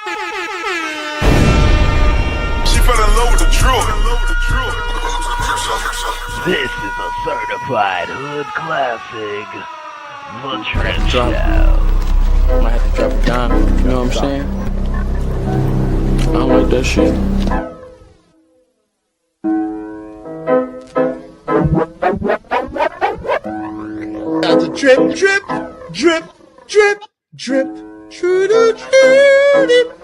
She fell in love with the truth. This is a certified hood classic, The Trench Drop. Show. Might have to drop it down, you know what I'm saying? I don't like that shit. Got the drip, drip, drip, drip, drip, drip, drip.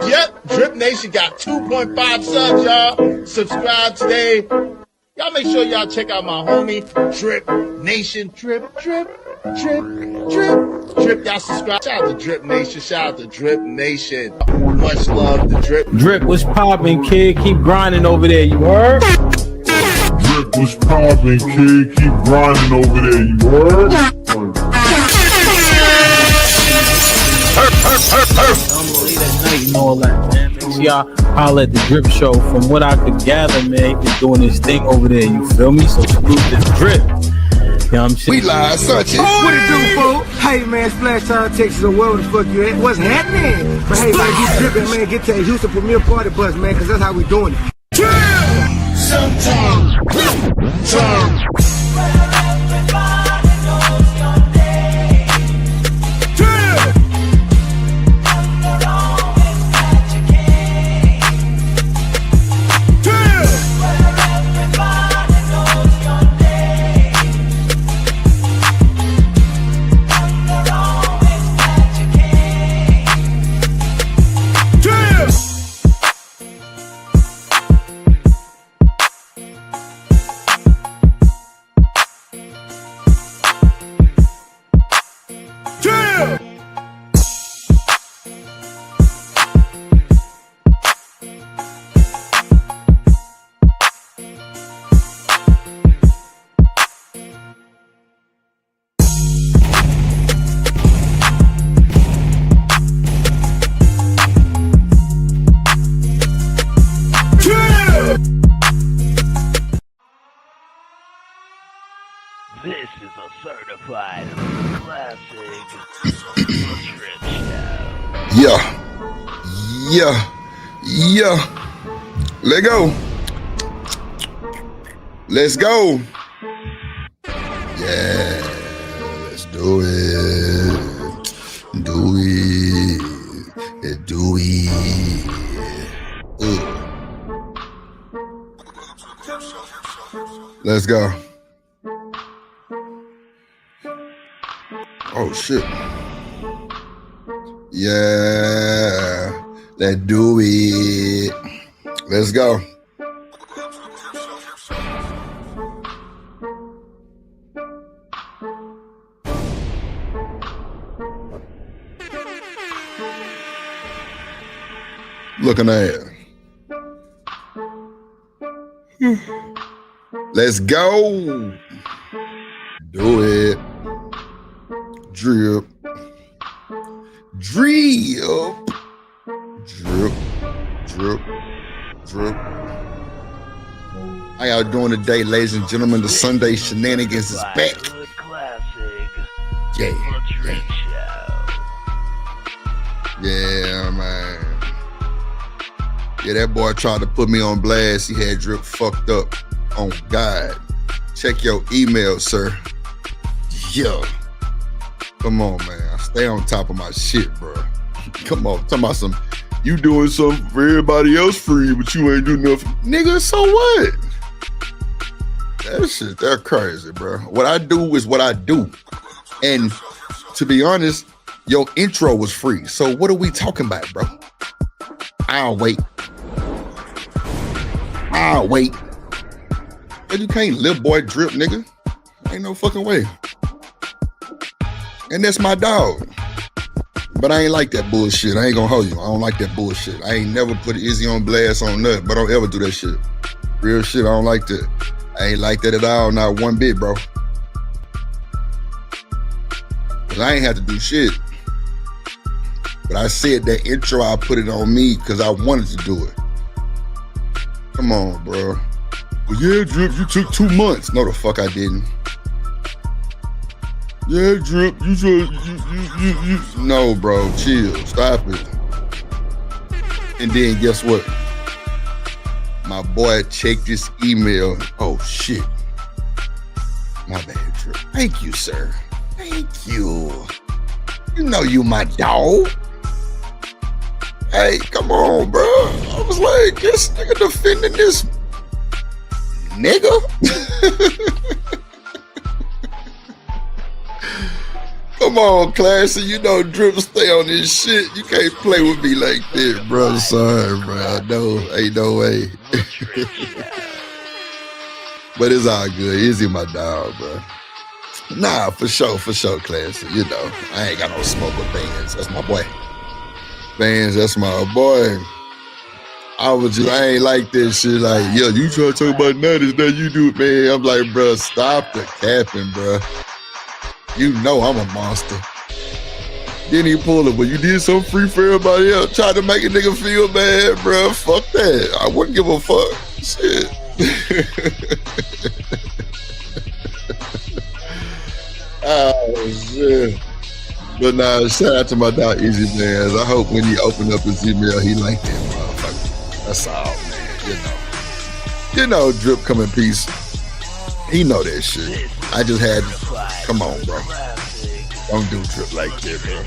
Yep, Drip Nation got 2.5 subs, y'all. Subscribe today. Y'all make sure y'all check out my homie, Drip Nation. Drip, drip, drip, drip, drip. Y'all subscribe. Shout out to Drip Nation. Shout out to Drip Nation. Much love to Drip. Drip, what's poppin', kid? Keep grinding over there, you heard? Drip was poppin', kid. Keep grinding over there, you heard? I'm late at night and all that, man. Make sure y'all holler at the Drip Show. From what I could gather, man, he's doing his thing over there, you feel me? So salute this Drip. You know what I'm saying? We live, such What it do, fool? Hey, man, Splash Town, Texas, or wherever the fuck you at. What's happening? But hey, man, get dripping, man. Get to the Houston Premier Party Bus, man, because that's how we doing it. Sometimes. This is a certified hood classic, The Trench Show. Yeah. Let go. Let's go. Yeah, let's do it. Do it. Let's go. Oh shit. Yeah, let's do it. Let's go. Looking at it. Let's go. Do it. Drip. Drip. Drip. Drip. Drip. How y'all doing today, ladies and gentlemen? The Sunday shenanigans is back. Hood classic, Yeah. The Trench Show. Yeah, man. Yeah, that boy tried to put me on blast. He had Drip fucked up. On God. Check your email, sir. Yo. Come on, man. I stay on top of my shit, bro. Come on. Talking about some, you doing something for everybody else free, but you ain't doing nothing. Nigga, so what? That shit, they're crazy, bro. What I do is what I do. And to be honest, your intro was free. So what are we talking about, bro? I'll wait. But you can't live boy Drip, nigga. Ain't no fucking way. And that's my dog. But I ain't like that bullshit. I ain't gonna hold you. I don't like that bullshit. I ain't never put Izzy on blast on nothing, but I don't ever do that shit. Real shit, I don't like that. I ain't like that at all, not one bit, bro. Cause I ain't had to do shit. But I said that intro, I put it on me because I wanted to do it. Come on, bro. Well, yeah, Drip, you took 2 months. No, the fuck I didn't. Yeah, Drip, you. No, bro, chill. Stop it. And then guess what? My boy checked his email. Oh shit. My bad, Drip. Thank you, sir. Thank you. You know you my dog. Hey, come on, bro. I was like, this nigga defending this nigga. Come on, Classy. You know Drip stay on this shit. You can't play with me like that, bro. Sorry, bro. No, ain't no way. But it's all good. Izzy my dog, bro. Nah, for sure, Classy. You know, I ain't got no smoke with Bands. That's my boy. Bands, that's my boy. I ain't like this shit. Like, yo, you try to talk about nutties, that you do, man. I'm like, bro, stop the capping, bro. You know I'm a monster. Then he pulled it, but you did something free for everybody else. Tried to make a nigga feel bad, bro. Fuck that. I wouldn't give a fuck. Shit. Oh, shit. But nah, shout out to my dog Easy Bands. I hope when he opened up his email, he liked that motherfucker. That's all, man. You know, Drip come in peace. He know that shit. I just had to, come on, bro. Don't do Drip like that, bro.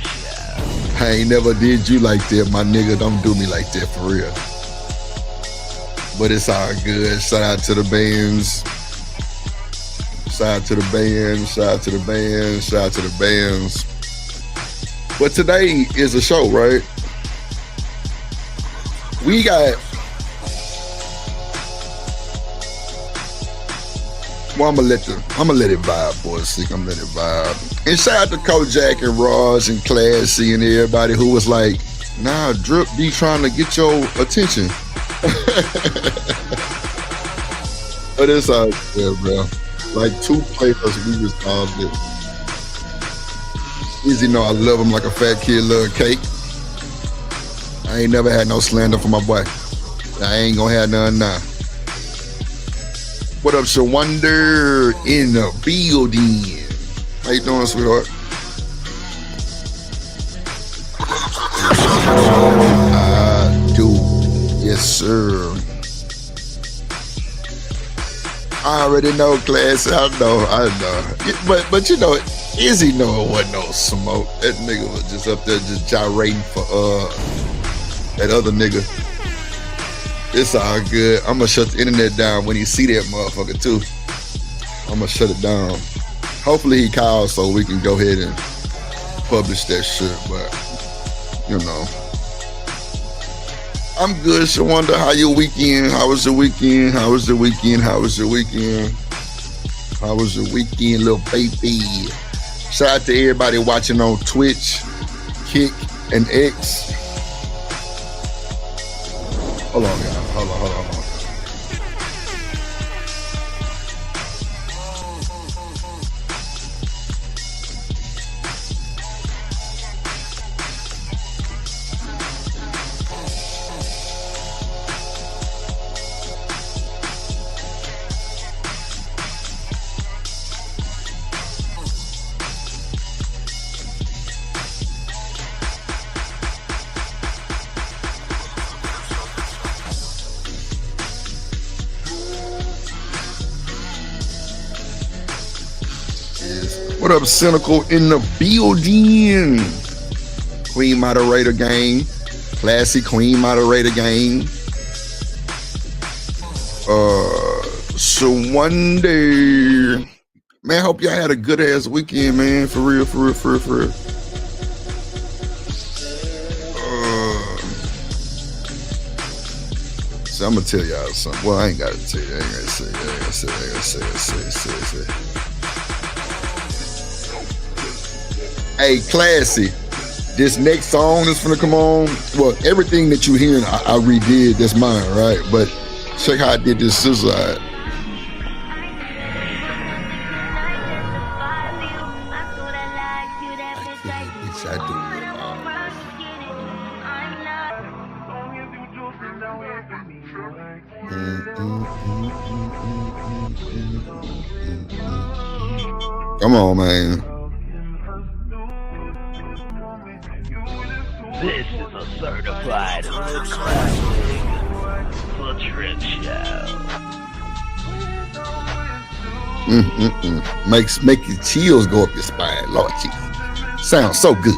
I ain't never did you like that, my nigga. Don't do me like that for real. But it's all good. Shout out to the bands. Shout out to the bands. Shout out to the bands. Shout out to the bands. But today is a show, right? We got. Well, I'm gonna let it vibe, boys. I'm gonna let it vibe. And shout out to Kojak and Raj and Classy and everybody who was like, nah, Drip be trying to get your attention. But it's all good, bro. Like 2 flavors, we resolved it. Easy know I love him like a fat kid love cake. I ain't never had no slander for my boy. I ain't gonna have none now. What up, Shawonder in the building? How you doing, sweetheart? I do. Yes, sir. I already know, Class. I know. But you know, Izzy know it wasn't no smoke. That nigga was just up there just gyrating for that other nigga. It's all good. I'm gonna shut the internet down when he see that motherfucker too. I'm gonna shut it down. Hopefully he calls so we can go ahead and publish that shit. But you know, I'm good. Shawanda, how your weekend? How was your weekend? How was your weekend? How was your weekend? How was your weekend, little baby? Shout out to everybody watching on Twitch, Kick, and X. Hold on, y'all. Hold on. What up, Cynical in the building? Queen Moderator Gang. Classy Queen Moderator Gang. So one day, man, hope y'all had a good ass weekend, man. For real. So I'm gonna tell y'all something. Well, I ain't gotta tell you. I ain't gonna say. Hey, Classy, this next song is finna come on. Well, everything that you hearing, I redid. That's mine, right? But check how I did this suicide. Come on, man. This is a certified hood classic, The Drip Show. Make your chills go up your spine, Lord Jesus. Sounds so good.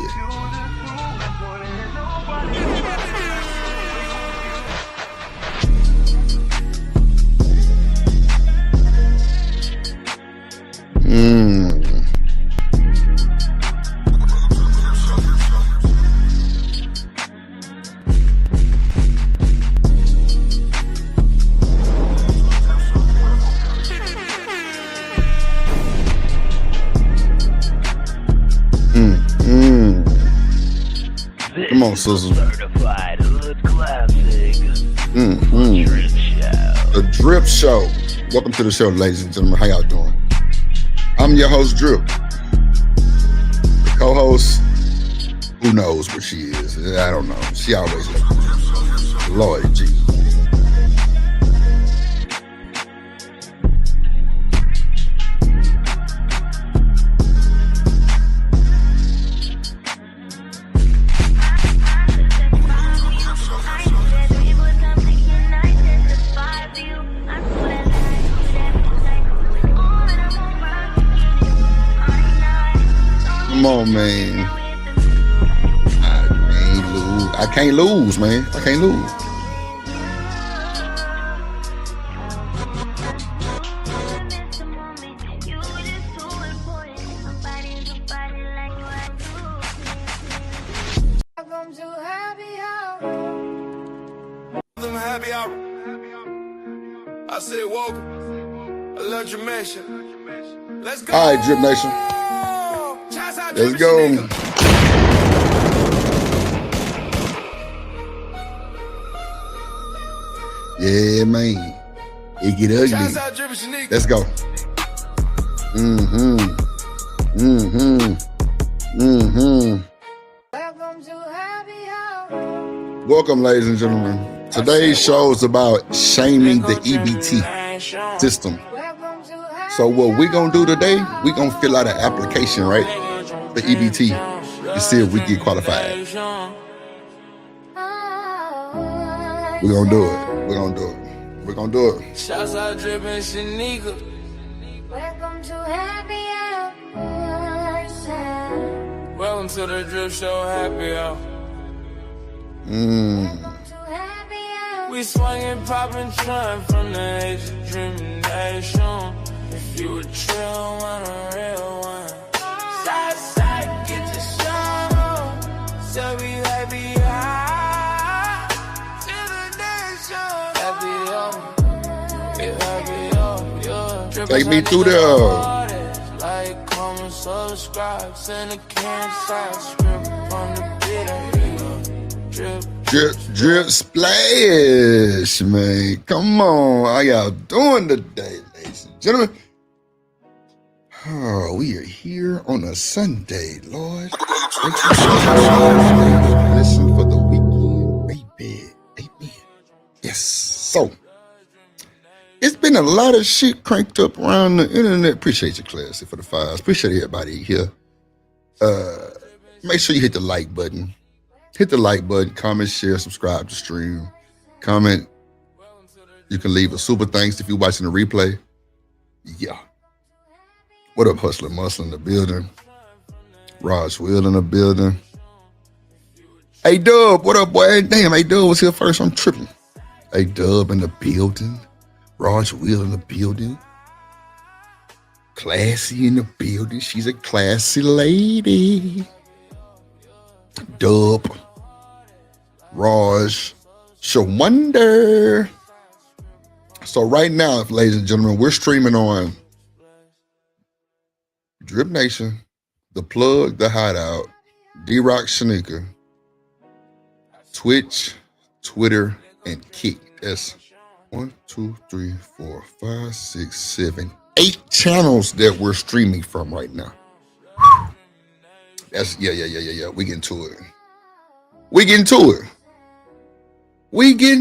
Come on, sisters. Certified hood classic, The Drip Show. The Drip Show. Welcome to the show, ladies and gentlemen. How y'all doing? I'm your host, Drip. The co-host, who knows where she is? I don't know. She always late. Lord Jesus. Come on, man. I can't lose, man. I can't lose. Happy hour. I said, welcome. I love your mission. Let's go. All right, Drip Nation. Let's go. Yeah, man. It get ugly. Let's go. Welcome, ladies and gentlemen. Today's show is about shaming the EBT system. So what we're going to do today, we're going to fill out an application, right? The EBT to see if we get qualified. We're going to do it. We're going to do it. We're going to do it. Shouts out Drip and Shanika. Welcome to Happy Hour. Welcome to the Drip Show Happy Hour. We swinging, popping, trying from the age of dreaming nation. If you a trill one, a real one. Side, side, get the show. So we happy high. To the nation. Happy hour. Get happy hour, yeah. Take me through there. Like, comment, subscribe. Send a campsite. Script on the beat. Drip splash, man. Come on. How y'all doing today, ladies and gentlemen? Oh, we are here on a Sunday, Lord. Listen for the weekend, baby. Amen. Yes. So, it's been a lot of shit cranked up around the internet. Appreciate you, Classy, for the files. Appreciate everybody here. Make sure you hit the like button. Hit the like button, comment, share, subscribe to stream. Comment. You can leave a super thanks if you're watching the replay. Yeah. What up, Hustler Muscle in the building? Raj Will in the building. Hey, Dub, what up, boy? Damn, hey, Dub was here first. I'm tripping. Hey, Dub in the building. Raj Will in the building. Classy in the building. She's a classy lady. Dub. Raj, Shawanda. So right now, ladies and gentlemen, we're streaming on Drip Nation, The Plug, The Hideout, D-Rock Shanika, Twitch, Twitter, and Kick. That's 1, 2, 3, 4, 5, 6, 7, 8 channels that we're streaming from right now. That's yeah. We getting to it. We getting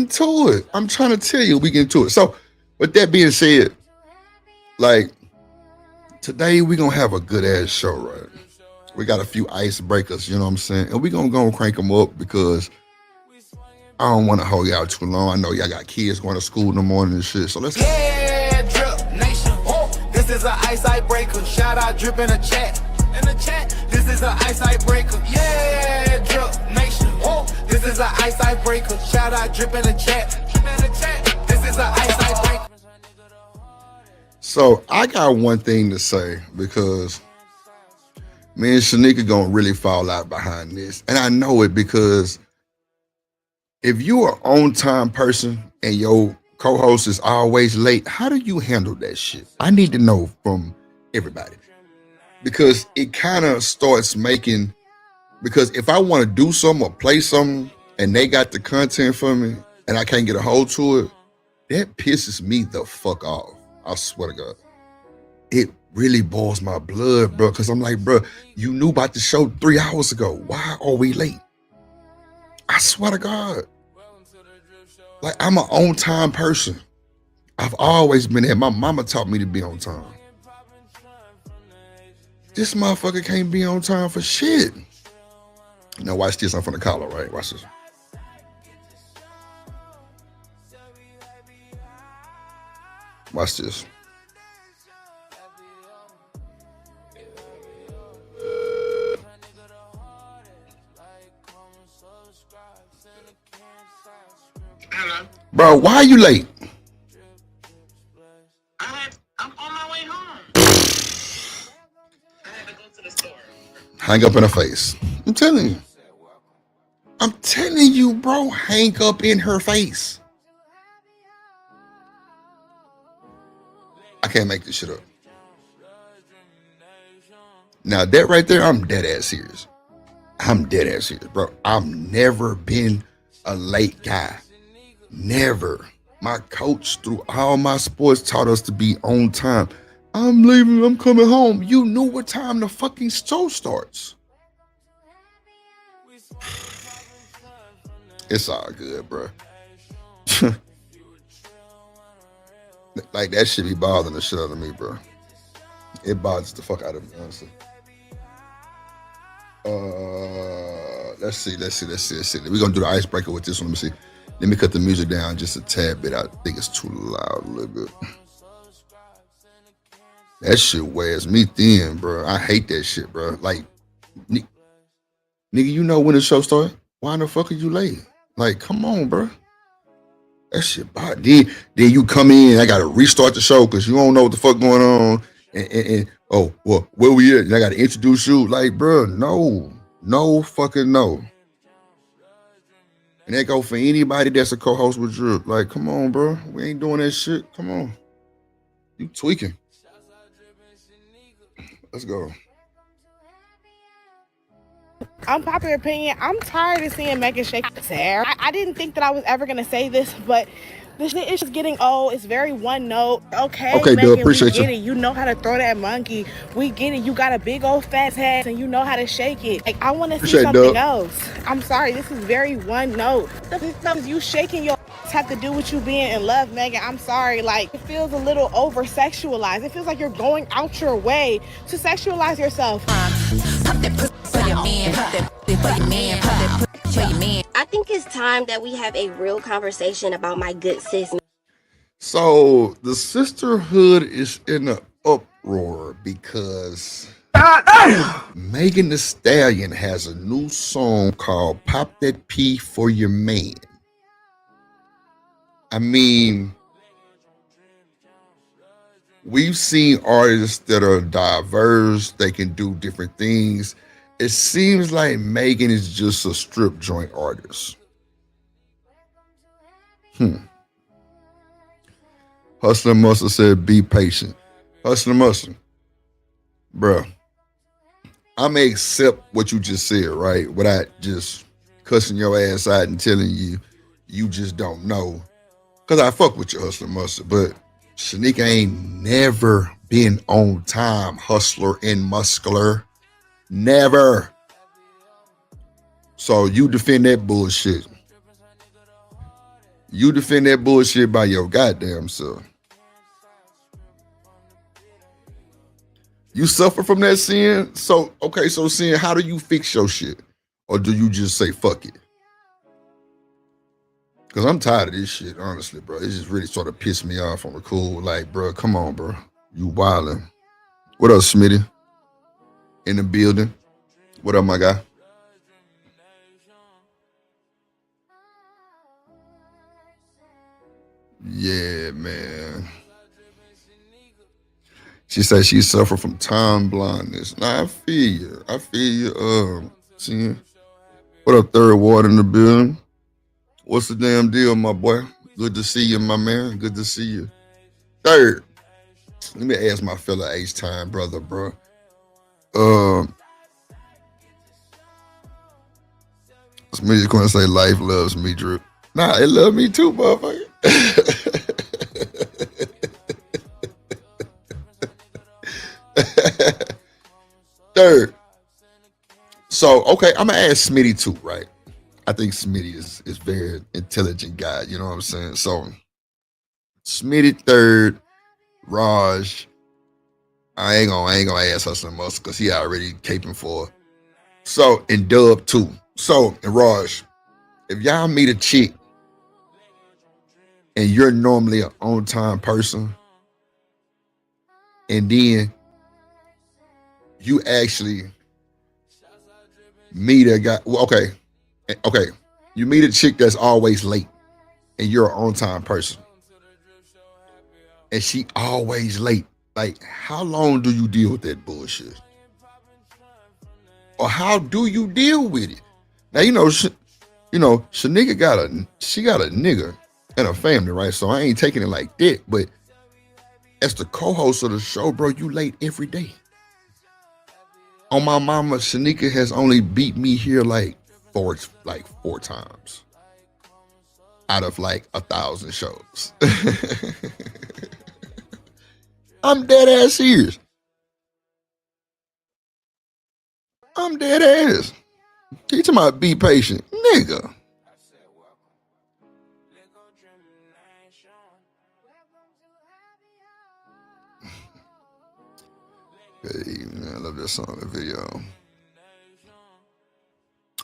to it. I'm trying to tell you, we getting to it. So, with that being said, like today we gonna have a good ass show, right? We got a few icebreakers, you know what I'm saying, and we gonna go and crank them up because I don't want to hold y'all too long. I know y'all got kids going to school in the morning and shit. So let's go. Yeah, drip nation. Oh, this is an ice breaker. Shout out drip in the chat. In the chat, this is an ice breaker. Yeah, drip nation. Oh, this is an ice breaker. Shout out drip in the chat. In the chat, this is an ice breaker. So I got one thing to say because me and Shanika gonna really fall out behind this. And I know it because if you are on time person and your co-host is always late, how do you handle that shit? I need to know from everybody. Because it kind of starts making, because if I want to do something or play something and they got the content for me and I can't get a hold to it, that pisses me the fuck off. I swear to God. It really boils my blood, bro, because I'm like, bro, you knew about the show 3 hours ago. Why are we late? I swear to God. Like, I'm an on-time person. I've always been there. My mama taught me to be on time. This motherfucker can't be on time for shit. Now watch this. I'm from the collar, right? Watch this. Watch this. Hello. Bro, why are you late? I'm on my way home. I had to go to the store. Hang up in her face. I'm telling you. I'm telling you, bro. Hang up in her face. I can't make this shit up. Now that right there, I'm dead ass serious. I'm dead ass serious, bro. I've never been a late guy. Never. My coach through all my sports taught us to be on time. I'm leaving, I'm coming home. You knew what time the fucking show starts. It's all good, bro. Like, that shit be bothering the shit out of me, bro. It bothers the fuck out of me, honestly. Let's see. We're gonna do the icebreaker with this one. Let me see. Let me cut the music down just a tad bit. I think it's too loud a little bit. That shit wears me thin, bro. I hate that shit, bro. Like, nigga, you know when the show started? Why in the fuck are you late? Like, come on, bro. That shit bad. Then you come in, I gotta restart the show because you don't know what the fuck going on. And oh, well, where we at? I gotta introduce you. Like, bro, no fucking no. And that go for anybody that's a co-host with Drip. Like, come on, bro. We ain't doing that shit. Come on. You tweaking. Let's go. Unpopular opinion, I'm tired of seeing Megan shake his hair. I didn't think that I was ever going to say this, but this shit is just getting old. It's very one note. Okay, Megan, Doug, appreciate we get it. You know how to throw that monkey. We get it. You got a big old fat head and you know how to shake it. Like, I want to see something else. I'm sorry. This is very one note. You shaking your have to do with you being in love, Megan. I'm sorry. Like, it feels a little over sexualized. It feels like you're going out your way to sexualize yourself. I think it's time that we have a real conversation about my good sis. So the sisterhood is in an uproar because Megan Thee Stallion has a new song called Pop That P for Your Man. I mean, we've seen artists that are diverse, they can do different things. It seems like Megan is just a strip joint artist. Hustler Muscle said, be patient. Hustler Muscle. Bruh, I may accept what you just said, right? Without just cussing your ass out and telling you, you just don't know. Because I fuck with your Hustler Muscle, but Shanika ain't never been on time, hustler and muscular. Never. So you defend that bullshit. You defend that bullshit by your goddamn self. You suffer from that sin? So, okay, so sin, how do you fix your shit? Or do you just say fuck it? Cause I'm tired of this shit, honestly, bro. It just really sort of pissed me off on the cool. Like, bro, come on, bro. You wildin'. What up, Smitty? In the building. What up, my guy? Yeah, man. She said she suffered from time blindness. Nah, I feel you. I feel you. See, what up, Third Ward in the building? What's the damn deal, my boy? Good to see you, my man. Good to see you. Third, let me ask my fella H-Time brother, bro. Somebody's gonna say life loves me, Drip. Nah, it love me too, motherfucker. Third. So, okay, I'm gonna ask Smitty too, right? I think Smitty is very intelligent guy, you know what I'm saying? So Smitty third, Raj. I ain't gonna ask her some else because he already caping for her. So, and Dub too. So, and Raj, if y'all meet a chick and you're normally an on-time person, and then you actually meet a guy, well, okay, you meet a chick that's always late, and you're an on-time person, and she always late. Like, how long do you deal with that bullshit? Or how do you deal with it? Now, Shanika got a nigga and a family, right? So I ain't taking it like that. But as the co-host of the show, bro, you late every day. On my mama, Shanika has only beat me here like four times out of like 1,000 shows. I'm dead ass serious. I'm dead ass. You talking about be patient, nigga. Hey, man, I love that song, the video.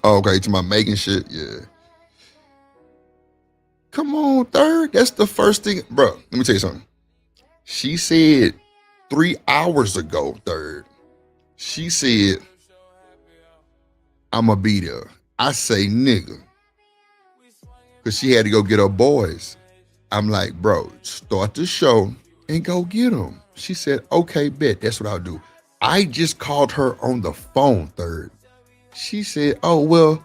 Oh, okay, to my making shit, yeah. Come on, Third. That's the first thing, bro. Let me tell you something. She said 3 hours ago, Third. She said, I'ma be there. I say, nigga. Because she had to go get her boys. I'm like, bro, start the show and go get them. She said, okay, bet. That's what I'll do. I just called her on the phone, Third. She said, oh, well,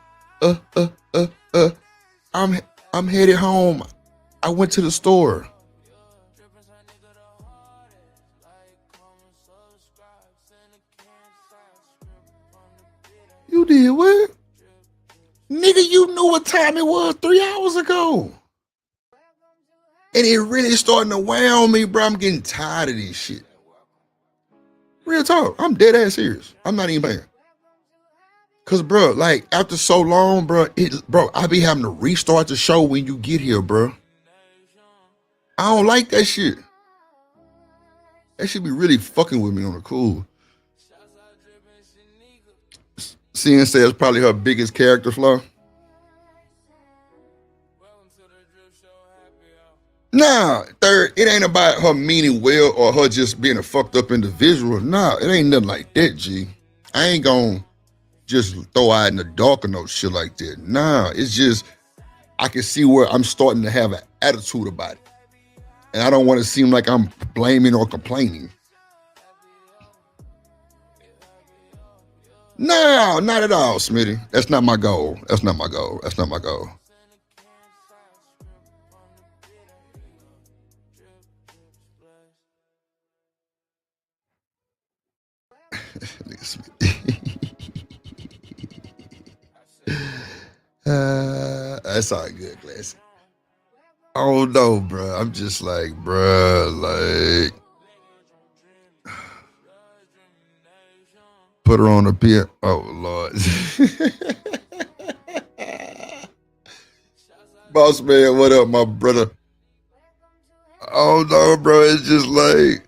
I'm headed home. I went to the store. You did what? Nigga, you knew what time it was 3 hours ago. And it really starting to wear on me, bro. I'm getting tired of this shit. Real talk. I'm dead ass serious. I'm not even playing. Cause, bro, like, after so long, bro, I be having to restart the show when you get here, bro. I don't like that shit. That should be really fucking with me on the cool. CN says probably her biggest character flaw. Nah, Third, it ain't about her meaning well or her just being a fucked up individual. Nah, it ain't nothing like that, G. I ain't gonna just throw out in the dark or no shit like that. Nah, it's just, I can see where I'm starting to have an attitude about it. And I don't want to seem like I'm blaming or complaining. No, not at all, Smitty. That's not my goal. That's not my goal. That's not my goal. That's all good, classic. Oh no, bro. I'm just like, bro, like, put her on the pier. Oh Lord. Boss man, what up, my brother? Oh no, bro. It's just like,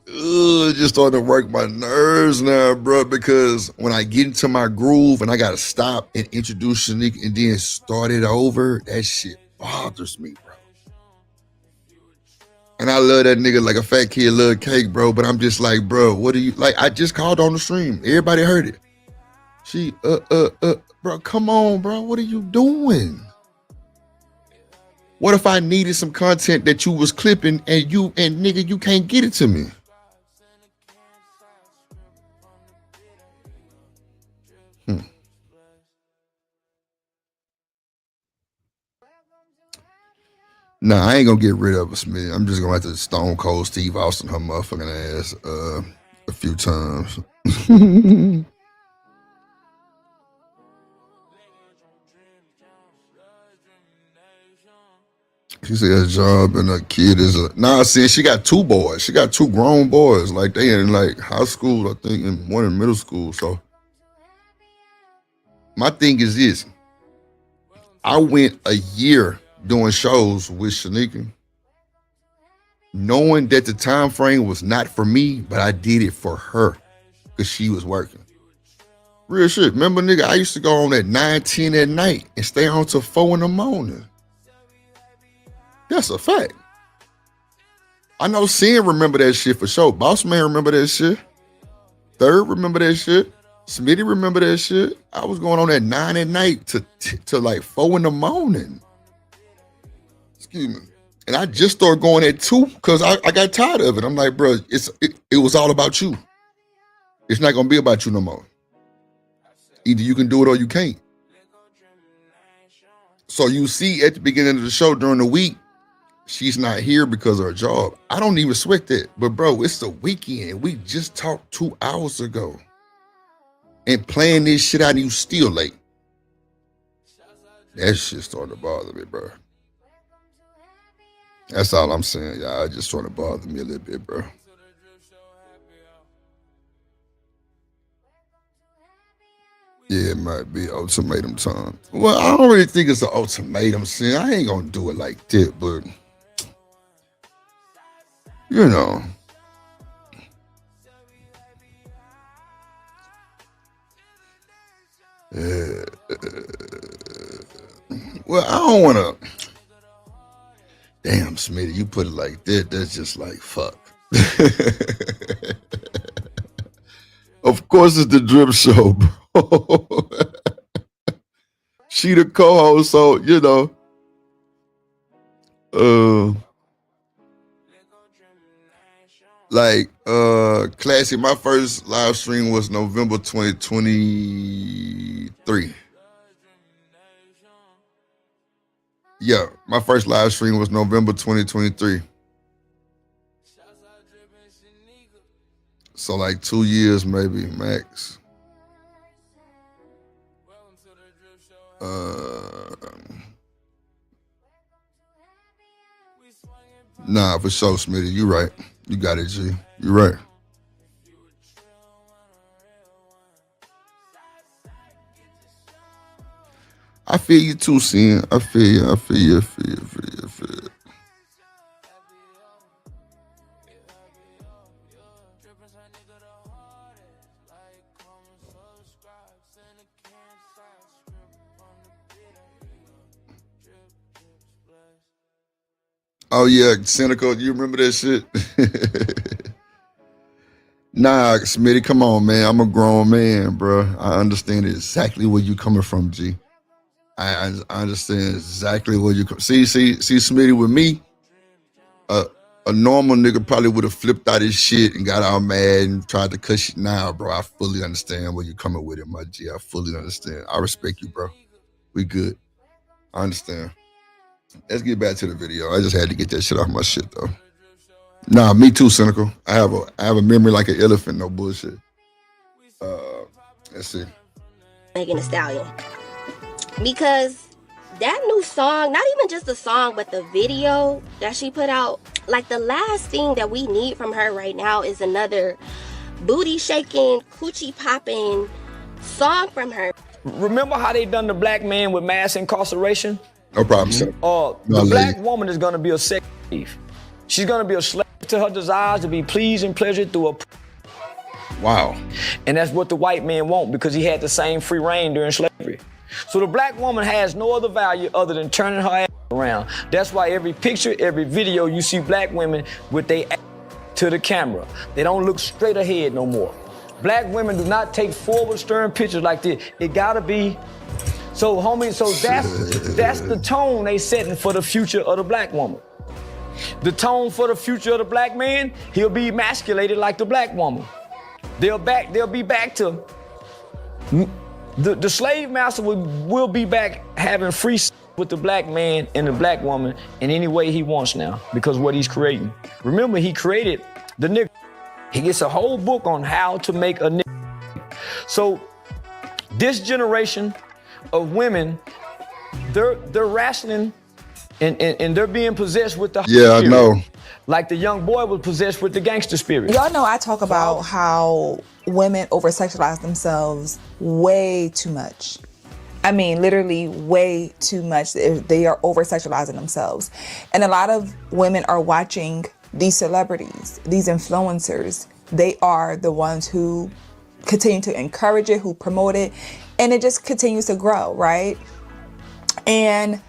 just starting to work my nerves now, bro, because when I get into my groove and I gotta stop and introduce Shanique and then start it over, that shit bothers me, bro. And I love that nigga like a fat kid love cake, bro. But I'm just like, bro, what do you like? I just called on the stream. Everybody heard it. She, bro, come on, bro. What are you doing? What if I needed some content that you was clipping and nigga, you can't get it to me? Nah, I ain't gonna get rid of her, Smith. I'm just gonna have to Stone Cold Steve Austin her motherfucking ass a few times. She said her job and her kid is see, she got 2 boys. She got 2 grown boys. Like they in like high school, I think, and one in middle school. So my thing is this. I went a year doing shows with Shanika, knowing that the time frame was not for me, but I did it for her because she was working. Real shit. Remember, nigga, I used to go on at 9, 10 at night and stay on till 4 in the morning. That's a fact. I know Sin remember that shit for sure. Boss Man remember that shit. Third remember that shit. Smitty remember that shit. I was going on at 9 at night to like 4 in the morning. Excuse me. And I just started going at 2 because I got tired of it. I'm like, bro, it was all about you. It's not gonna be about you no more. Either you can do it or you can't. So you see at the beginning of the show during the week, she's not here because of her job. I don't even sweat that. But bro, it's the weekend. We just talked 2 hours ago. And playing this shit out and you still late. That shit started to bother me, bro. That's all I'm saying, y'all. It just started to bother me a little bit, bro. Yeah, it might be ultimatum time. Well, I don't really think it's an ultimatum, sin. I ain't gonna do it like that, but you know. Well, I don't wanna. Damn, Smitty, you put it like that. That's just like fuck. Of course, it's the Drip Show, bro. She the co-host, so you know. Classic. My first live stream was November 2023. Yeah, my first live stream was November 2023. So like 2 years maybe max. Nah, for sure, Smitty. You right. You got it, G. You right. I feel you too, Sin. I feel you. Oh yeah, Cynical. You remember that shit? Nah, Smitty, come on, man. I'm a grown man, bro. I understand exactly where you coming from, G. I understand exactly where you come. See, Smitty, with me, a normal nigga probably would have flipped out his shit and got all mad and tried to cut shit. Nah, bro, I fully understand where you coming with it, my G. I fully understand. I respect you, bro. We good. I understand. Let's get back to the video. I just had to get that shit off my shit, though. Nah, me too, Cynical. I have a memory like an elephant, no bullshit. Let's see. Megan Thee Stallion. Because that new song, not even just the song, but the video that she put out, like the last thing that we need from her right now is another booty shaking, coochie popping song from her. Remember how they done the black man with mass incarceration? No problem, sir. The black woman is going to be a sex slave. She's going to be a slave to her desires to be pleased and pleasured through a... Wow. And that's what the white man won't, because he had the same free reign during slavery. So the black woman has no other value other than turning her ass around. That's why every picture, every video, you see black women with their ass to the camera. They don't look straight ahead no more. Black women do not take forward stern pictures like this. It gotta be. So homie, so that's the tone they setting for the future of the black woman. The tone for the future of the black man, he'll be emasculated like the black woman. They'll be back to the slave master will be back having free with the black man and the black woman in any way he wants now, because what he's creating. Remember, he created the nigga. He gets a whole book on how to make a nigga. So this generation of women, they're wrestling and they're being possessed with the spirit. I know. Like the young boy was possessed with the gangster spirit. Y'all know I talk about how women over-sexualize themselves way too much. I mean, literally way too much. They are over-sexualizing themselves. And a lot of women are watching these celebrities, these influencers. They are the ones who continue to encourage it, who promote it, and it just continues to grow, right? And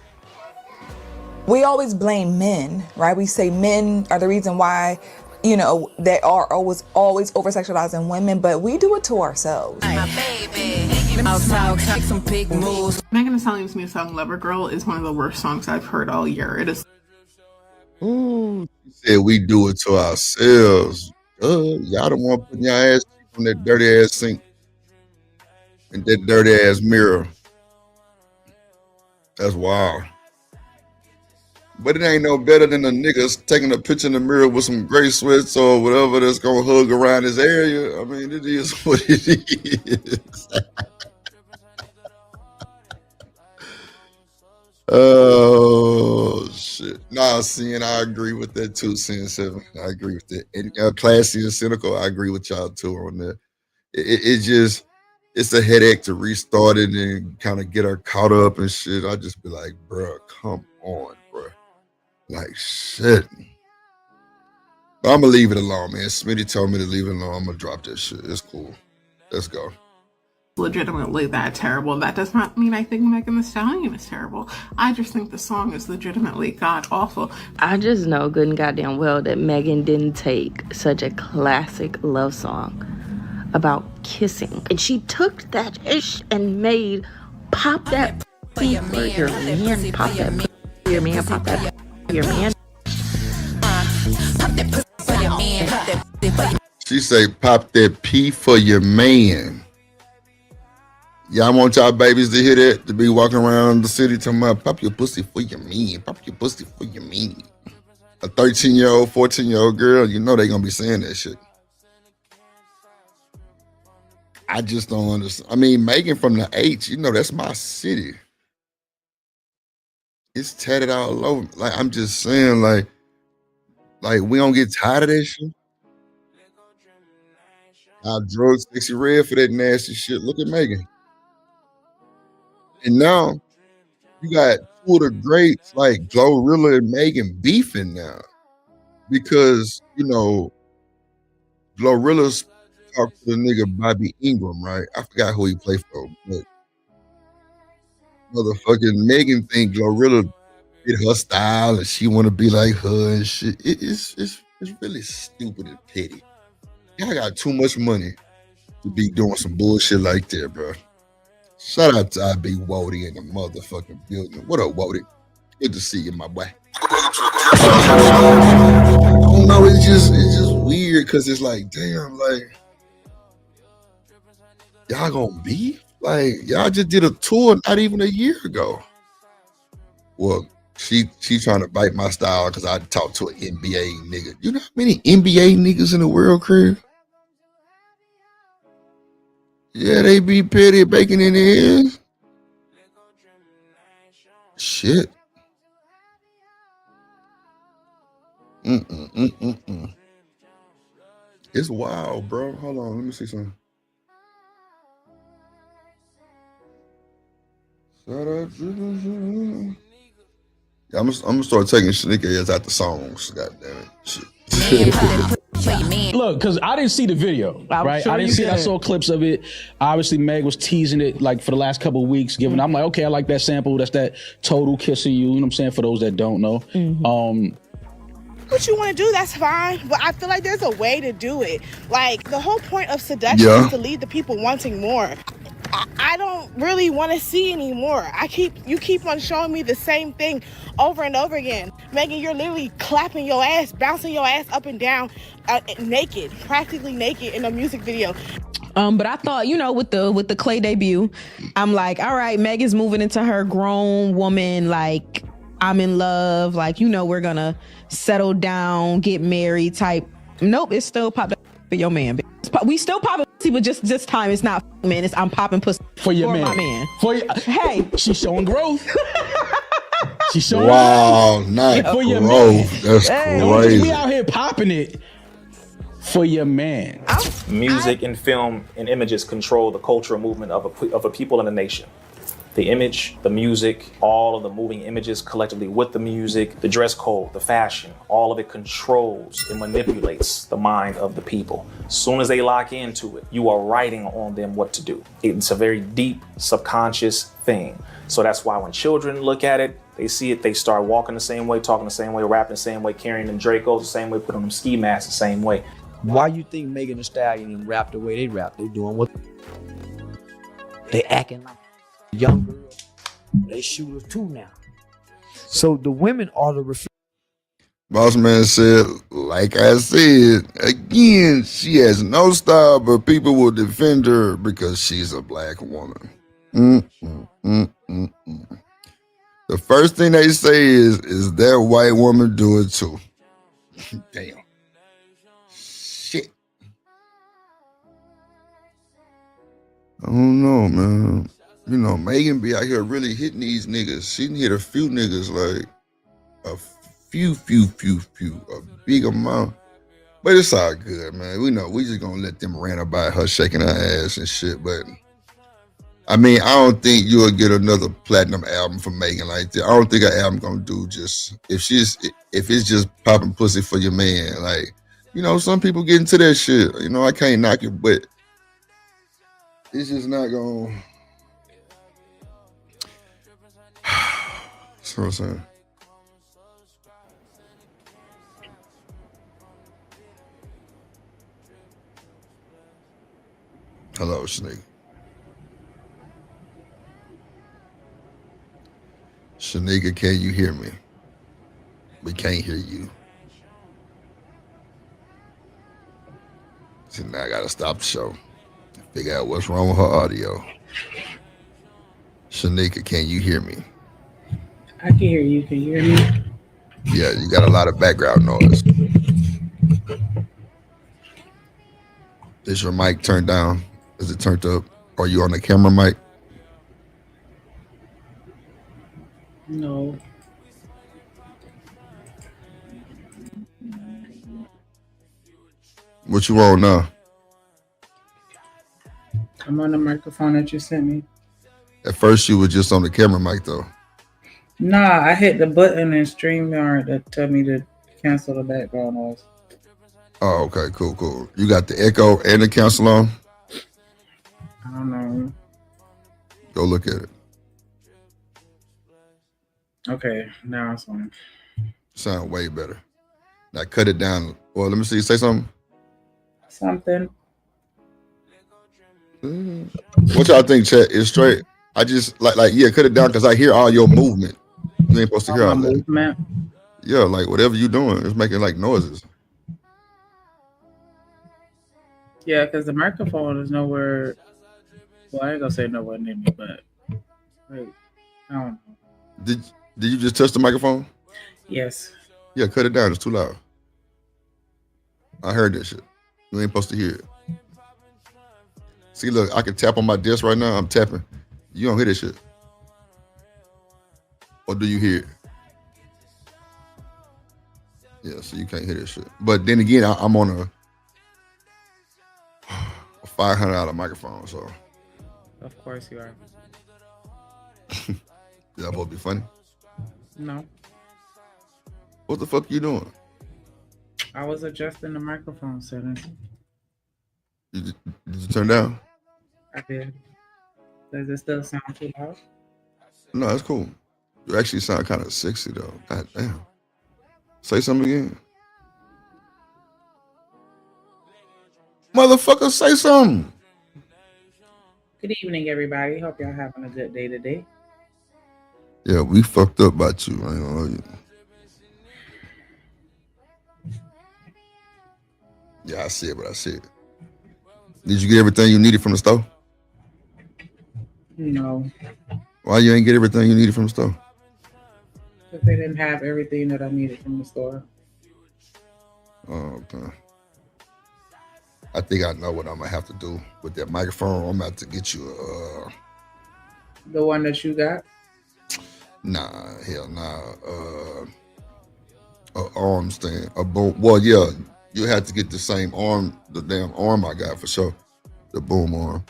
we always blame men, right? We say men are the reason why, you know, they are always over-sexualizing women, but we do it to ourselves. Megan Thee Stallion's new song, Lover Girl, is one of the worst songs I've heard all year. It is. Ooh, you said we do it to ourselves. Y'all don't want to put your ass on that dirty ass sink and that dirty ass mirror. That's wild. But it ain't no better than the niggas taking a picture in the mirror with some gray sweats or whatever that's gonna hug around his area. I mean, it is what it is. Oh shit! Nah, seeing I agree with that too. Seeing 7, I agree with that. And classy and cynical, I agree with y'all too on that. It just, it's a headache to restart it and kind of get her caught up and shit. I just be like, bruh, come on, bruh. Like shit. But I'm gonna leave it alone, man. Smitty told me to leave it alone. I'm gonna drop that shit. It's cool. Let's go. Legitimately that terrible. That does not mean I think Megan Thee Stallion is terrible. I just think the song is legitimately god awful. I just know good and goddamn well that Megan didn't take such a classic love song about kissing, and she took that ish and made pop that for your man, pop that for your man, pop that for your man. She say, pop that P for your man. Y'all want y'all babies to hear that? To be walking around the city talking about, pop your pussy for your man, pop your pussy for your man. A 13-year-old, 14-year-old girl, you know they gonna be saying that shit. I just don't understand. I mean, Megan from the H, you know, that's my city. It's tatted all over. Like, I'm just saying, like we don't get tired of that shit. I drug Sexy Red for that nasty shit. Look at Megan. And now you got two of the greats like Glorilla and Megan beefing now. Because, you know, Glorilla's talked to the nigga Bobby Ingram, right? I forgot who he played for, but motherfucking Megan think Glorilla did her style and she want to be like her and shit. It's really stupid and petty. Y'all got too much money to be doing some bullshit like that, bro. Shout out to IB Wody in the motherfucking building. What up, Wody? Good to see you, my boy. I don't know, it's just weird because it's like, damn, like, y'all gonna beef? Like, y'all just did a tour not even a year ago. Well, she trying to bite my style because I talked to an NBA nigga. You know how many NBA niggas in the world, Chris? Yeah, they be petty baking in their ears. Shit. It's wild, bro. Hold on, let me see something. Shout out to yeah, I'm gonna start taking sneaker ass out the songs. God damn it. Shit. Look, because I didn't see the video, right? sure I didn't you see it. I didn't. saw clips of it. Obviously, Meg was teasing it like for the last couple of weeks. I'm like, okay, I like that sample. That's that total kissing you. You know what I'm saying? For those that don't know. What you want to do, that's fine. But I feel like there's a way to do it. Like, the whole point of seduction is to lead the people wanting more. I don't really want to see anymore. You keep on showing me the same thing over and over again. Megan, you're literally clapping your ass, bouncing your ass up and down, naked, practically naked in a music video. But I thought, with the Clay debut, I'm like, all right, Meg is moving into her grown woman, like, I'm in love, like, we're gonna settle down, get married type. Nope, it's still popped up for your man. We still popping pussy, but just this time it's not man, it's I'm popping pussy for your man. My man. Hey, she's showing growth. She's showing growth. Not for your growth. Man. That's crazy. We out here popping it for your man. Music and film and images control the cultural movement of a people and a nation. The image, the music, all of the moving images collectively with the music, the dress code, the fashion, all of it controls and manipulates the mind of the people. As soon as they lock into it, you are writing on them what to do. It's a very deep subconscious thing. So that's why when children look at it, they see it, they start walking the same way, talking the same way, rapping the same way, carrying them Dracos the same way, putting on them ski masks the same way. Why you think Megan Thee Stallion rap the way they rap? They doing what they acting like young girls. They shooters too now. So the women are the Boss man said, like I said, again, she has no style, but people will defend her because she's a black woman. The first thing they say is that white woman do it too. Damn. Shit. I don't know, man. Megan be out here really hitting these niggas. She done hit a few niggas, like a few, a big amount. But it's all good, man. We know we just gonna let them rant about her shaking her ass and shit. But I mean, I don't think you'll get another platinum album from Megan like that. I don't think her album gonna do just if it's just popping pussy for your man. Like, some people get into that shit. I can't knock it, but it's just not gonna. That's what I'm saying. Hello, Snake. Shanika, can you hear me? We can't hear you. So now I gotta stop the show. Figure out what's wrong with her audio. Shanika, can you hear me? I can hear you. Can you hear me? Yeah, you got a lot of background noise. Is your mic turned down? Is it turned up? Are you on the camera mic? No. What you on now? I'm on the microphone that you sent me. At first you were just on the camera mic though. Nah, I hit the button in StreamYard that told me to cancel the background noise. Oh, okay, cool. You got the echo and the cancel on? I don't know. Go look at it. Okay, now it's on. Sound way better. Now cut it down. Well, let me see you say something. Something. What y'all think, chat? Is straight? I just like cut it down because I hear all your movement. You ain't supposed to hear all that. Movement? Yeah, like whatever you doing, it's making like noises. Yeah, because the microphone is nowhere. Well, I ain't gonna say nowhere near me, but wait, I don't know. Did you just touch the microphone? Yes. Yeah, cut it down. It's too loud. I heard that shit. You ain't supposed to hear it. See, look, I can tap on my desk right now. I'm tapping. You don't hear this shit. Or do you hear it? Yeah, so you can't hear this shit. But then again, I'm on a $500 microphone, so. Of course you are. Is that supposed to be funny? No. What the fuck you doing? I was adjusting the microphone settings. Did you turn down? I did. Does it still sound too loud? No, that's cool. You actually sound kind of sexy though. God damn. Say something again. Motherfucker, say something. Good evening, everybody. Hope y'all having a good day today. Yeah, we fucked up about you. I ain't gonna lie to you. Yeah, I see it, but I see it. Did you get everything you needed from the store? No. Why you ain't get everything you needed from the store? Because they didn't have everything that I needed from the store. Oh, okay. I think I know what I'm gonna have to do with that microphone. I'm about to get you the one that you got? Nah, hell nah. A arm stand. A boom. Well, yeah, you have to get the same arm, the damn arm I got for sure. The boom arm.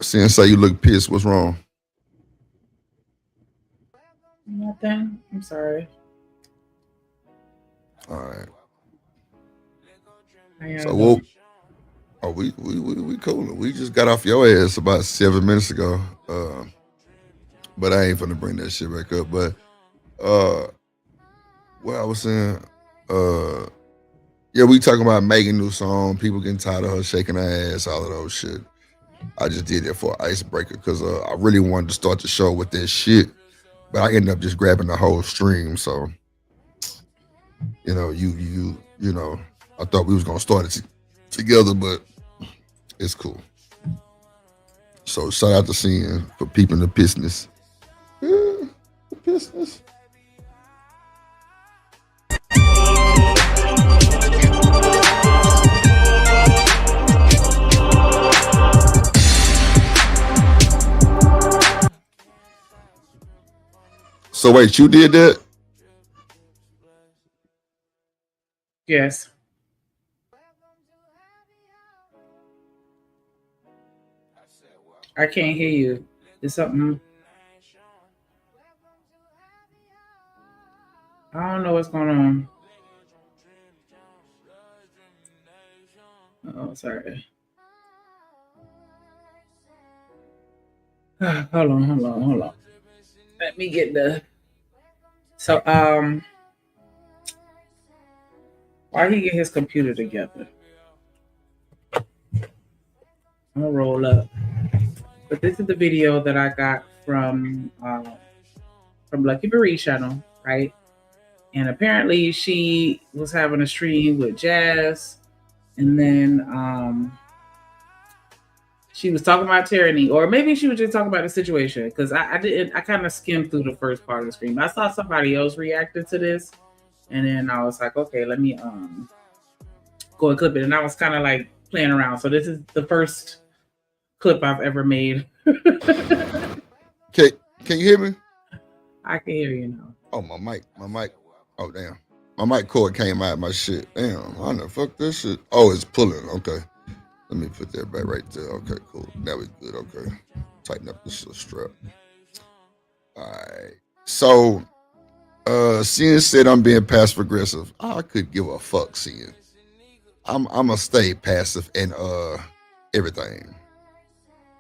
Say you look pissed. What's wrong? Nothing. I'm sorry. All right. So we cool. We just got off your ass about 7 minutes ago. But I ain't finna bring that shit back up. But what I was saying, yeah, we talking about making new song, people getting tired of her shaking her ass, all of those shit. I just did that for an icebreaker because I really wanted to start the show with that shit, but I ended up just grabbing the whole stream. So, you know, you know, I thought we was gonna start it together, but it's cool. So shout out to Sin for peeping the business. Yeah, the business. So wait, you did that? Yes. I can't hear you. Is something? I don't know what's going on. Oh, sorry. Hold on. Let me get the. So, while he get his computer together, I'm gonna roll up. But this is the video that I got from Lucky Marie's channel, right? And apparently she was having a stream with Jazz, and then she was talking about tyranny, or maybe she was just talking about the situation. Because I kind of skimmed through the first part of the stream. I saw somebody else reacted to this, and then I was like, okay, let me go and clip it. And I was kind of like playing around. So this is the first clip I've ever made. Can you hear me? I can hear you now. Oh, my mic. Oh, damn. My mic cord came out of my shit. Damn, how the fuck this shit? Oh, it's pulling. Okay. Let me put that back right there. Okay, cool. Now we good. Okay. Tighten up this little strap. All right. So, Sin said I'm being passive aggressive. I could give a fuck, Sin. I'm gonna stay passive and everything.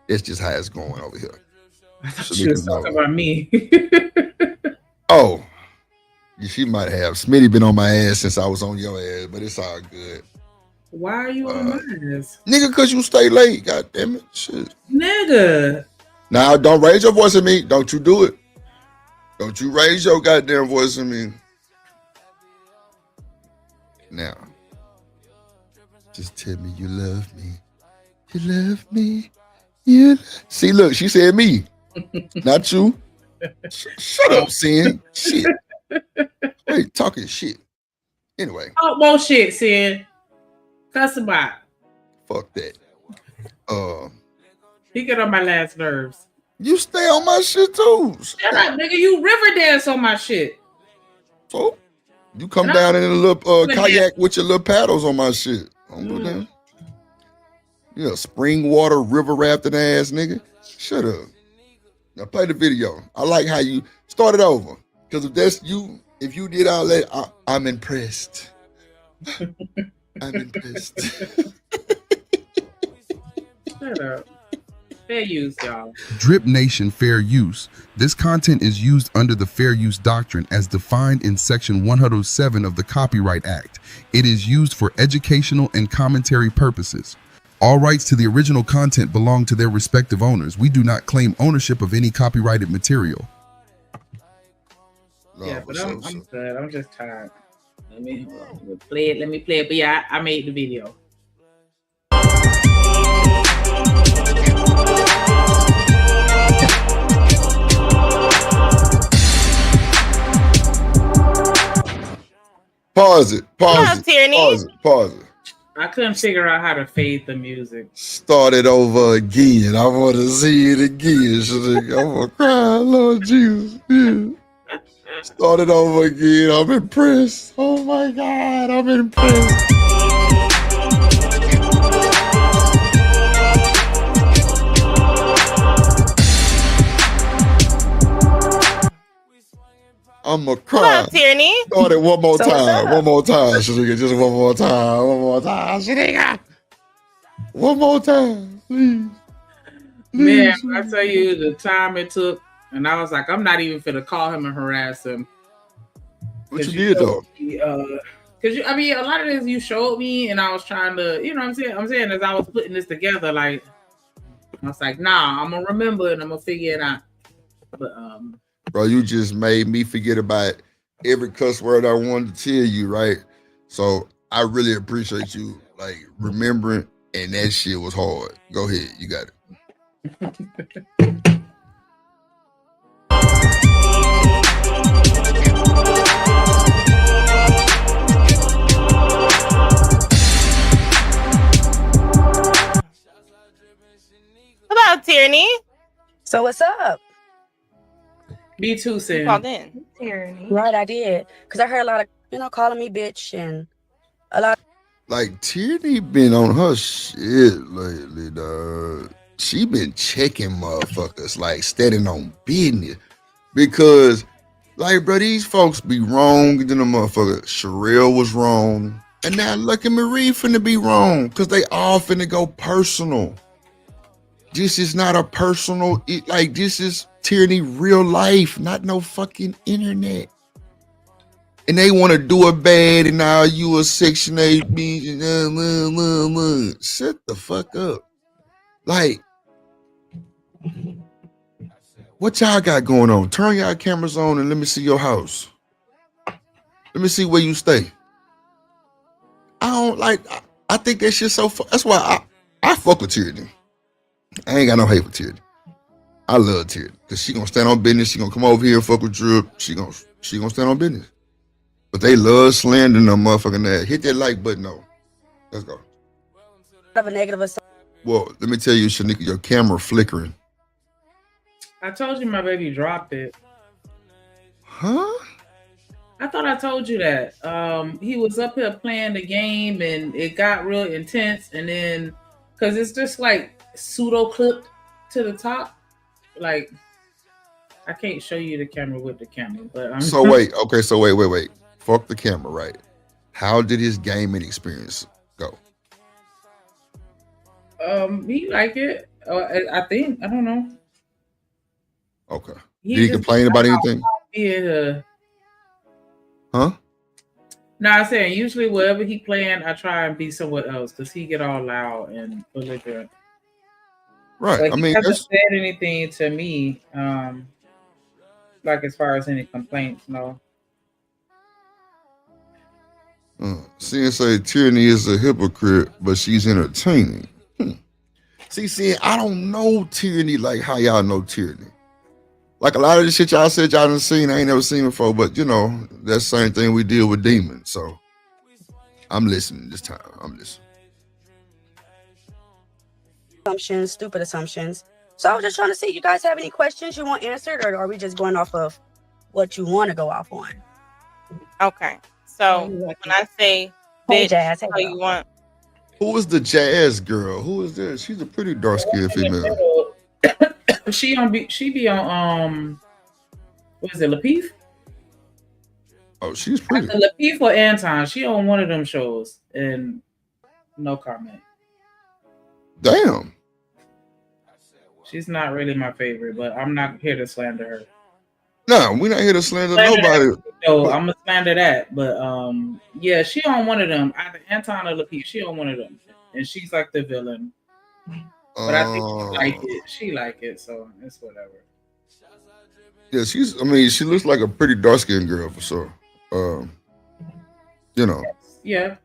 It's just how it's going over here. I thought she was talking about me. Oh, she might have. Smitty been on my ass since I was on your ass, but it's all good. Why are you on my ass? Nigga, cause you stay late. God damn it. Shit. Nigga. Now, don't raise your voice at me. Don't you do it. Don't you raise your goddamn voice at me. Now, just tell me you love me. You love me. See, look, she said me, not you. Shut up, Sin. Shit. Wait, talking shit. Anyway. Oh, bullshit, Sin. Cuss him out. Fuck that. He get on my last nerves. You stay on my shit too. Shut up, nigga. You river dance on my shit. So you come down in a little kayak with your little paddles on my shit. Yeah, spring water, river rafting ass nigga. Shut up. Now play the video. I like how you started over. Because if that's you, If you did all that, I'm impressed. I'm impressed. Shut up. Fair use, y'all. Drip Nation Fair Use. This content is used under the Fair Use Doctrine as defined in Section 107 of the Copyright Act. It is used for educational and commentary purposes. All rights to the original content belong to their respective owners. We do not claim ownership of any copyrighted material. Yeah, but I'm good. I'm just tired. Let me play it. Let me play it. But yeah, I made the video. Pause it. Pause it. I couldn't figure out how to fade the music. Start it over again. I want to see it again. I'm gonna cry, Lord Jesus. Yeah. Start it over again. I'm impressed. Oh my God, I'm impressed. I'm a cry. Come on, Tierney. Start it one more time. One more time, Shanika. Just one more time. One more time, Shanika. One more time, please. Man, I tell you the time it took, and I was like, I'm not even finna call him and harass him. What you did though? Because I mean, a lot of this you showed me, and I was trying to, you know what I'm saying, as I was putting this together, like, I was like, nah, I'm gonna remember and I'm gonna figure it out. But bro, you just made me forget about every cuss word I wanted to tell you, right? So I really appreciate you like remembering, and that shit was hard. Go ahead, you got it. Hello, Tierney. So what's up? Me too, Sam. You called in. Right, I did. Because I heard a lot of, calling me bitch and a lot. Like Tierney been on her shit lately, dog. She been checking motherfuckers, like standing on business. Because, like, bro, these folks be wrong than the motherfucker. Sherelle was wrong. And now Lucky Marie finna be wrong. Because they all finna go personal. This is not a personal, like, this is Tierney real life, not no fucking internet. And they want to do it bad, and now you a Section 8 bitch. Shut the fuck up. Like, what y'all got going on? Turn y'all cameras on and let me see your house. Let me see where you stay. I think that shit so fun. That's why I fuck with Tierney. I ain't got no hate for Tierney. I love Tierney because she gonna stand on business. She gonna come over here and fuck with Drip. She gonna stand on business. But they love slandering them motherfucking ass. Hit that like button though. Let's go. Of a negative assumption. Well, let me tell you, Shanika, your camera flickering. I told you my baby dropped it. Huh? I thought I told you that. He was up here playing the game and it got real intense, and then because it's just like pseudo clipped to the top. Like, I can't show you the camera with the camera, but I'm So wait. Fuck the camera, right? How did his gaming experience go? He liked it. I think. I don't know. Okay. Did he complain about anything? Yeah. Huh? No, I said usually wherever he playing, I try and be somewhere else because he get all loud and belligerent. Right. Like, I mean, he hasn't said anything to me, like as far as any complaints. No. Seeing say Tierney is a hypocrite, but she's entertaining. See, I don't know Tierney like how y'all know Tierney. Like a lot of the shit y'all said y'all done seen, I ain't never seen before, but you know, that's the same thing we deal with demons. So I'm listening this time. I'm listening. Assumptions, stupid assumptions. So I was just trying to see, you guys have any questions you want answered, or are we just going off of what you want to go off on? Okay. So when I say Hey, bitch, Jazz, hey, how you want? Who is the jazz girl? Who is this? She's a pretty dark-skinned female. She be on what is it, Lapeef? Oh, she's pretty. Lakeith or Anton, she on one of them shows, and no comment. Damn. She's not really my favorite, but I'm not here to slander her. No, we're not here to slander nobody. No, I'm gonna slander that, but yeah, she on one of them. Either Anton or Lakeith, she on one of them, and she's like the villain. But I think she like it. She like it, so it's whatever. Yeah, I mean, she looks like a pretty dark-skinned girl for sure. You know. Yeah,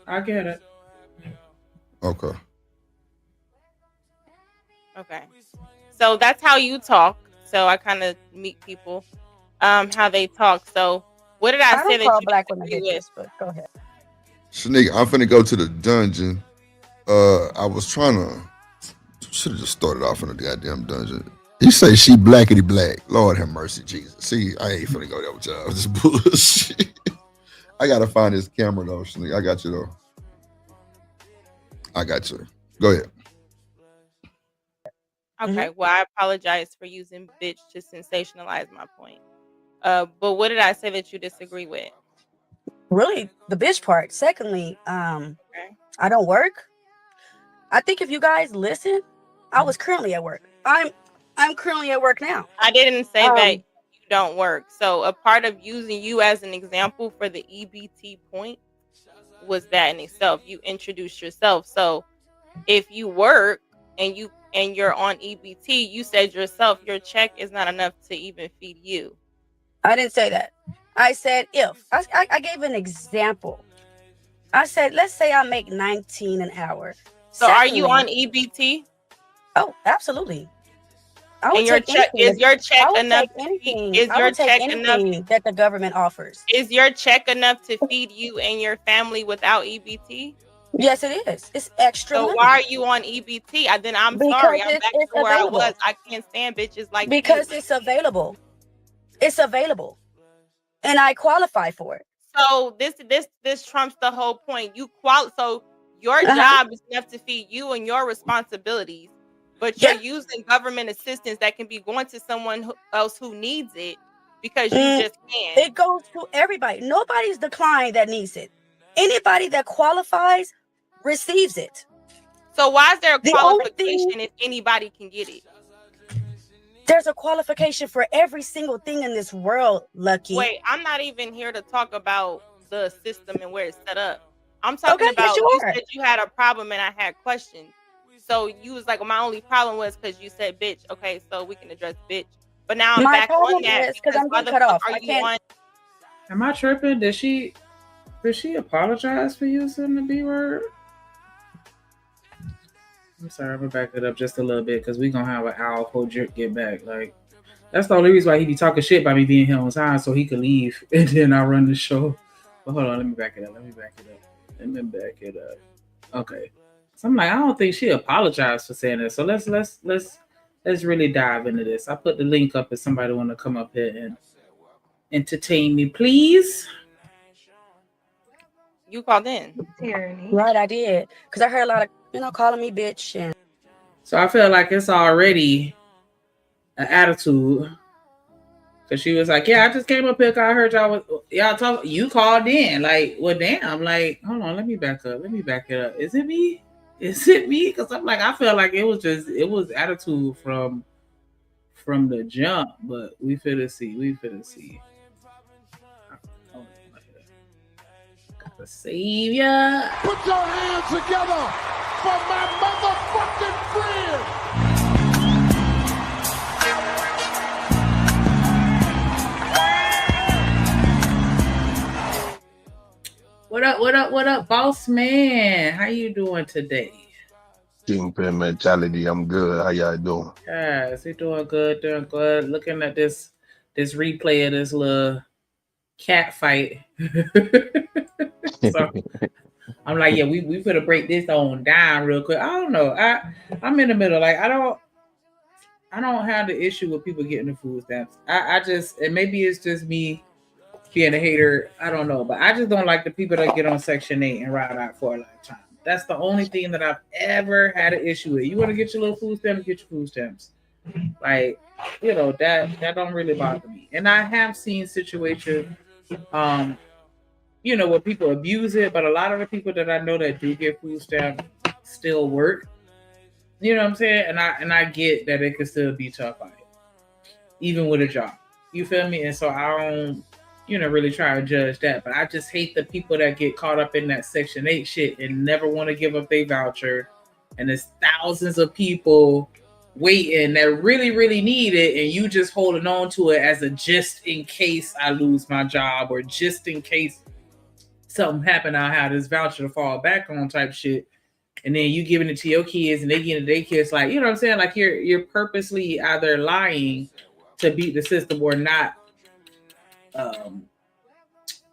I get it. Okay. Okay. So that's how you talk. So I kind of meet people, how they talk. So what did I say that you black women disagree with? but go ahead. Shanika, I'm finna go to the dungeon. I was trying to. Should have just started off in the goddamn dungeon. You say she blackity black. Lord have mercy, Jesus. See, I ain't finna go there with y'all. This bullshit. I gotta find this camera though, Shanika. I got you though. I got you. Go ahead. Okay, well, I apologize for using bitch to sensationalize my point. But what did I say that you disagree with? Really, the bitch part. Secondly, I don't work. I think if you guys listen, I was currently at work. I'm currently at work now. I didn't say that you don't work. So a part of using you as an example for the EBT point was that in itself. You introduced yourself. So if you work and you're on EBT, you said yourself your check is not enough to even feed you. I didn't say that. I said if. I gave an example. I said, let's say I make $19 an hour. So are you on EBT? Oh, absolutely. And your check is your check enough to feed, is your check enough that the government offers? Is your check enough to feed you and your family without EBT? Yes, it is. It's extra. So why are you on EBT? Then I'm sorry. I'm back to where I was. I can't stand bitches like because it's available. It's available, and I qualify for it. So this trumps the whole point. So your job is enough to feed you and your responsibilities, but you're using government assistance that can be going to someone else who needs it because you just can't. It goes to everybody. Nobody's declined that needs it. Anybody that qualifies receives it. So why is there a qualification if anybody can get it? There's a qualification for every single thing in this world, Lucky. Wait, I'm not even here to talk about the system and where it's set up. I'm talking about you said you had a problem and I had questions. So you was like, well, my only problem was because you said bitch. Okay, so we can address bitch. But now I'm back on that because I'm getting cut off. Am I tripping? Did she apologize for using the B word? I'm sorry, I'm gonna back it up just a little bit because we're gonna have an hour before Drip get back. Like, that's the only reason why he be talking shit about me being here on time so he could leave and then I run the show. But hold on, let me back it up. Okay. So I'm like, I don't think she apologized for saying that. So let's really dive into this. I put the link up if somebody want to come up here and entertain me, please. You called in. Right, I did. Because I heard a lot of, calling me bitch. And so I feel like it's already an attitude. Because she was like, yeah, I just came up here because I heard y'all talk. You called in. Like, well, damn. Like, hold on, let me back up. Is it me? Because I'm like, I feel like it was attitude from the jump. But we finna see. The savior. Put your hands together for my motherfucking friend. What up, boss man? How you doing today? Kingpin mentality. I'm good. How y'all doing? Yes, we doing good. Looking at this replay of this little cat fight. So I'm like, yeah, we could have break this on down real quick. I don't know. I'm in the middle. Like, I don't have the issue with people getting the food stamps. I just, and maybe it's just me being a hater. I don't know, but I just don't like the people that get on Section 8 and ride out for a lifetime. That's the only thing that I've ever had an issue with. You want to get your little food stamps, get your food stamps. Like, that don't really bother me. And I have seen situations You know, where people abuse it, but a lot of the people that I know that do get food stamps still work. You know what I'm saying? And I get that it could still be tough on it, even with a job. You feel me? And so I don't, really try to judge that. But I just hate the people that get caught up in that Section 8 shit and never want to give up their voucher. And there's thousands of people waiting that really, really need it, and you just holding on to it as a just in case I lose my job or just in case something happened, I'll have this voucher to fall back on type shit. And then you giving it to your kids and they get it to their kids. Like, you know what I'm saying? Like you're purposely either lying to beat the system or not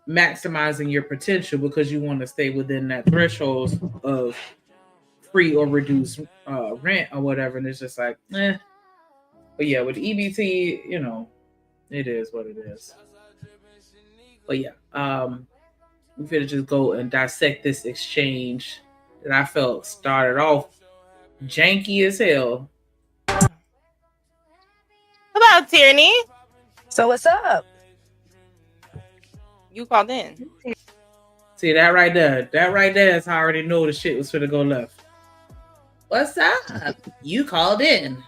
maximizing your potential because you want to stay within that threshold of free or reduced rent or whatever. And it's just like, eh. But yeah, with EBT, it is what it is. But yeah, we finna just go and dissect this exchange that I felt started off janky as hell. Hello, Tierney. So what's up? You called in. See that right there? That right there is how I already know the shit was finna go left. What's up? You called in.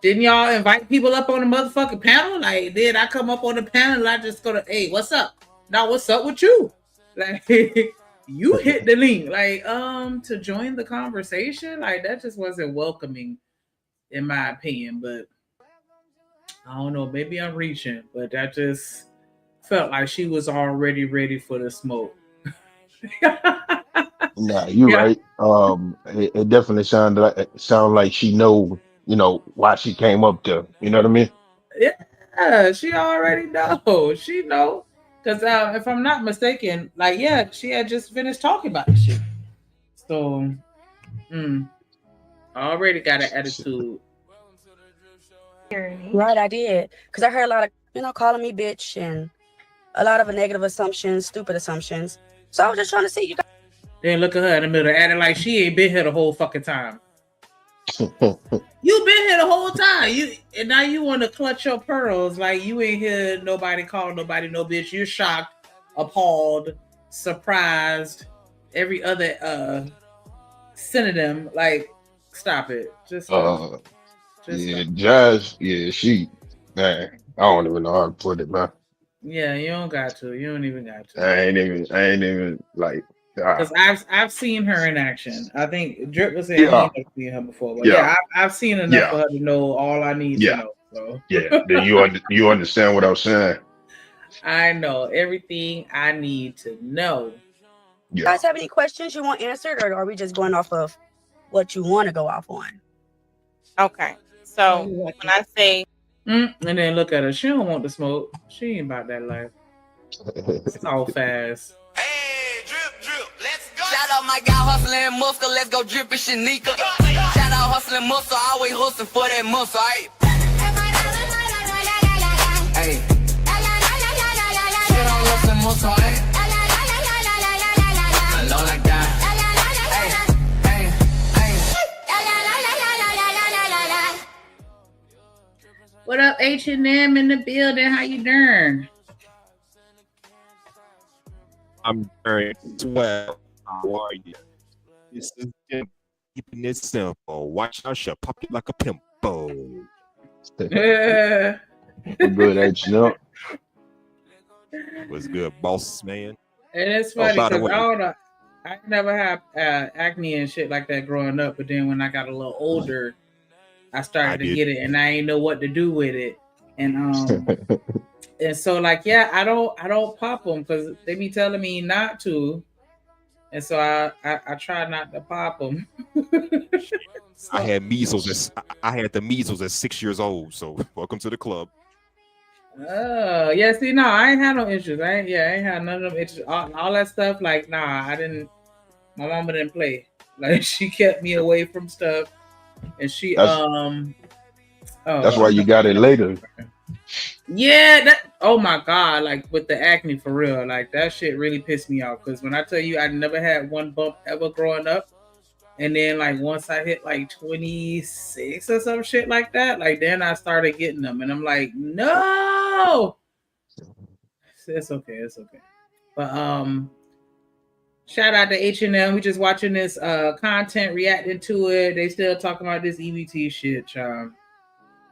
Didn't y'all invite people up on the motherfucking panel? Like, did I come up on the panel and I just go to, hey, what's up? Now, what's up with you? Like, you hit the link. Like, to join the conversation? Like, that just wasn't welcoming, in my opinion. But I don't know. Maybe I'm reaching. But that just felt like she was already ready for the smoke. Nah, you're right. It definitely sounded like she know, why she came up there. You know what I mean? Yeah, she already know. She know. Because if I'm not mistaken, like, yeah, she had just finished talking about the shit. So, already got an attitude. Right, I did. Because I heard a lot of, calling me bitch and a lot of negative assumptions, stupid assumptions. So I was just trying to see you guys. Then look at her in the middle, acting like she ain't been here the whole fucking time. You been here the whole time. And now you want to clutch your pearls like you ain't hear nobody call nobody no bitch. You're shocked, appalled, surprised, every other synonym. Like, stop it. Just stop. Jazz, she, man, I don't even know how to put it, man. Yeah, you don't got to. You don't even got to. I ain't even like. Because I've seen her in action. I think Drip was saying he never seen her before. But I've seen enough for her to know all I need to know. So. Yeah, then you understand what I was saying. I know everything I need to know. You guys have any questions you want answered, or are we just going off of what you want to go off on? Okay. So when I say and then look at her, she don't want the smoke. She ain't about that life. So fast. Shout out my guy hustling muscle, let's go drippin' Shanika. Shout out hustling muscle, always hustling for that muscle, right? Hey. Shout out hustling muscle, right? I love like that. What up, H&M in the building? How you doing? I'm very well. How are you? This is Jim, keeping it simple. Watch out, she'll pop you like a pimple. I'm good, H&M. What's good, boss man? And it's funny because I never had acne and shit like that growing up, but then when I got a little older, I started to get it, and I ain't know what to do with it, and and so like I don't pop them because they be telling me not to, and so I try not to pop them. I had measles. I had the measles at 6 years old. So welcome to the club. Yeah. See, no, I ain't had no issues. I ain't had none of them issues. All that stuff, like, nah, I didn't. My mama didn't play. Like, she kept me away from stuff. And she that's why you got it later. Yeah, oh my god, like with the acne for real, like that shit really pissed me off because when I tell you I never had one bump ever growing up, And then like once I hit like 26 or some shit like that, like then I started getting them, and I'm like, no, it's okay, it's okay. But shout out to H&M. We just watching this content, reacting to it. They still talking about this EBT shit, child.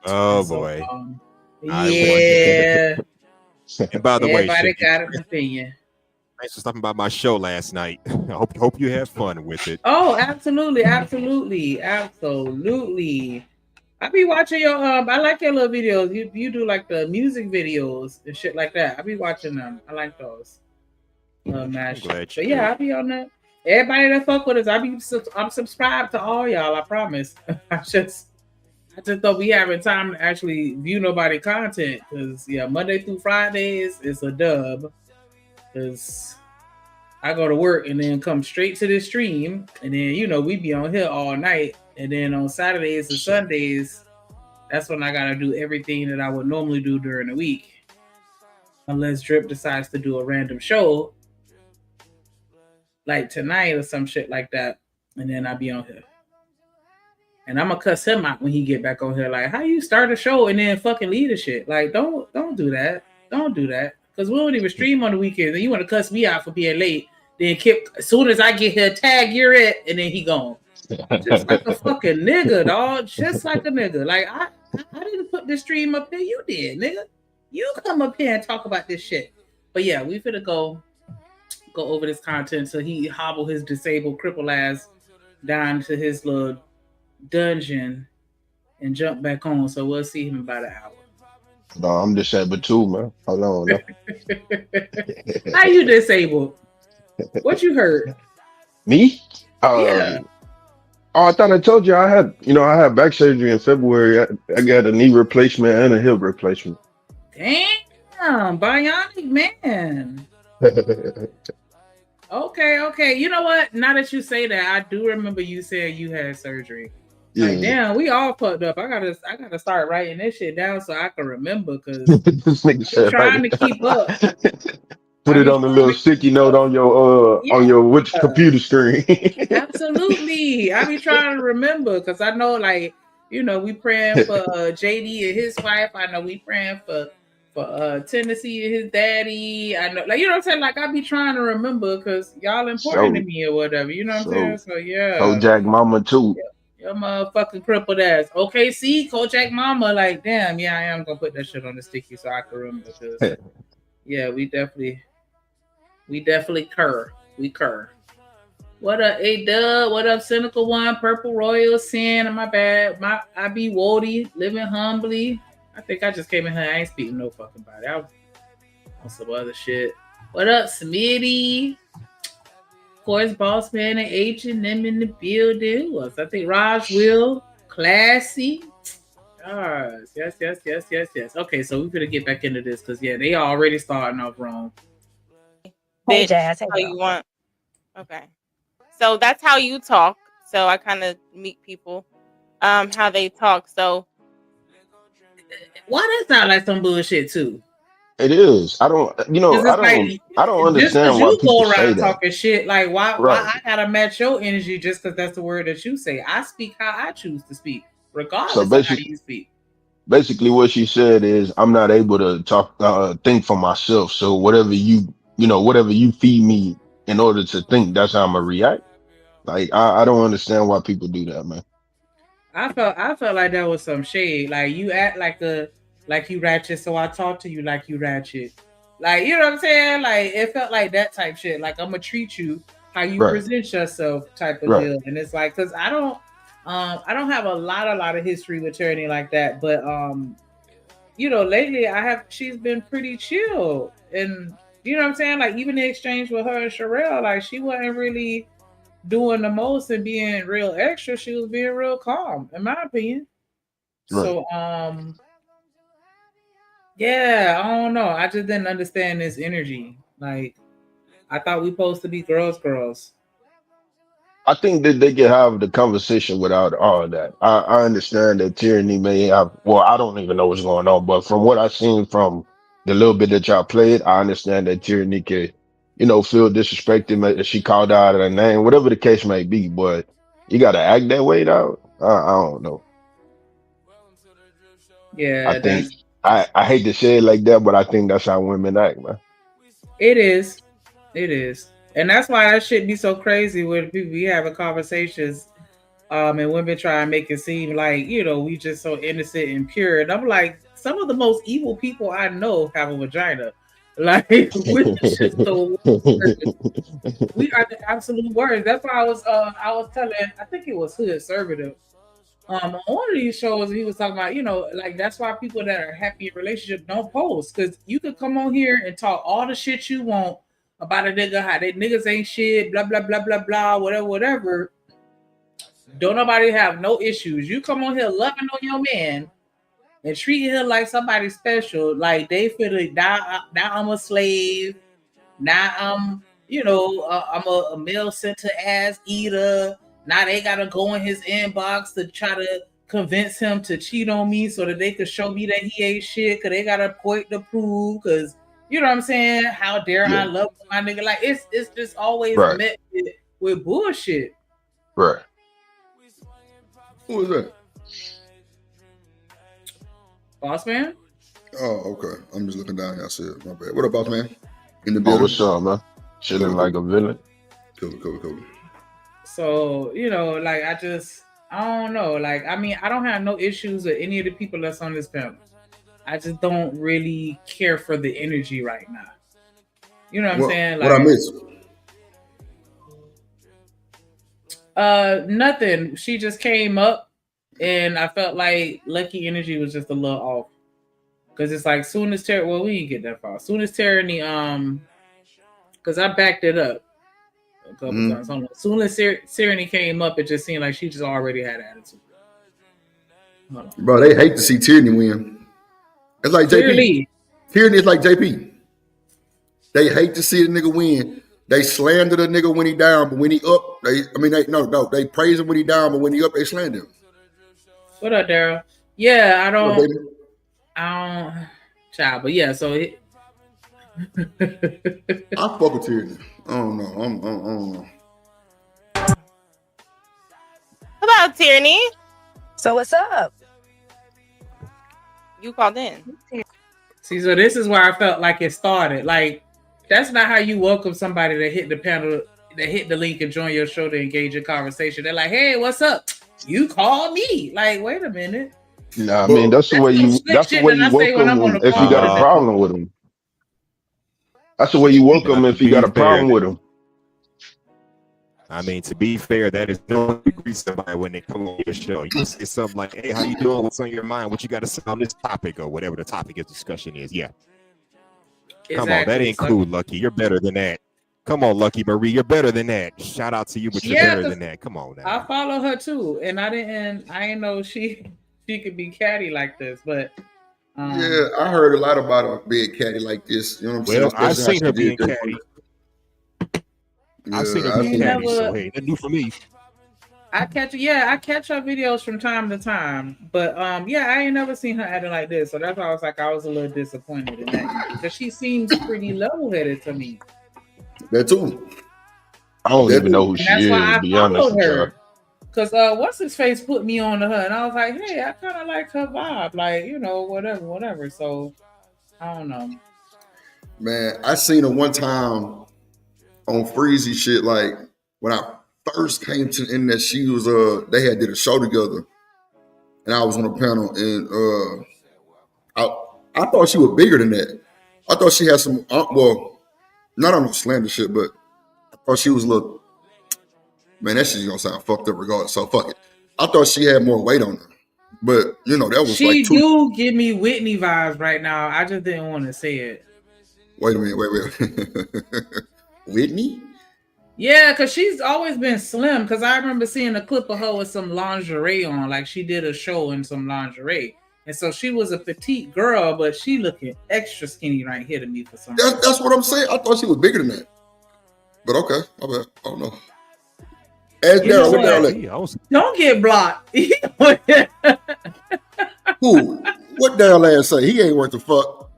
Oh So, boy. yeah. And by the way, Everybody Shay, got an opinion. thanks for stopping by my show last night. I hope you had fun with it. Oh, absolutely, absolutely, absolutely. I be watching your I like your little videos. You do like the music videos and shit like that. I be watching them. I like those. Mash. glad So you yeah, do. I be on that. Everybody that fuck with us, I'm subscribed to all y'all. I promise. I just thought we having time to actually view nobody content, because yeah, Monday through Fridays is a dub. Because I go to work and then come straight to this stream, and then we be on here all night, and then on Saturdays and Sundays, that's when I gotta do everything that I would normally do during the week, unless Drip decides to do a random show like tonight or some shit like that, and then I be on here. And I'm gonna cuss him out when he get back on here. Like, how you start a show and then fucking leave the shit? Like, don't do that. Don't do that. Because we don't even stream on the weekends. And you want to cuss me out for being late. Then Kip, as soon as I get here, tag you're it, and then he gone. Just like a fucking nigga, dog. Just like a nigga. Like, I didn't put this stream up there. You did, nigga. You come up here and talk about this shit. But yeah, we finna go over this content so he hobble his disabled cripple ass down to his little dungeon and jump back on. So we'll see him in about an hour. No, I'm disabled too, man. Hold on. No. How you disabled? What you heard? Me? Yeah. Oh, I thought I told you I had back surgery in February. I got a knee replacement and a hip replacement. Damn, bionic man. Okay. You know what? Now that you say that, I do remember you saying you had surgery. Yeah. Like, damn, we all fucked up. I gotta start writing this shit down so I can remember, because This nigga I'm said trying to keep up. Put it on a little sticky note on your computer screen. Absolutely. I be trying to remember, because I know, like, we praying for JD and his wife. I know we praying for Tennessee and his daddy. I know, like, you know what I'm saying? Like, I be trying to remember because y'all important to me or whatever. You know what I'm saying? So yeah. Kojak Mama too. Your motherfucking crippled ass. Okay, see, Kojak Mama, like, damn, yeah, I am gonna put that shit on the sticky so I can remember. Because yeah, we definitely cur. We cur. What up, A-Dub? What up, Cynical One? Purple Royal, Sin, my bad. I be Wody, living humbly. I think I just came in here. I ain't speaking no fucking body. I was on some other shit. What up, Smitty? Of course, Boss Man and H&M in the building. Who else? I think Raj Will, Classy. Yes. Okay, so we better get back into this, because yeah, they already starting off wrong. Hey, Jazz. Hey, how you want. Okay. So that's how you talk. So I kind of meet people how they talk. So why that sound like some bullshit too? It is. I don't understand why people go say around that. talking shit. Like, why Right. I gotta match your energy just because that's the word that you say. I speak how I choose to speak, regardless So of how you speak. basically what she said is, I'm not able to think for myself. So whatever you feed me in order to think, that's how I'm gonna react. Like, I don't understand why people do that, man. I felt like that was some shade. Like, you act like you ratchet, so I talk to you like you ratchet. Like, you know what I'm saying? Like, it felt like that type shit. Like, I'm gonna treat you how you present yourself type of deal. And it's like, because I don't have a lot of history with Tyranny like that, but lately she's been pretty chill, and you know what I'm saying? Like, even the exchange with her and Sherelle, like, she wasn't really doing the most and being real extra. She was being real calm, in my opinion. Right. So yeah, I don't know. I just didn't understand this energy. Like, I thought we supposed to be girls. I think that they can have the conversation without all of that. I understand that Tyranny may have, well, I don't even know what's going on, but from what I've seen from the little bit that y'all played, I understand that Tyranny could, feel disrespected. She called out her name, whatever the case may be. But, You gotta act that way, though. I don't know. Yeah, I think I hate to say it like that, but I think that's how women act, man. it is. It is. And that's why that shit be so crazy when people be having conversations, and women try and make it seem like, we just so innocent and pure. And I'm like, some of the most evil people I know have a vagina. Like, we're just the worst. We are the absolute worst. That's why I was telling, I think it was Hood Conservative. On one of these shows, he was talking about, like that's why people that are happy in relationships don't post, because you could come on here and talk all the shit you want about a nigga, how they niggas ain't shit, blah blah blah blah blah, whatever. Don't nobody have no issues. You come on here loving on your man and treating him like somebody special, like they feel like now I'm a slave, now I'm I'm a male center ass eater. Now they gotta go in his inbox to try to convince him to cheat on me so that they could show me that he ain't shit, because they got a point to prove, because you know what I'm saying? How dare I love my nigga? Like it's just always met with bullshit. Right. Who was that? Boss man? Oh, okay. I'm just looking down here. I said, my bad. What up, boss man? In the building. Oh, what's up, man? Chilling like a villain. Cool. So, like I don't know. Like, I mean, I don't have no issues with any of the people that's on this panel. I just don't really care for the energy right now. You know what I'm saying? Like, what I missed? Nothing. She just came up and I felt like Lucky energy was just a little off. Cause it's like soon as Terry, well, we didn't get that far. Soon as Tyranny, cause I backed it up a couple times. As soon as Tyranny came up, it just seemed like she just already had attitude. Bro, they hate to see Tyranny win. It's like JP. Tyranny is like JP. They hate to see a nigga win. They slander the nigga when he down, but when he up, they praise him when he down, but when he up, they slander him. What up, Daryl? Yeah, I don't, child, but yeah, so it. I fuck with Tyranny. I don't know. I don't know. Hello, Tyranny. So what's up? You called in. See, so this is where I felt like it started. Like, that's not how you welcome somebody that hit the panel, that hit the link and join your show to engage in conversation. They're like, hey, what's up? You called me. Like, wait a minute. Nah, I mean, that's the way you welcome him if you got a problem with him. That's the way you welcome if you got a problem with him. I mean, to be fair, that is no you greet somebody when they come on your show. You say something like, hey, how you doing? What's on your mind? What you got to say on this topic or whatever the topic of discussion is. Yeah. Exactly. Come on, that ain't cool, Lucky. You're better than that. Come on, Lucky Marie. You're better than that. Shout out to you, but you're better than that. Come on now. I follow her too. And I didn't know she could be catty like this, but yeah, I heard a lot about her being catty like this. You know what I'm saying? Well, I've seen her being catty. I've seen her being catty, so hey, that's new for me. I catch her videos from time to time, but I ain't never seen her acting like this, so that's why I was a little disappointed in that, because she seems pretty level-headed to me. That too. I don't even know who she is, to be honest with you. Because what's his face put me on to her, and I was like, hey, I kind of like her vibe, like, whatever. So I don't know. Man, I seen her one time on Freezy shit, like when I first came to the internet. She was they had did a show together, and I was on the panel, and I thought she was bigger than that. I thought she had some not on the slander shit, but I thought she was a little. Man, that shit's gonna sound fucked up regardless. So fuck it. I thought she had more weight on her, but that was she do give me Whitney vibes right now. I just didn't want to say it. Wait a minute. Wait. Whitney? Yeah, because she's always been slim. Because I remember seeing a clip of her with some lingerie on, like she did a show in some lingerie, and so she was a petite girl, but she looking extra skinny right here to me for some reason. That's what I'm saying. I thought she was bigger than that, but okay, my bad. I don't know. Ask Daryl, what Daryl? Don't get blocked. Who? What Daryl ass say? He ain't worth the fuck.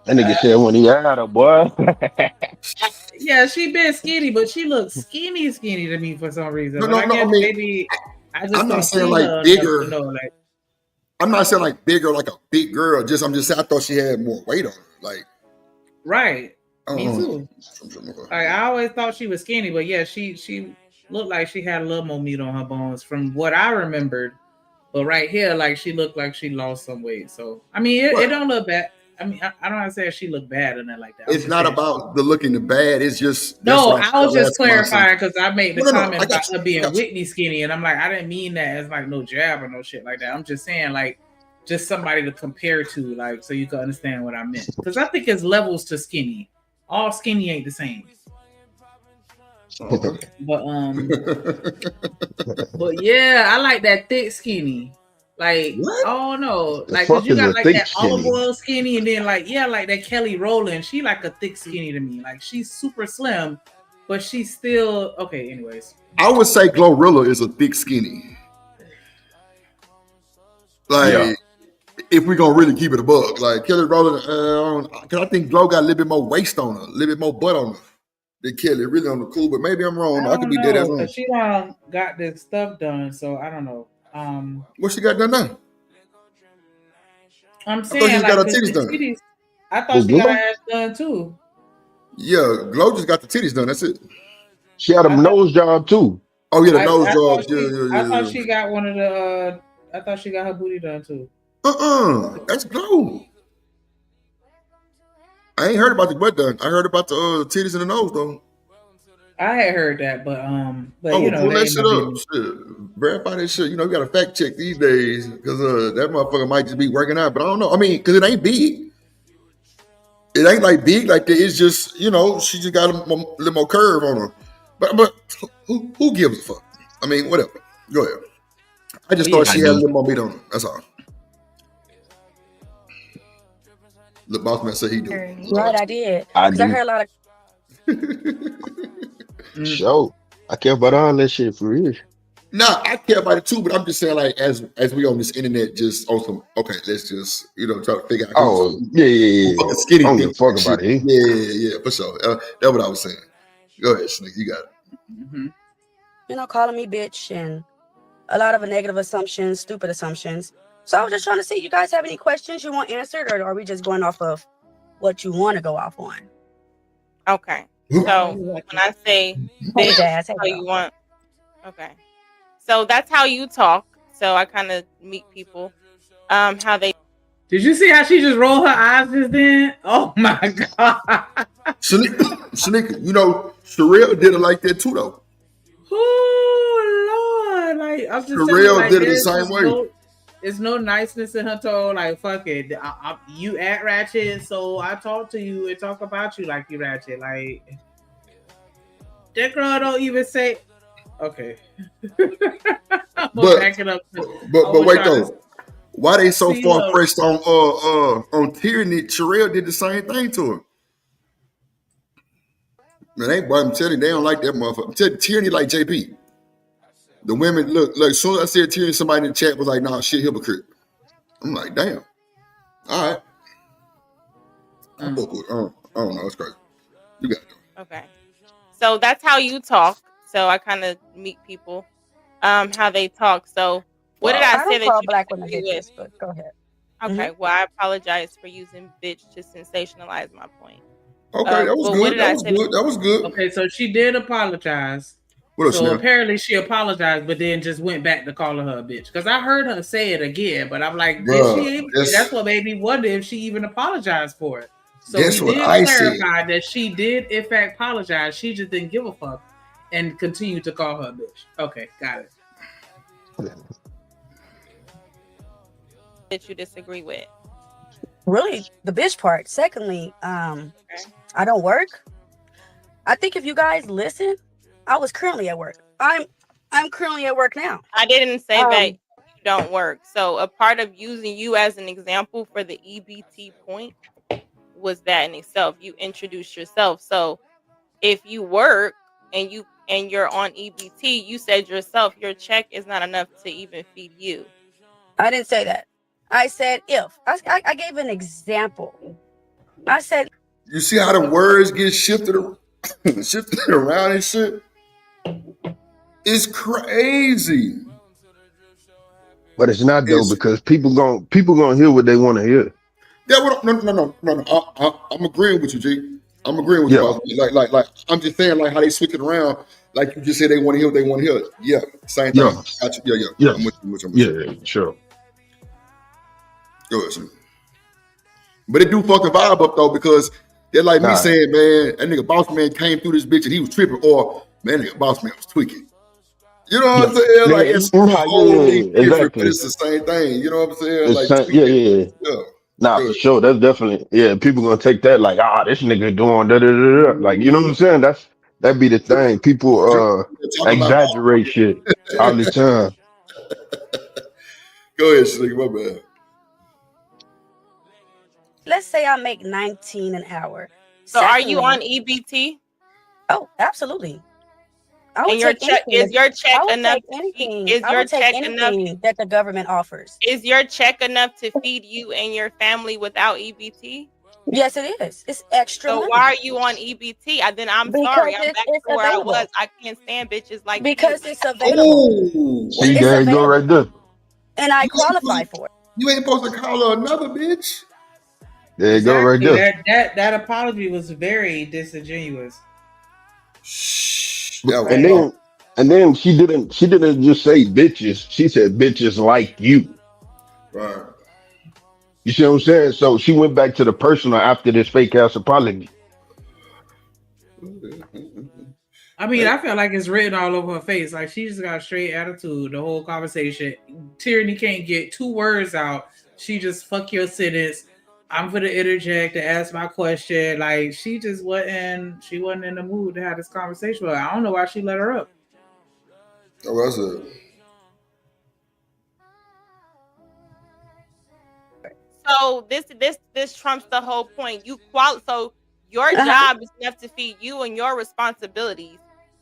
That nigga said when he had her, boy. Yeah, Yeah, she been skinny, but she looks skinny to me for some reason. No, But no, I no. I guess mean, maybe I just I'm not don't saying see like her enough to bigger. know. Like, I'm not saying like bigger, like a big girl. I'm just saying I thought she had more weight on her. Like, right, me uh, too. Like I always thought she was skinny, but yeah, she looked like she had a little more meat on her bones from what I remembered. But right here, like she looked like she lost some weight. So I mean, it don't look bad. I mean, I don't want to say she looked bad or nothing like that. it's not about the looking the bad. It's just that's No, what I was I'm just asking myself. clarifying because I made the No, comment I about got you. her I being got you. Whitney skinny, and I'm like, I didn't mean that as like no jab or no shit like that. I'm just saying like just somebody to compare to, like so you can understand what I meant. Because I think it's levels to skinny. All skinny ain't the same. But but yeah, I like that thick skinny. Like oh no, The like because fuck you is got a like thick that olive skinny? oil skinny, and then like yeah, like that Kelly Rowland. She like a thick skinny to me. Like she's super slim, but she's still okay. Anyways, I would say Glorilla is a thick skinny. Like Yeah. if we're gonna really keep it a buck, like Kelly Rowland, because I think Glow got a little bit more waist on her, a little bit more butt on her than Kelly. Really on the cool, but maybe I'm wrong. I could don't be dead ass know wrong. because she got this stuff done, so I don't know. What she got done now? I'm I thought she saying just like got her 'cause titties the done. titties. I Who, thought she got her Glow? ass done too. Yeah, Glow just got the titties done. That's it. She had a I thought nose job too. Oh yeah, the I nose thought job. I thought Yeah. she got one of the. I thought she got her booty done too. That's Glow. I ain't heard about the butt done. I heard about the titties and the nose though. I had heard that, but Oh, you know pull that that ain't shit my up. business. Shit. Verify that shit. You know, you got to fact check these days because that motherfucker might just be working out. But I don't know. I mean, because it ain't big. It ain't like big like that. It's just, you know, she just got a little more curve on her. But who gives a fuck? I mean, whatever. Go ahead. I just thought I she had a do. little more meat on her. That's all. The boss man said he do. Right, I did. I Because I do. heard a lot of So I care about all that shit for real. Nah, I care about it too, but I'm just saying, like, as we on this internet, just on some, okay, let's just, try to figure out Oh, who yeah. fucking skinny I don't give a thinks fuck that shit. about it. Yeah, for sure. That's what I was saying. Go ahead, Sneak, you got it. calling me bitch and a lot of negative assumptions, stupid assumptions. So I was just trying to see, you guys have any questions you want answered, or are we just going off of what you want to go off on? Okay. So when I say bitch, Jazz, hey, how girl. you want. Okay. So that's how you talk. So I kind of meet people. How they. Did you see how she just rolled her eyes just then? Oh my god. Shanika, Sherelle did it like that too, though. Oh Lord. Like I'm just telling you, Sherelle like did it the there's same just way. there's no niceness in her tone. Like fuck it. You act ratchet, so I talk to you and talk about you like you ratchet. Like that girl don't even say okay. But back it up. but wait though. Why they so far pressed on Tyranny? Sherelle did the same thing to her. Man, I'm telling you, they don't like that motherfucker. I'm telling you, Tyranny like JP. The women look. As soon as I said Tyranny, somebody in the chat was like, "Nah, shit, hypocrite." I'm like, damn. All right. I fuck with. I don't know. It's crazy. You got it. Okay. So that's how you talk. So I kind of meet people. How they talk. So what did I say don't that call you black women disagree with? bitches, but go ahead. Okay. Well, I apologize for using bitch to sensationalize my point. Okay, that was but good. What did I say? That was good. Okay, so she did apologize. What else, so now? apparently she apologized, but then just went back to calling her a bitch. Because I heard her say it again, but I'm like, Bruh, did she even? That's what made me wonder if she even apologized for it. So we That's what did I said. clarify that she did in fact apologize. She just didn't give a fuck and continued to call her a bitch. Okay, got it. That you disagree with? Really, the bitch part. Secondly, I don't work. I think if you guys listen, I was currently at work. I'm currently at work now. I didn't say that you don't work. So a part of using you as an example for the EBT point was that in itself. You introduced yourself. So if you work and you're on EBT, you said yourself your check is not enough to even feed you. I didn't say that. I said if. I gave an example. I said. You see how the words get shifted? shifting it around and shit. It's crazy. But it's not though, because people gonna hear what they want to hear. Yeah, no. I'm agreeing with you, G. I'm agreeing with you, boss. Like, I'm just saying, like, how they switch it around. Like you just said, they want to hear what they want to hear. Yeah, same thing. Yeah. Got you. Yeah. Yeah. I'm with you. Yeah, sure. Go ahead, son. But it do fuck the vibe up though, because they're like me saying, man, that nigga boss man came through this bitch and he was tripping, or man, nigga boss man was tweaking. You know what I'm saying? Like it's totally different, but it's the same thing. You know what I'm saying? It's Like yeah. Nah, for sure. That's definitely people gonna take that like, this nigga doing da. Like, you know what I'm saying? That be the thing. People exaggerate shit all the time. Go ahead, Slick, my bad. Let's say I make 19 an hour. So are you on EBT? Oh, absolutely. And your check is your check enough? Is your check enough that the government offers? Is your check enough to feed you and your family without EBT? Yes, it is. It's extra. So money. why are you on EBT? Then I'm sorry. I'm back to where available. I was. I can't stand bitches like because you. it's available. See, there you go right there. And I qualify for it. You ain't supposed to call her another bitch. There you go right there. That apology was very disingenuous. And then she didn't just say bitches. She said bitches like you. Right. You see what I'm saying? So she went back to the personal after this fake ass apology. I mean, I feel like it's written all over her face. Like she just got a straight attitude the whole conversation. Tyranny can't get 2 words out. She just fuck your sentence. I'm gonna interject to ask my question. Like she just wasn't in the mood to have this conversation. But I don't know why she let her up. Oh, that's it. So this trumps the whole point. So your job is enough to feed you and your responsibilities,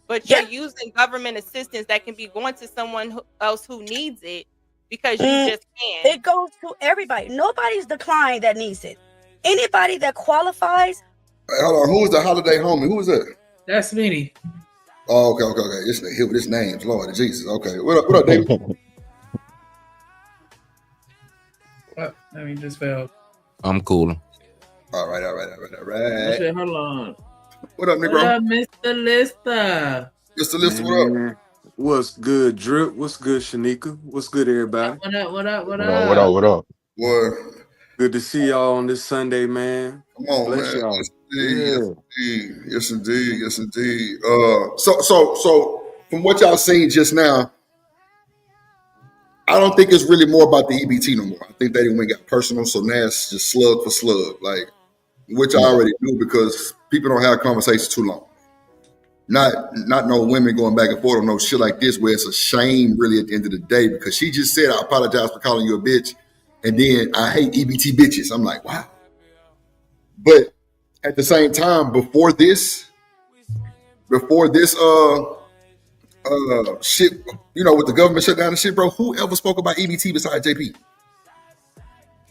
but you're using government assistance that can be going to someone else who needs it because you just can't. It goes to everybody. Nobody's declined that needs it. Anybody that qualifies. Hey, hold on. Who's the holiday homie? Who is that? That's Minnie. Oh, okay. This nigga here with his names, Lord Jesus. Okay, what up, David? I mean, just fell. I'm cool. All right. Shit, hold on. What up, Negro? What up, Mr. Lister? Mr. Lister, what up? What's good, Drip? What's good, Shanika? What's good, everybody? What up? What up? Boy. Good to see y'all on this Sunday, man. Come on, Bless man. Y'all. Yes, indeed. So from what y'all seen just now, I don't think it's really more about the EBT no more. I think they went got personal, so now it's just slug for slug, like which I already knew because people don't have conversations too long. Not no women going back and forth on no shit like this where it's a shame really at the end of the day because she just said, I apologize for calling you a bitch. And then I hate EBT bitches. I'm like, wow. But at the same time, before this shit, you know, with the government shut down and shit, bro, who ever spoke about EBT besides JP?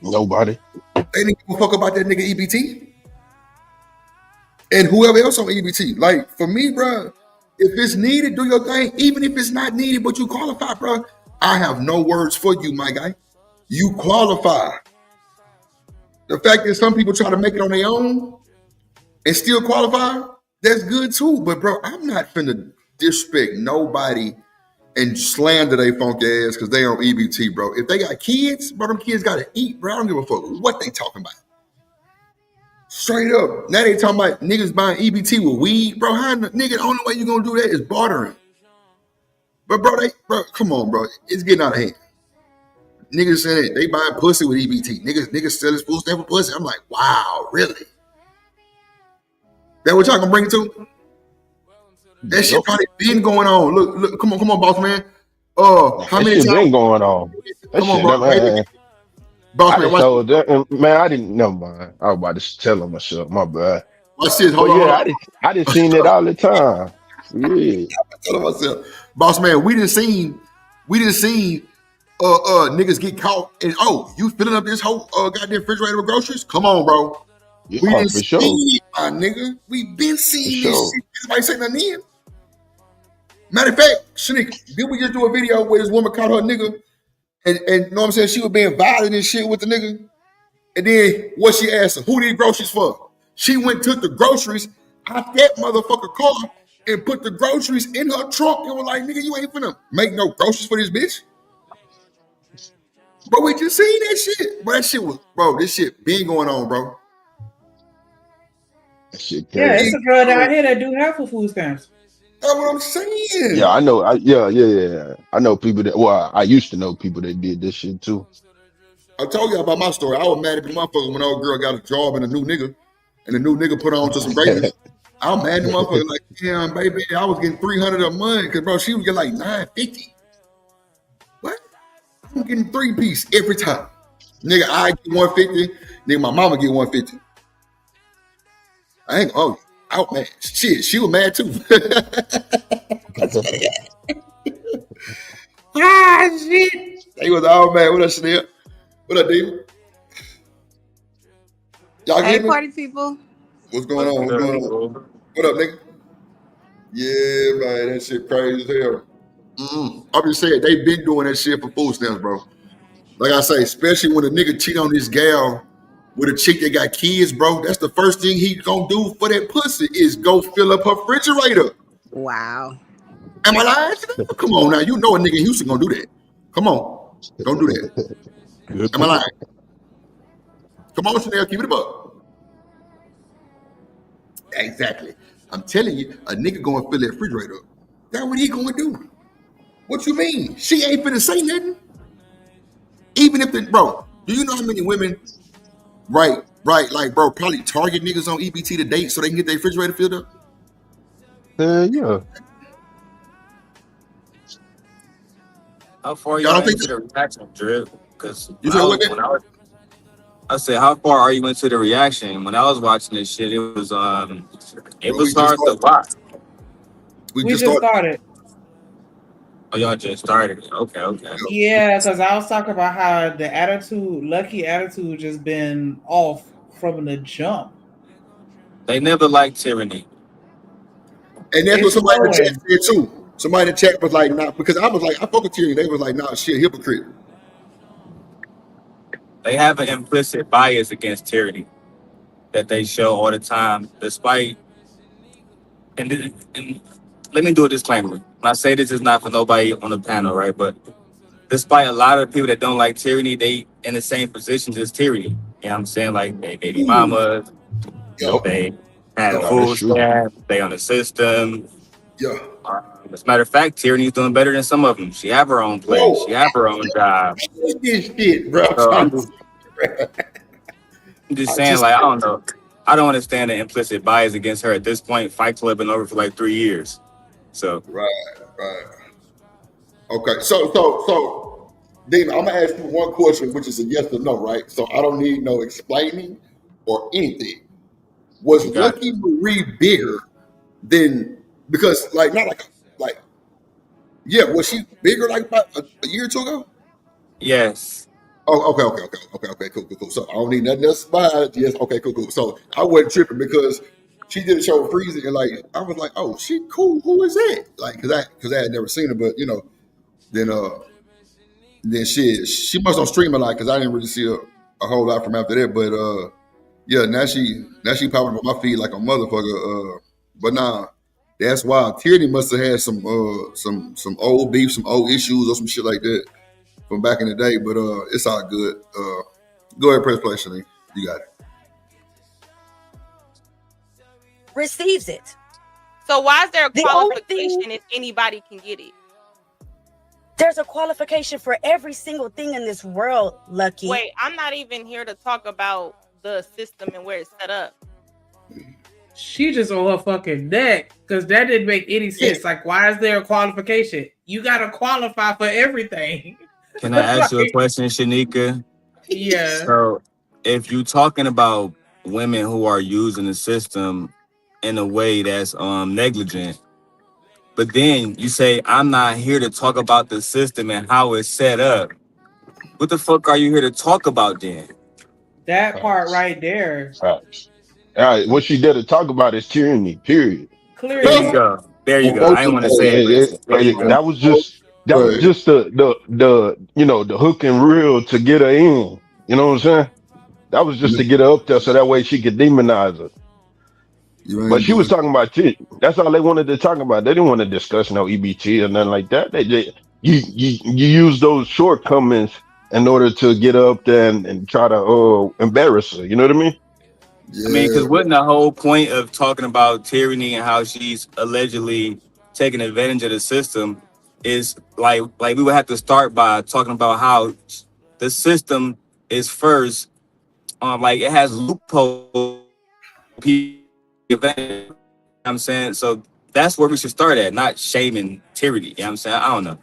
Nobody. They didn't give a fuck about that nigga EBT. And whoever else on EBT. Like, for me, bro, if it's needed, do your thing. Even if it's not needed, but you qualify, bro, I have no words for you, my guy. You qualify. The fact that some people try to make it on their own and still qualify, that's good too. But bro, I'm not finna disrespect nobody and slander they funky ass because they on EBT, bro. If they got kids, bro, them kids gotta eat, bro. I don't give a fuck what they talking about. Straight up. Now they talking about niggas buying EBT with weed, bro. How nigga, the only way you gonna do that is bartering. But bro, come on, bro. It's getting out of hand. Niggas saying they buying pussy with EBT. Niggas selling food stamp with pussy. I'm like, wow, really? That what y'all gonna bring it to? That shit probably been going on. Look, come on, boss man. How many times been going on? Come on, man. Boss man, man, I didn't know, man. I was about to tell him myself, my bad. Watch this. Hold on. I didn't seen it all the time. Yeah. I tell myself, boss man, we didn't see niggas get caught and you filling up this whole goddamn refrigerator with groceries? Come on, bro. Yeah, We didn't for see sure. it, my nigga. We been For seeing this sure. shit. Somebody say nothing in. Matter of fact, Shanique, did we just do a video where this woman caught her nigga and you know what I'm saying? She was being violent and shit with the nigga. And then what she asked her, who need groceries for? She went took the groceries out that motherfucker car and put the groceries in her trunk and was like, nigga, you ain't finna make no groceries for this bitch. Bro, we just seen that shit. Bro, that shit was, bro, this shit been going on, bro. That shit Yeah, crazy. it's a girl down here that do half for food stamps. That's what I'm saying. Yeah, I know. Yeah. I know people that. Well, I used to know people that did this shit too. I told you about my story. I was mad at the motherfucker when old girl got a job and a new nigga, and the new nigga put on to some graders. I was mad at the motherfucker like, damn, baby, I was getting $300 a month because, bro, she was getting like $950. What? I'm getting 3-piece every time. Nigga, I get 150. Nigga, my mama get 150. I ain't gonna out man. Shit, she was mad too. Shit. They was all mad. What up, Chanel? What up, Diva? Y'all Hey, get me? party people. What's going on? What's going on? What up, nigga? Yeah, man, that shit crazy as hell. I'm just saying, they been doing that shit for food stamps, bro. Like I say, especially when a nigga cheat on this gal with a chick that got kids, bro. That's the first thing he gonna do for that pussy is go fill up her refrigerator. Wow. Am I lying? Come on now, you know a nigga in Houston gonna do that. Come on, don't do that. Am I lying? Come on, Chanel, keep it up. Exactly. I'm telling you, a nigga gonna fill that refrigerator up. That's what he gonna do. What you mean? She ain't finna say nothing. Even if bro, do you know how many women, right, like, bro, probably target niggas on EBT to date so they can get their refrigerator filled up? Yeah. How far Y'all y'all don't think into the reaction, Drip? Because you said what? I said, how far are you into the reaction? When I was watching this shit, it was hard to watch. We just started. Oh, y'all just started. Okay. Yeah, because I was talking about how the Lucky attitude just been off from the jump. They never liked tyranny. And that's what somebody in the chat said too. Somebody in the chat was like, nah, because I was like, I fuck with tyranny. They was like, nah, shit, hypocrite. They have an implicit bias against tyranny that they show all the time, despite. And let me do a disclaimer. When I say this is not for nobody on the panel, right? But despite a lot of people that don't like tyranny, they in the same positions as tyranny. You know what I'm saying? Like they baby mamas, they have food stamps, they on the system. Yeah. As a matter of fact, Tierney's doing better than some of them. She have her own place. Whoa. She have her own job. This shit, bro. So I'm just saying, like, I don't know. I don't understand the implicit bias against her at this point. Fight Club been over for like 3 years. So Right. Okay, so Dana, I'm gonna ask you one question, which is a yes or no, right? So I don't need no explaining or anything. Was Lucky Marie bigger than because like not like yeah, was she bigger like about a year or two ago? yes. Oh, okay, cool. So I don't need nothing else about it. Yes, okay, cool. So I wasn't tripping because she did a show with Freezy and like I was like, oh, she cool. Who is that? Like, cause I had never seen her, but you know, then she must not stream a lot because I didn't really see a whole lot from after that. But yeah, now she popping up on my feed like a motherfucker. But nah, that's why Tierney must have had some old beef, some old issues or some shit like that from back in the day. But it's all good. Go ahead, press play, Shanique. You got it. Receives it. So why is there a qualification if anybody can get it? There's a qualification for every single thing in this world, Lucky. Wait, I'm not even here to talk about the system and where it's set up. She just on her fucking neck because that didn't make any sense. Like, why is there a qualification? You gotta qualify for everything. Can I ask you a question, Shanika? Yeah. So if you're talking about women who are using the system in a way that's negligent, but then you say, I'm not here to talk about the system and how it's set up. What the fuck are you here to talk about then? That part right there All right, what she did to talk about is tyranny. Period. There you go. There you go. I didn't want to say it, but there you go. That was just the the hook and reel to get her in. You know what I'm saying? That was just to get her up there so that way she could demonize her. You But ain't she was doing. talking about shit. That's all they wanted to talk about. They didn't want to discuss no EBT or nothing like that. You use those shortcomings in order to get her up there and try to embarrass her. You know what I mean? I mean, Yeah, because wasn't the whole point of talking about tyranny and how she's allegedly taking advantage of the system is like we would have to start by talking about how the system is first, like it has loopholes. People, you know what I'm saying, so that's where we should start at, not shaming tyranny. You know what I'm saying? I don't know.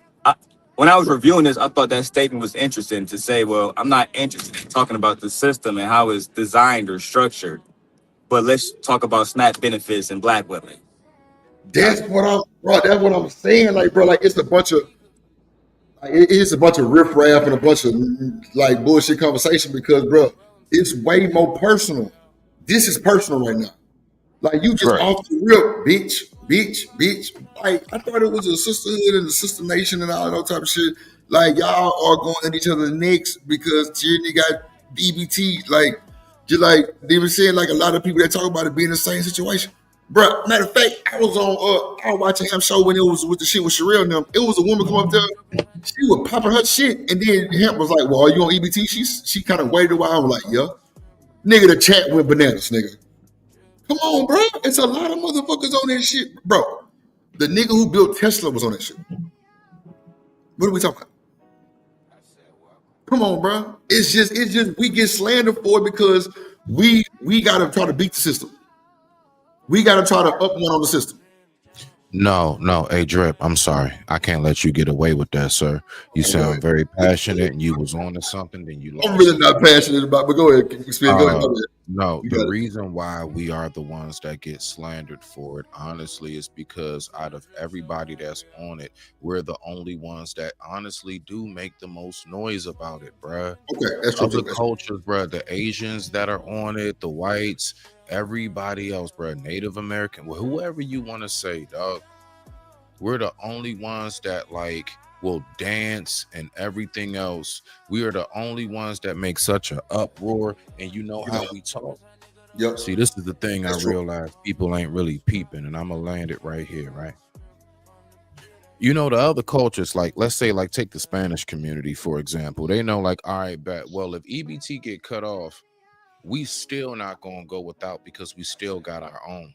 When I was reviewing this, I thought that statement was interesting to say, well, I'm not interested in talking about the system and how it's designed or structured, but let's talk about SNAP benefits and black women. that's what I'm, bro. That's what I'm saying. Like, bro, like it's a bunch of, like, it's a bunch of riffraff and a bunch of like bullshit conversation because, bro, it's way more personal. This is personal right now. Like you just Right. off the real, bitch. Like I thought it was a sisterhood and a sister nation and all that type of shit. Like y'all are going at each other's necks because Tierney got DBT. Like just like they were saying, like a lot of people that talk about it being the same situation. Bruh, matter of fact, I was watching Hemp show when it was with the shit with Sherelle and them. It was a woman come up there, she was popping her shit, and then Hemp was like, "Well, are you on EBT?" She kind of waited a while. I was like, "Yeah." Nigga, the chat went bananas, nigga. Come on, bro. It's a lot of motherfuckers on that shit. Bro, the nigga who built Tesla was on that shit. What are we talking about? Come on, bro. It's just we get slandered for it because we gotta try to beat the system. We gotta try to up one on the system. No, hey Drip, I'm sorry. I can't let you get away with that, sir. You sound very passionate and you was on to something, then you lost. I'm really not passionate about, but go ahead. Can you explain? Go ahead. No, You the got it. reason why we are the ones that get slandered for it, honestly, is because out of everybody that's on it, we're the only ones that honestly do make the most noise about it, bruh. Okay, that's true. Other cultures, bruh, the Asians that are on it, the whites, everybody else, bruh, Native American, well, whoever you want to say, dog. We're the only ones that like will dance and everything else. We are the only ones that make such an uproar. And you know how we talk. Yep. See, this is the thing That's I true. realized people ain't really peeping, and I'm gonna land it right here, right? You know, the other cultures, like let's say, like take the Spanish community for example. They know, like, all right, bet. Well, if EBT get cut off, we still not gonna go without because we still got our own.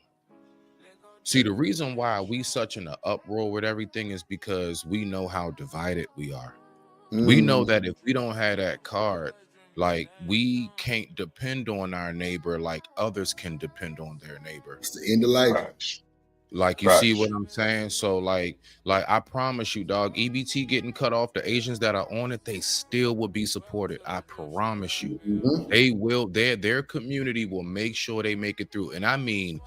See, the reason why we such in an uproar with everything is because we know how divided we are. We know that if we don't have that card, like we can't depend on our neighbor like others can depend on their neighbor. It's the end of life. Like you see what I'm saying? So like I promise you, dog, EBT getting cut off, the Asians that are on it, they still will be supported. I promise you. They will, their community will make sure they make it through. And I mean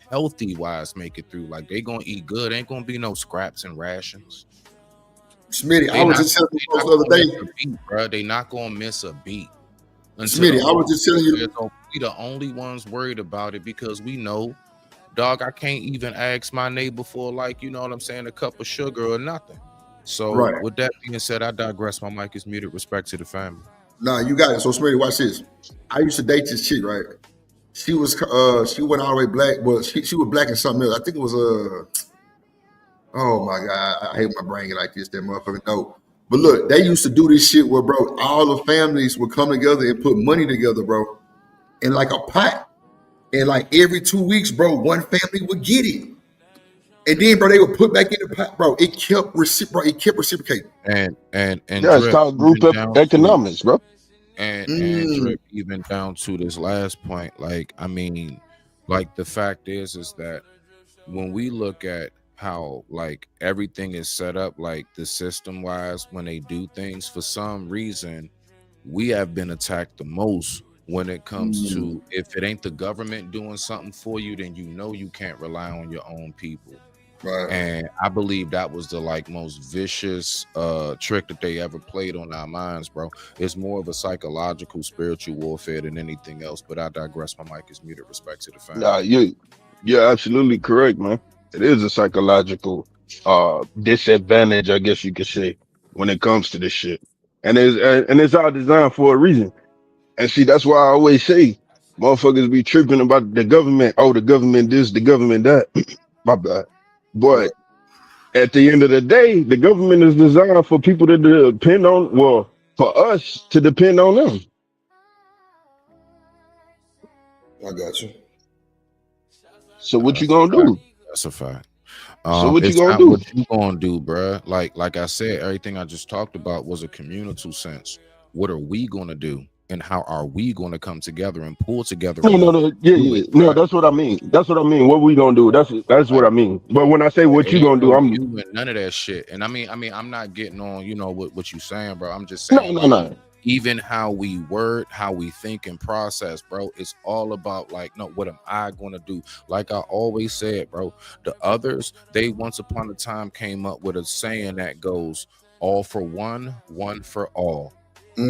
healthy wise make it through. Like they gonna eat good, ain't gonna be no scraps and rations. Smitty, I was just telling you folks the other day. Bro, they not gonna miss a beat. Smitty, I was just telling you. We the only ones worried about it because we know, dog, I can't even ask my neighbor for, like, you know what I'm saying, a cup of sugar or nothing. So with that being said, I digress. My mic is muted. Respect to the family. Nah, you got it. So Smitty, watch this. I used to date this chick, right? She was she went all the way black, but she was black and something else. I think it was oh my god, I hate my brain like this, that motherfucker. No. But look, they used to do this shit where, bro, all the families would come together and put money together, bro, in like a pot. And like every 2 weeks, bro, one family would get it. And then, bro, they would put back in the pot, bro. It kept reciprocating. And yeah, it's called group economics, bro. And Drip, even down to this last point, like, I mean, like the fact is that when we look at how like everything is set up, like the system wise, when they do things, for some reason, we have been attacked the most when it comes to, if it ain't the government doing something for you, then you know you can't rely on your own people. Right. And I believe that was the like most vicious trick that they ever played on our minds, bro. It's more of a psychological, spiritual warfare than anything else. But I digress. My mic is muted. Respect to the family. Nah, you're absolutely correct, man. It is a psychological disadvantage, I guess you could say, when it comes to this shit. And it's all designed for a reason. And see, that's why I always say motherfuckers be tripping about the government. Oh, the government this, the government that. My bad. But at the end of the day, the government is designed for people to depend on, well, for us to depend on them. I got you. So what you gonna do? That's a fact. So what you It's gonna not do? what you gonna do, bruh. Like I said, everything I just talked about was a communal sense. What are we gonna do, and how are we gonna come together and pull together No, enough no, to yeah, do yeah. it, No, bruh? that's what I mean. That's what I mean. What we gonna do? That's what I mean. But when I say what It you ain't gonna do, no I'm you and none of that shit. And I mean, I'm not getting on, what you saying, bro. I'm just no, saying, no, like, no. even how we word, how we think and process, bro. It's all about like, no, what am I gonna do? Like I always said, bro. The others, they once upon a time came up with a saying that goes, all for one, one for all.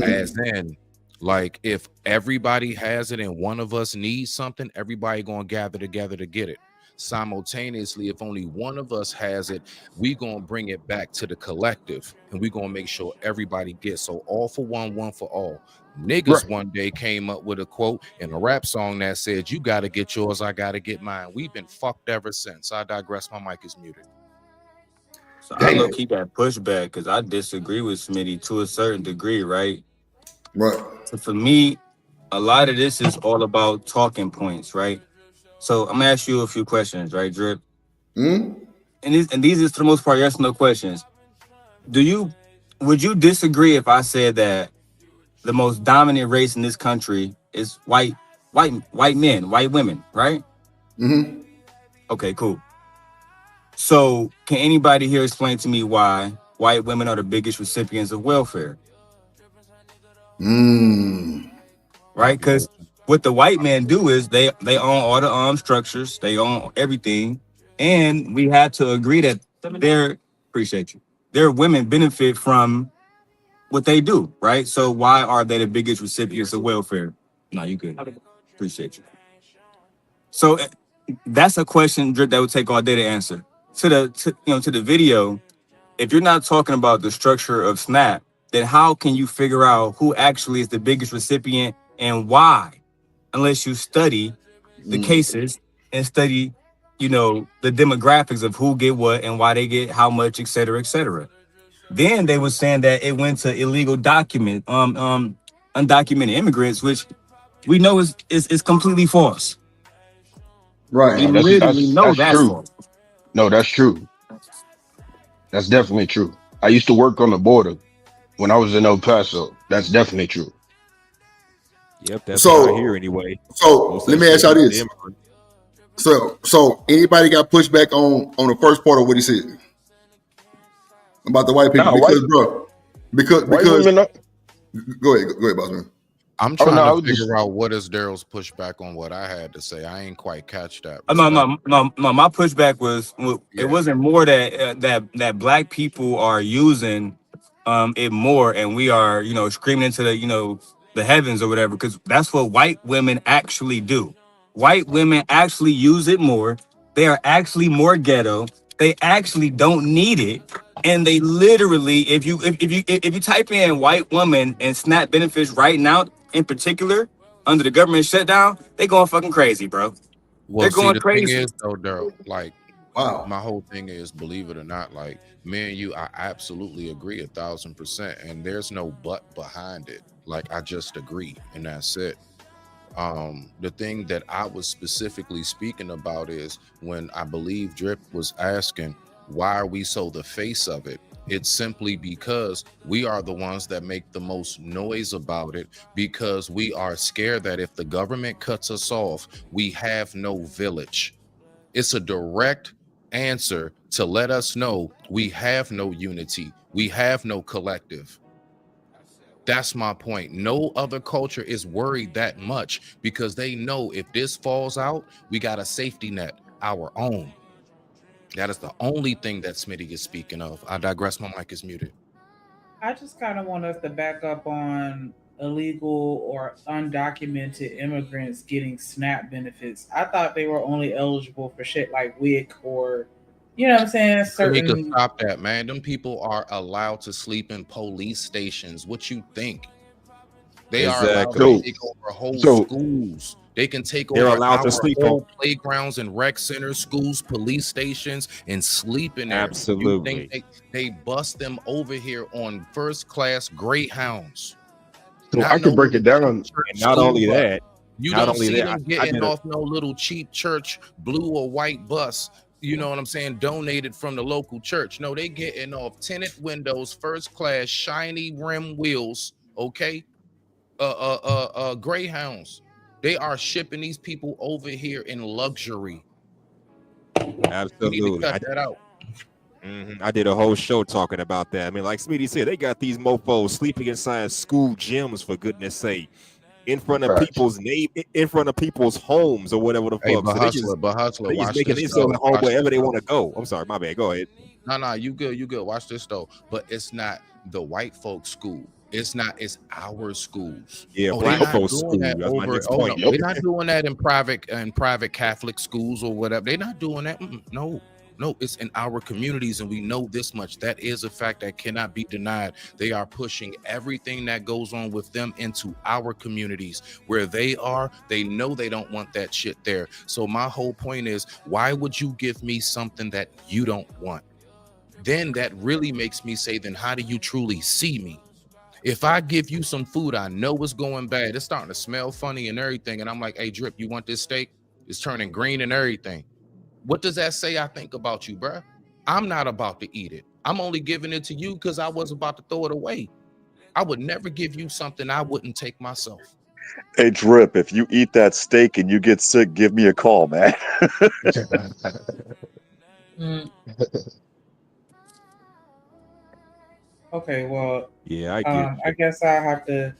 As in, like, if everybody has it and one of us needs something, everybody gonna gather together to get it. Simultaneously, if only one of us has it, we gonna bring it back to the collective, and we gonna make sure everybody gets. So all for one, one for all. Right. Niggas one day came up with a quote in a rap song that said, "You gotta get yours, I gotta get mine." We've been fucked ever since. I digress. My mic is muted. So I low key got pushback because I disagree with Smitty to a certain degree, right? Right. So for me, a lot of this is all about talking points, right? So I'm gonna ask you a few questions, right, Drip? And these is for the most part yes or no questions. Would you disagree if I said that the most dominant race in this country is white men, white women, right? Mm-hmm. Okay, cool. So can anybody here explain to me why white women are the biggest recipients of welfare? Right? Because what the white men do is they own all the armed structures, they own everything, and we had to agree that their women benefit from what they do, right? So why are they the biggest recipients of welfare? No, you good. Appreciate you. So that's a question, Drip, that would take all day to answer. To the video, if you're not talking about the structure of SNAP, then how can you figure out who actually is the biggest recipient and why? Unless you study the cases and study, the demographics of who get what and why they get how much, et cetera, et cetera. Then they were saying that it went to illegal undocumented immigrants, which we know is completely false. Right. We No, literally know that's that's true. false. No, that's true. That's definitely true. I used to work on the border when I was in El Paso. That's definitely true. Yep, that's what I hear So, anyway. so Most of let that me ask shit y'all went to this. immigrants. So anybody got pushback on the first part of what he said about the white people? No, white Because, bro, because women. go ahead, boss man. I'm Oh trying no, I to was just figure out what is Daryl's pushback on what I had to say. I ain't quite catch that. No, Respect. no. My pushback was it Yeah. wasn't more that that black people are using it more, and we are screaming into the heavens or whatever, because that's what white women actually do. White women actually use it more. They are actually more ghetto. They actually don't need it, and they literally, if you type in white woman and SNAP benefits right now, in particular under the government shutdown, they going fucking crazy, bro. They're Well, see, going the thing crazy. is, though, Daryl, like, Wow. my whole thing is, believe it or not, like, me and you, I absolutely agree 1,000%, and there's no but behind it. Like, I just agree, and that's it. The thing that I was specifically speaking about is when I believe Drip was asking, why are we so the face of it? It's simply because we are the ones that make the most noise about it, because we are scared that if the government cuts us off, we have no village. It's a direct answer to let us know we have no unity, we have no collective. That's my point. No other culture is worried that much because they know if this falls out, we got a safety net, our own. That is the only thing that Smitty is speaking of. I digress. My mic is muted. I just kind of want us to back up on illegal or undocumented immigrants getting SNAP benefits. I thought they were only eligible for shit like WIC or, you know what I'm saying? We could Certain. stop that, man. Them people are allowed to sleep in police stations. What you think? They are allowed to take over whole schools. They can take They're over allowed our to sleep whole on playgrounds and rec centers, schools, police stations, and sleep in there. Absolutely. You think they bust them over here on first class Greyhounds? So I can break it down. And not only that, you not don't only see that, them getting off no little cheap church blue or white bus. You know what I'm saying? Donated from the local church. No, they getting off tinted windows, first class, shiny rim wheels. Okay, Greyhounds. They are shipping these people over here in luxury. Absolutely. You need to cut that out. I did a whole show talking about that. I mean, like Smitty said, they got these mofos sleeping inside school gyms, for goodness sake, in front of people's name, in front of people's homes or whatever the fuck. Hey, but So hustler, they just watch making this themselves at home Watch wherever this, they though. want to go. I'm sorry, my bad. Go ahead. No, you good. Watch this though. But it's not the white folks' school. It's our schools. Yeah, They're black not folks' doing school. that That's my over. next Oh point. no, they're not doing that in private Catholic schools or whatever. They're not doing that. No, it's in our communities, and we know this much. That is a fact that cannot be denied. They are pushing everything that goes on with them into our communities where they are. They know they don't want that shit there. So my whole point is, why would you give me something that you don't want? Then that really makes me say, then how do you truly see me? If I give you some food, I know it's going bad. It's starting to smell funny and everything. And I'm like, hey, Drip, you want this steak? It's turning green and everything. What does that say I think about you, bruh? I'm not about to eat it. I'm only giving it to you because I was about to throw it away. I would never give you something I wouldn't take myself. Hey, Drip, if you eat that steak and you get sick, give me a call, man. Okay, well, yeah, I get. I guess I have to.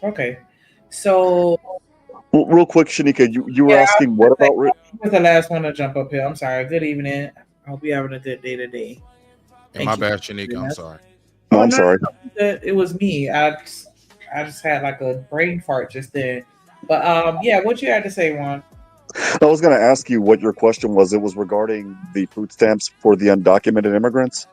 Okay, so. Well, real quick, Shanika, you were asking what about? I was the last one to jump up here. I'm sorry. Good evening. I hope you're having a good day today. My bad, Shanika. I'm sorry. No, I'm sorry. It was me. I just had like a brain fart just then. But yeah, what you had to say, Juan? I was going to ask you what your question was. It was regarding the food stamps for the undocumented immigrants.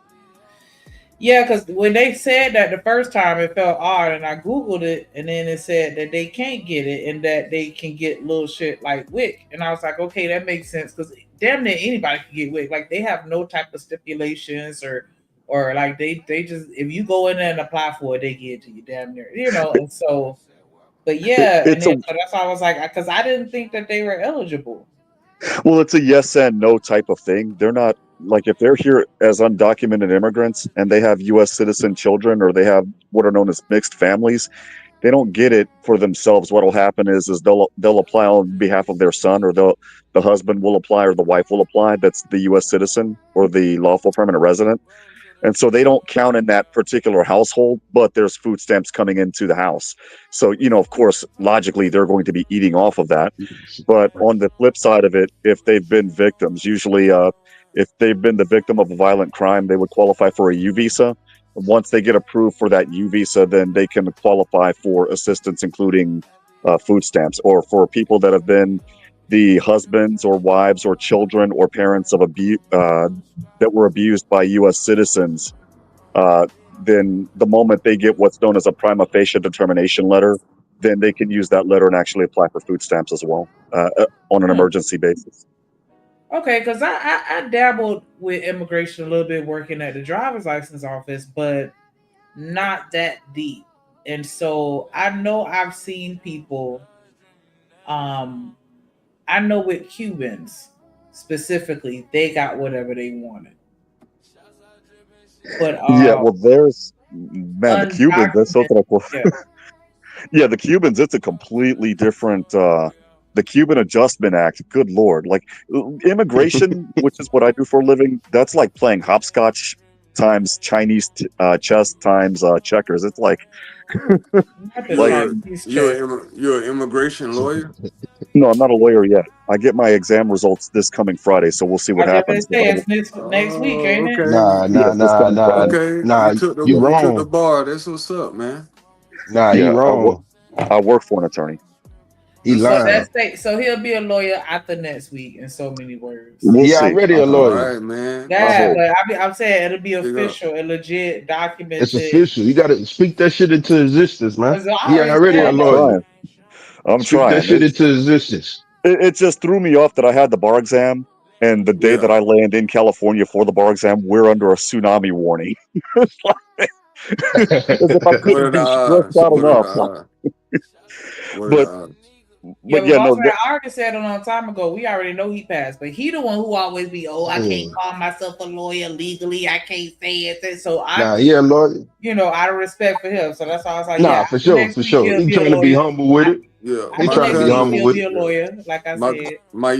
Yeah, because when they said that the first time, it felt odd, and I Googled it, and then it said that they can't get it and that they can get little shit like WIC. And I was like, okay, that makes sense, because damn near anybody can get WIC. Like, they have no type of stipulations or like they just, if you go in there and apply for it, they give it to you damn near, you know. And so, but yeah, so that's why I was like, because I didn't think that they were eligible. Well, it's a yes and no type of thing. They're not, like, if they're here as undocumented immigrants and they have U.S. citizen children or they have what are known as mixed families, they don't get it for themselves. What will happen is they'll apply on behalf of their son, or the husband will apply or the wife will apply. That's the U.S. citizen or the lawful permanent resident. And so they don't count in that particular household, but there's food stamps coming into the house. So, you know, of course, logically, they're going to be eating off of that. But on the flip side of it, if they've been victims, usually if they've been the victim of a violent crime, they would qualify for a U visa. And once they get approved for that U visa, then they can qualify for assistance, including food stamps, or for people that have been the husbands or wives or children or parents of that were abused by U.S. citizens. Then the moment they get what's known as a prima facie determination letter, then they can use that letter and actually apply for food stamps as well on an emergency basis. Okay, because I dabbled with immigration a little bit working at the driver's license office, but not that deep. And so I know I've seen people, I know with Cubans specifically, they got whatever they wanted. But yeah, well, there's, man, the Cubans, that's something. Yeah, the Cubans, it's a completely different, the Cuban Adjustment Act, good Lord. Like, immigration, which is what I do for a living, that's like playing hopscotch times Chinese chess times checkers. It's like... You're an immigration lawyer? No, I'm not a lawyer yet. I get my exam results this coming Friday, so we'll see what I just happens. say it's next week, ain't it? Okay. Yes, this coming Friday. Okay. Nah, you You took the wrong. bar. That's what's up, man. Nah, he Yeah, wrong. I work for an attorney. He That's So what's lying. up. so he'll be a lawyer after next week. In so many words. We'll He see. already a All lawyer. right, man. I Yeah, hope. but I'm saying it'll be Big up. official and legit, It's documented. official. You gotta speak that shit into existence, man. Cause I He already already a said I'm that. lawyer. trying. I'm Speak that trying. shit into existence. It just threw me off that I had the bar exam, and the day that Yeah. I land in California for the bar exam, we're under a tsunami warning. As if I What couldn't are the be stressed odds? out What are the enough. odds? What are But the odds? Yeah, but but yeah, boss no, man, I already said it a long time ago. We already know he passed, but he the one who always be, I can't call myself a lawyer legally. I can't say it. So Nah, he a lawyer. out of respect for him. So that's why I was like, Nah, for after sure, next for week sure. he'll He be a trying to be lawyer. humble with it. Yeah, He After my trying to next be week cousin, humble he'll with be it. a lawyer, like I said. my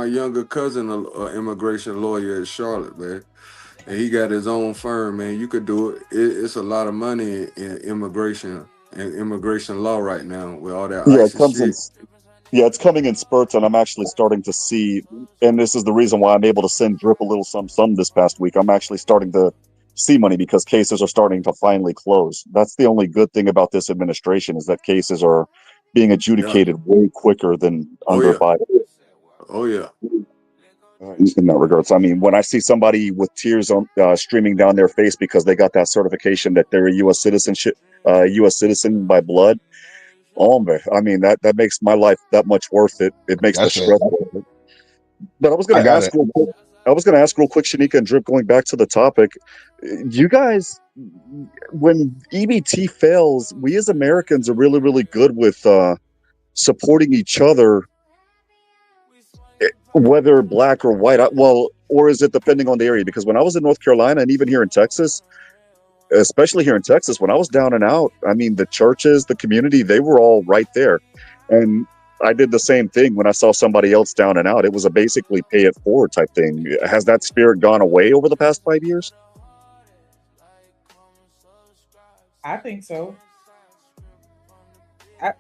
younger cousin, a immigration lawyer in Charlotte, man, and he got his own firm, man. You could do it. It's a lot of money in immigration and immigration law right now with all that yeah, it ICE comes in. shit. Yeah, it's coming in spurts, and I'm actually starting to see, and this is the reason why I'm able to send Drip a little some this past week. I'm actually starting to see money because cases are starting to finally close. That's the only good thing about this administration is that cases are being Yeah. adjudicated way quicker than Oh under yeah. Biden. Oh yeah. In that regards, I mean, when I see somebody with tears on streaming down their face because they got that certification that they're a U.S. citizen by blood. Oh man, I mean that makes my life that much worth it. It makes the That's a. stress worth it. But I was I going to got ask it. real quick. I was going to ask real quick, Shanika and Drip, going back to the topic. You guys, when EBT fails, we as Americans are really, really good with supporting each other, whether black or white. Well, or is it depending on the area? Because when I was in North Carolina and even here in Texas, especially here in Texas, when I was down and out, I mean, the churches, the community, they were all right there. And I did the same thing when I saw somebody else down and out. It was a basically pay it forward type thing. Has that spirit gone away over the past 5 years? I think so.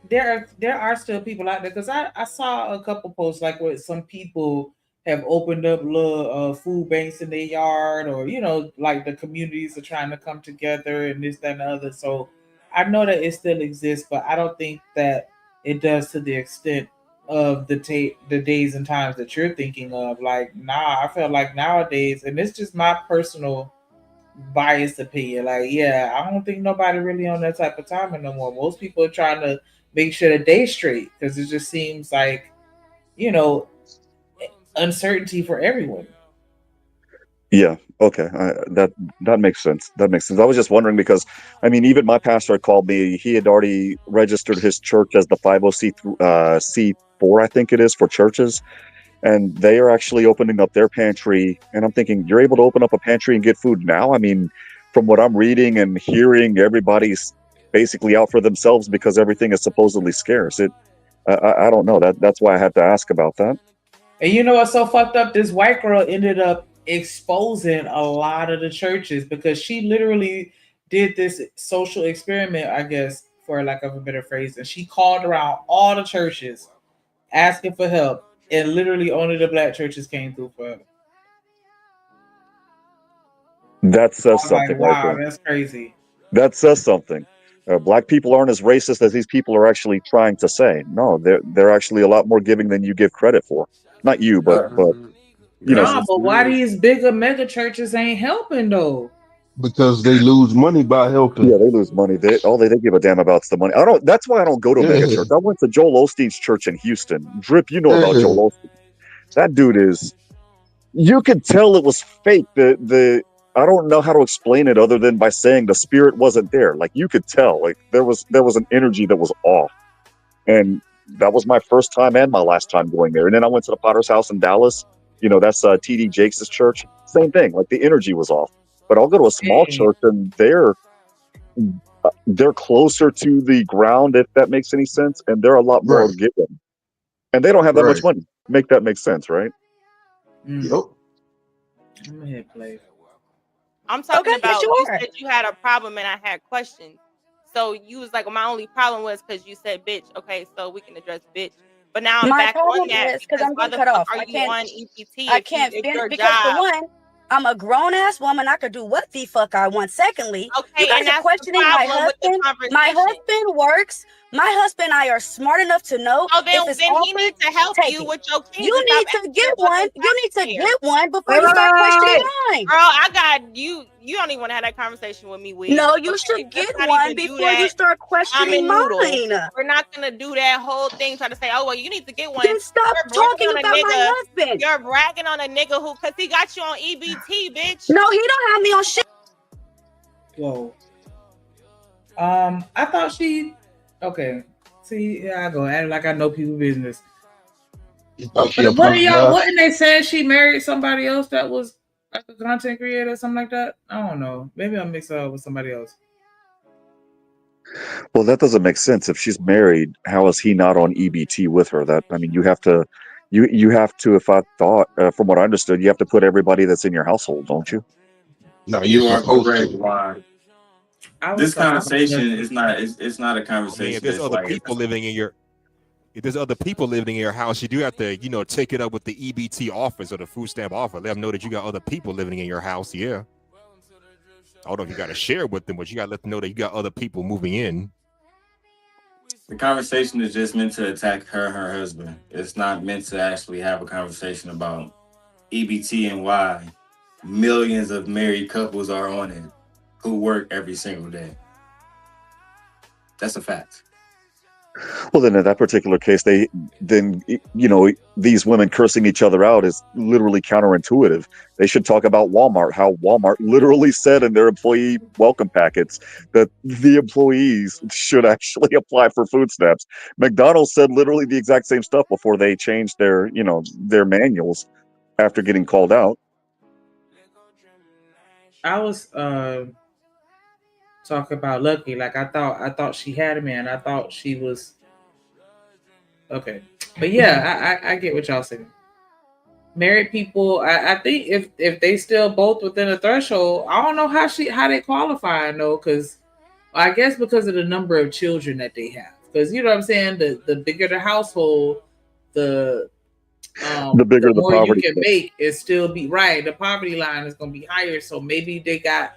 There are still people out there because I saw a couple posts like where some people have opened up little food banks in their yard, or like the communities are trying to come together and this, that, and the other. So I know that it still exists, but I don't think that it does to the extent of the days and times that you're thinking of. Like, I feel like nowadays, and it's just my personal biased opinion. Like, yeah, I don't think nobody really on that type of timing no more. Most people are trying to make sure that they straight because it just seems like, you know, uncertainty for everyone. Yeah. Okay. That makes sense. That makes sense. I was just wondering because, I mean, even my pastor had called me. He had already registered his church as the 50C4, I think it is, for churches. And they are actually opening up their pantry. And I'm thinking, you're able to open up a pantry and get food now? I mean, from what I'm reading and hearing, everybody's basically out for themselves because everything is supposedly scarce. I don't know. That's why I had to ask about that. And you know what's so fucked up? This white girl ended up exposing a lot of the churches because she literally did this social experiment, I guess, for lack of a better phrase. And she called around all the churches asking for help. And literally only the black churches came through for her. That I says was like, something right wow, there. that's crazy. That says something. Black people aren't as racist as these people are actually trying to say. No, they're actually a lot more giving than you give credit for. Not you, but you know. Nah, but why these bigger mega churches ain't helping though? Because they lose money by helping. Yeah, they lose money. All they give a damn about is the money. I don't. That's why I don't go to a mega church. I went to Joel Osteen's church in Houston. Drip, you know about Joel Osteen. That dude is. You could tell it was fake. I don't know how to explain it other than by saying the spirit wasn't there. Like you could tell, like there was an energy that was off, and that was my first time and my last time going there. And then I went to the Potter's House in Dallas. You know, that's T.D. Jakes' church. Same thing. Like the energy was off. But I'll go to a small church and they're closer to the ground, if that makes any sense, and they're a lot more Right. given. And they don't have that much Right. money. Make that make sense, right? Yep. I'm gonna hit play. I'm talking Okay, yes, about you you are. said you had a problem and I had questions. So you was like, well, my only problem was because you said bitch. Okay, so we can address bitch. But now I'm My back on problem that is because because I'm why getting the cut fuck off. are I you on can't. EPT I if you can't if finish your because for job? one, I'm a grown ass woman. I could do what the fuck I want. Secondly, you Okay, guys and are that's the questioning my problem with the husband. My conversation. husband works. My husband and I are smart enough to know So if it's then he offered, needs to help take you it. with your kids You and stop need to asking get your one. fucking You need to taxpayers. get one before Wait, you wait, start wait, questioning wait. mine. Girl, I got you. You don't even want to have that conversation with me, Wig. No, you Okay, should let's get not one even do before you that. start questioning Ramen noodle. mine. We're not gonna do that whole thing. Try to say, oh well, you need to get one. Then stop You're bragging talking on a about my nigga. husband. You're bragging on a nigga who, cause he got you on EBT, bitch. No, he don't have me on shit. Whoa. I thought she. Okay. See, here I go. Act like I know people business. Oh, she But what are y'all? apologized. Wasn't they saying she married somebody else that was like a content creator or something like that? I don't know. Maybe I'm mixing up with somebody else. Well, that doesn't make sense. If she's married, how is he not on EBT with her? That I mean, you have to. You have to. If I thought, from what I understood, you have to put everybody that's in your household, don't you? No, you're You are supposed correct, to. Juan. I This was talking about conversation that. is not. It's not a I mean, conversation if there's that's other like. people living in your, if there's other people living in your house, you do have to, take it up with the EBT office or the food stamp office. Let them know that you got other people living in your house. Yeah. I don't know if you got to share with them, but you got to let them know that you got other people moving in. The conversation is just meant to attack her and her husband. It's not meant to actually have a conversation about EBT and why millions of married couples are on it who work every single day. That's a fact. Well, then in that particular case, these women cursing each other out is literally counterintuitive. They should talk about Walmart, how Walmart literally said in their employee welcome packets that the employees should actually apply for food stamps. McDonald's said literally the exact same stuff before they changed their manuals after getting called out. I was talking about Lucky. Like I thought she had a man. I thought she was okay. But yeah, I get what y'all saying. Married people, I think if they still both within a threshold, I don't know how they qualify. No, because I guess because of the number of children that they have. Because you know what I'm saying, the bigger the household, the bigger the more you poverty can cliff. make it still be right. The poverty line is gonna be higher. So maybe they got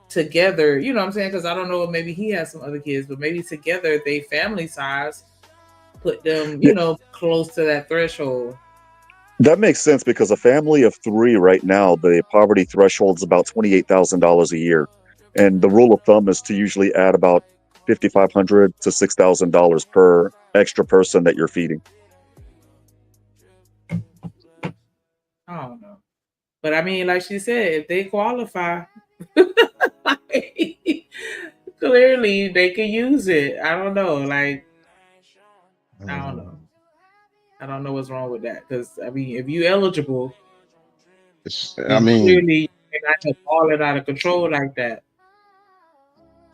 together, you know what I'm saying? Because I don't know, maybe he has some other kids, but maybe together they family size put them, close to that threshold. That makes sense because a family of 3 right now, the poverty threshold is about $28,000 a year, and the rule of thumb is to usually add about $5,500 to $6,000 per extra person that you're feeding. I don't know, but I mean, like she said, if they qualify, clearly they can use it. I don't know, I don't know. I don't know what's wrong with that because I mean, if you eligible, clearly you're not just balling out of control like that.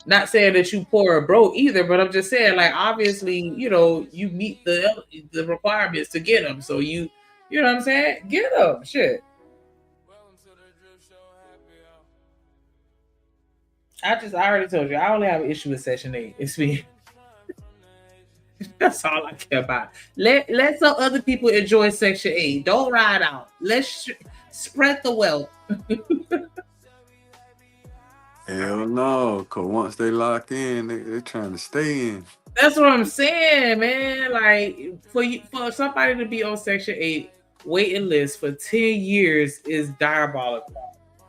Not saying that you poor or broke either, but I'm just saying, obviously, you meet the requirements to get them. So you know what I'm saying? Get them, shit. I already told you, I only have an issue with Section 8. It's me. That's all I care about. Let some other people enjoy Section 8. Don't ride out. Let's spread the wealth. Hell no, because once they lock in, they're trying to stay in. That's what I'm saying, man. For somebody to be on Section 8 waiting list for 10 years is diabolical.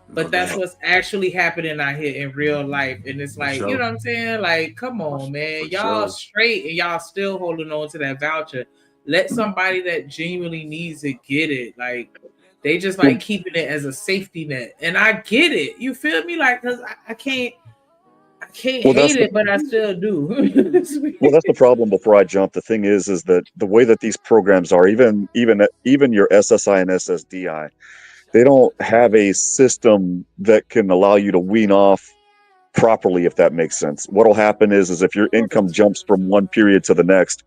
But that's what's actually happening out here in real life. And it's you know what I'm saying? Come on, man. Y'all straight and y'all still holding on to that voucher. Let somebody that genuinely needs it get it. They just keeping it as a safety net. And I get it. You feel me? Because I can't hate it, but I still do. Well, that's the problem. Before I jump, the thing is that the way that these programs are, even your SSI and SSDI, they don't have a system that can allow you to wean off properly, if that makes sense. What'll happen is if your income jumps from one period to the next,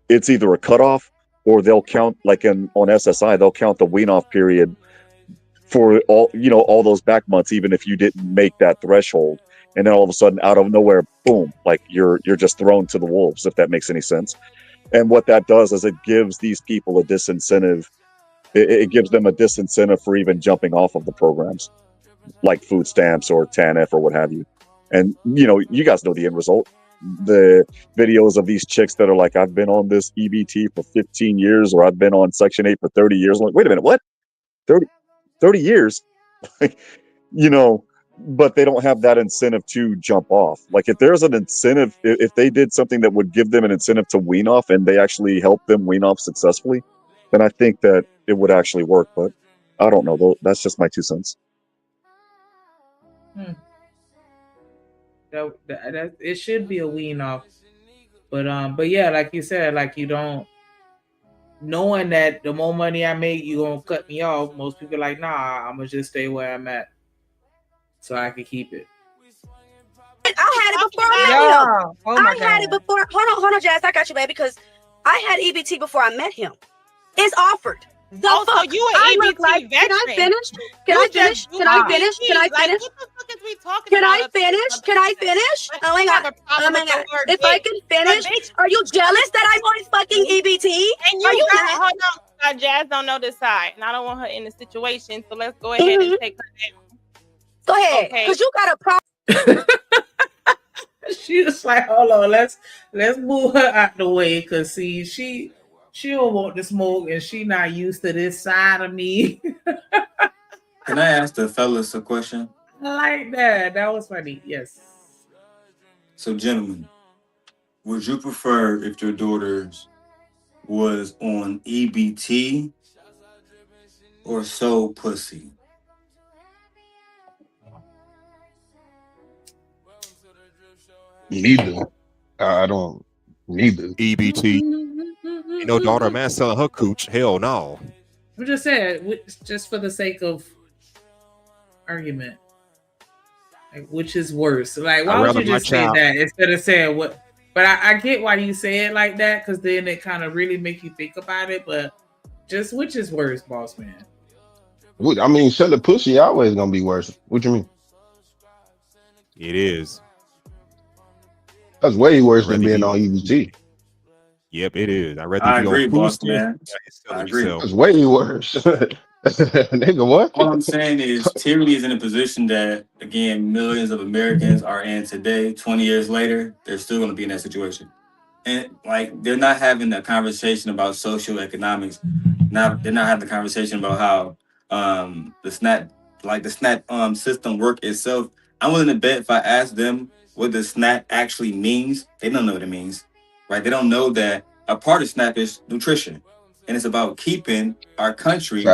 it's either a cutoff or they'll count, on SSI, they'll count the wean off period for all those back months, even if you didn't make that threshold. And then all of a sudden, out of nowhere, boom, you're just thrown to the wolves, if that makes any sense. And what that does is it gives these people a disincentive. It gives them a disincentive for even jumping off of the programs, like food stamps or TANF or what have you. And, you know, you guys know the end result. The videos of these chicks that are like, I've been on this EBT for 15 years, or I've been on Section 8 for 30 years. I'm like, wait a minute, what? 30 years? You know, but they don't have that incentive to jump off. Like if there's an incentive, if they did something that would give them an incentive to wean off and they actually help them wean off successfully, then I think that it would actually work. But I don't know, though. That's just my 2 cents. That it should be a wean off, but yeah, like you said, like you don't knowing that the more money I make, you gonna cut me off. Most people are like, nah, I'm gonna just stay where I'm at, so I can keep it. I had it before I met him. Oh my God. Had it before. Hold on, Jazz. I got you, baby, because I had EBT before I met him. It's offered. The fuck? You an EBT veteran. Can I finish? Can I finish? Can I finish? Can I finish? What the fuck is we talking Can about? I finish? Can I finish? Oh my God. Oh my God. If I can finish, are you jealous that I'm on fucking EBT? And you Are you got, mad? hold on, Jazz don't know this side, and I don't want her in the situation. So let's go ahead and take her down. Go ahead, because you got a problem. She was like, hold on, let's move her out the way, because see, she don't want to smoke, and she not used to this side of me. Can I ask the fellas a question? I like that. That was funny. Yes. So, gentlemen, would you prefer if your daughters was on EBT or sold pussy? Neither. I don't. Neither. EBT. You know, daughter, man, selling her cooch. Hell no. I'm just saying, just for the sake of argument, like, which is worse? Like, why would you just say that instead of saying what? But I get why you say it like that, because then it kind of really make you think about it. But just which is worse, boss man? I mean, selling pussy always gonna be worse. What you mean? It is. That's way worse than being on EBT. Yep, it is. I agree, boss man. I agree. That's way worse. Nigga, what? All I'm saying is tyranny is in a position that, again, millions of Americans are in today. 20 years later, they're still going to be in that situation. And like, they're not having a conversation about social economics. They're not having a conversation about how the SNAP system work itself. I'm willing to bet if I ask them what the SNAP actually means, they don't know what it means, right? They don't know that a part of SNAP is nutrition, and it's about keeping our country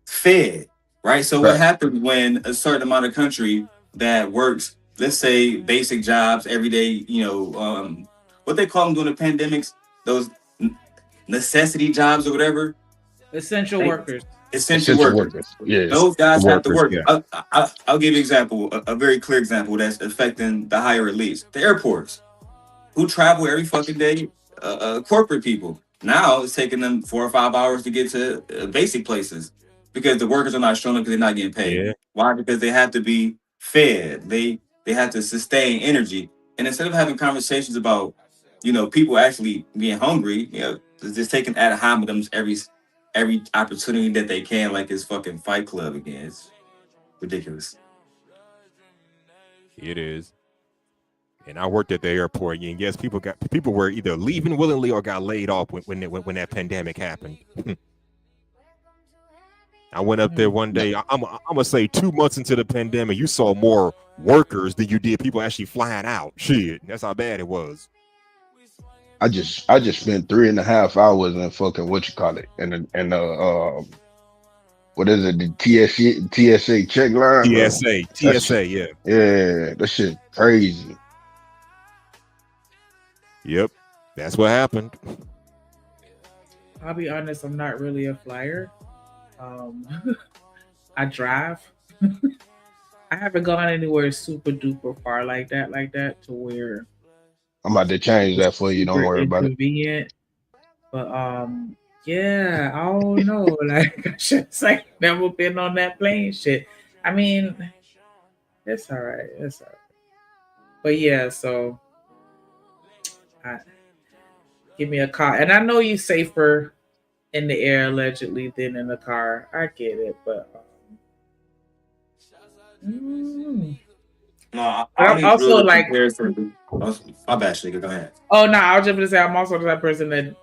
fed, right? So what happens when a certain amount of country that works, let's say basic jobs every day, what they call them during the pandemics, those necessity jobs or whatever, essential workers. Essential workers. Yes. Those guys have to work. Yeah. I'll give you an example, a very clear example that's affecting the higher elites. The airports, who travel every fucking day, corporate people. Now it's taking them 4 or 5 hours to get to basic places because the workers are not showing up because they're not getting paid. Yeah. Why? Because they have to be fed. They have to sustain energy. And instead of having conversations about, people actually being hungry, just taking ad hominems every opportunity that they can, like it's fucking Fight Club again. It's ridiculous. It is. And I worked at the airport, and yes, people were either leaving willingly or got laid off when that pandemic happened. I went up there one day. I'm gonna say 2 months into the pandemic, you saw more workers than you did people actually flying out. Shit, that's how bad it was. I just spent 3.5 hours in fucking what is it? The TSA check line. TSA, yeah. Yeah, that shit crazy. Yep, that's what happened. I'll be honest, I'm not really a flyer. I drive. I haven't gone anywhere super duper far like that to where I'm about to change that for you. Don't worry about it. Inconvenient. But yeah, I don't know. Like, I should say, never been on that plane shit. I mean, it's all right. But yeah, so give me a car. And I know you safer in the air allegedly than in the car. I get it, but No, I but I'm only drew also the like, comparison. Oh, my bad, Shanika. Go ahead. oh no, I was just gonna say I'm also that person that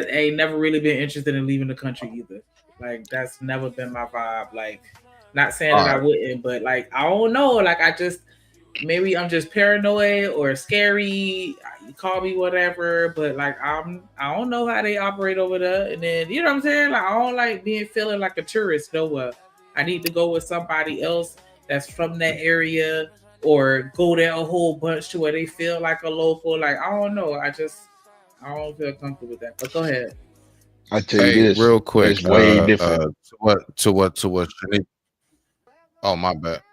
ain't never really been interested in leaving the country either. Like that's never been my vibe. Like, not saying All that I right. wouldn't, but like I don't know. Like I just maybe I'm just paranoid or scary. You call me whatever, but like I don't know how they operate over there. And then you know what I'm saying? Like I don't like feeling like a tourist nowhere. I need to go with somebody else that's from that area or go there a whole bunch to where they feel like a local. Like I don't know. I don't feel comfortable with that. But go ahead. I tell you Hey, this, real quick, it's way different. to what Shanika, oh my bad.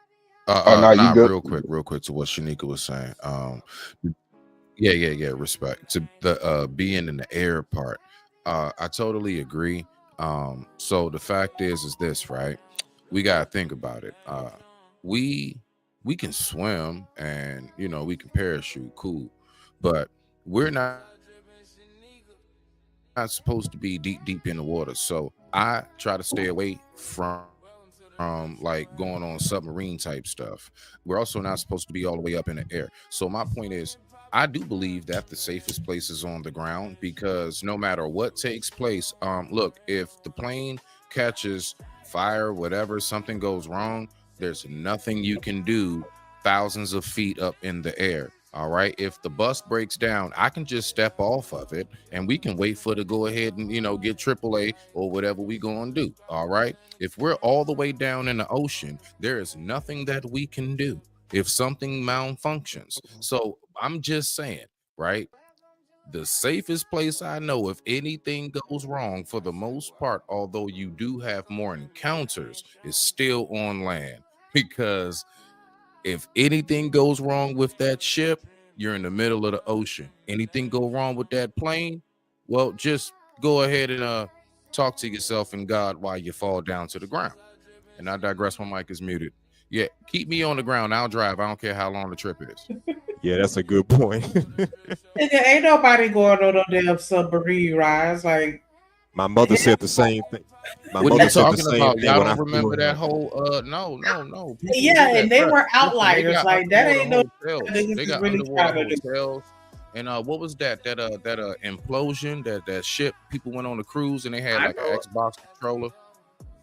Oh no, you Nah, good? real quick to what Shanika was saying. Yeah, respect to the being in the air part. I totally agree. So the fact is this, right? We gotta think about it. We we can swim and we can parachute, cool, but we're not supposed to be deep in the water. So I try to stay away from like going on submarine type stuff. We're also not supposed to be all the way up in the air. So my point is, I do believe that the safest place is on the ground, because no matter what takes place, look, if the plane catches fire, whatever, something goes wrong, there's nothing you can do thousands of feet up in the air. All right. If the bus breaks down, I can just step off of it and we can wait for to go ahead and, get AAA or whatever we going to do. All right. If we're all the way down in the ocean, there is nothing that we can do if something malfunctions. So I'm just saying, right? The safest place I know, if anything goes wrong, for the most part, although you do have more encounters, is still on land. Because if anything goes wrong with that ship, you're in the middle of the ocean. Anything go wrong with that plane, well, just go ahead and talk to yourself and God while you fall down to the ground. And I digress. My mic is muted. Yeah, keep me on the ground. I'll drive. I don't care how long the trip is. Yeah, that's a good point. Nigga, ain't nobody going on no damn submarine rides. Like My mother said the same thing. My What mother you said the talking same about? thing Y'all when I don't flew remember that around. whole no. People yeah, do that, and they bruh. were Listen, they outliers. got Like that underwater ain't no hotels. niggas They is got really underwater trying to do. hotels. And what was that implosion, that ship people went on a cruise and they had I like an know. Xbox controller?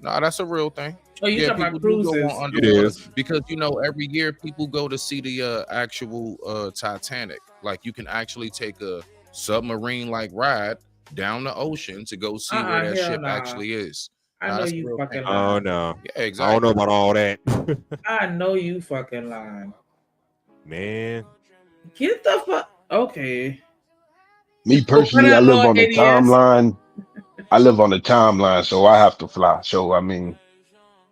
No, that's a real thing. Oh, you Yeah, talking people about do go cruises? on It underwater is. because every year people go to see the actual Titanic. Like you can actually take a submarine like ride down the ocean to go see where that Hell ship nah. actually is. I Nah, know that's a you real thing. fucking Oh lying. no. Yeah, I don't exactly. know about all that. I know you fucking lying. Man. Get the fuck. Okay. Me Go put personally, I that live little on the NES. timeline. I live on the timeline, so I have to fly. So I mean,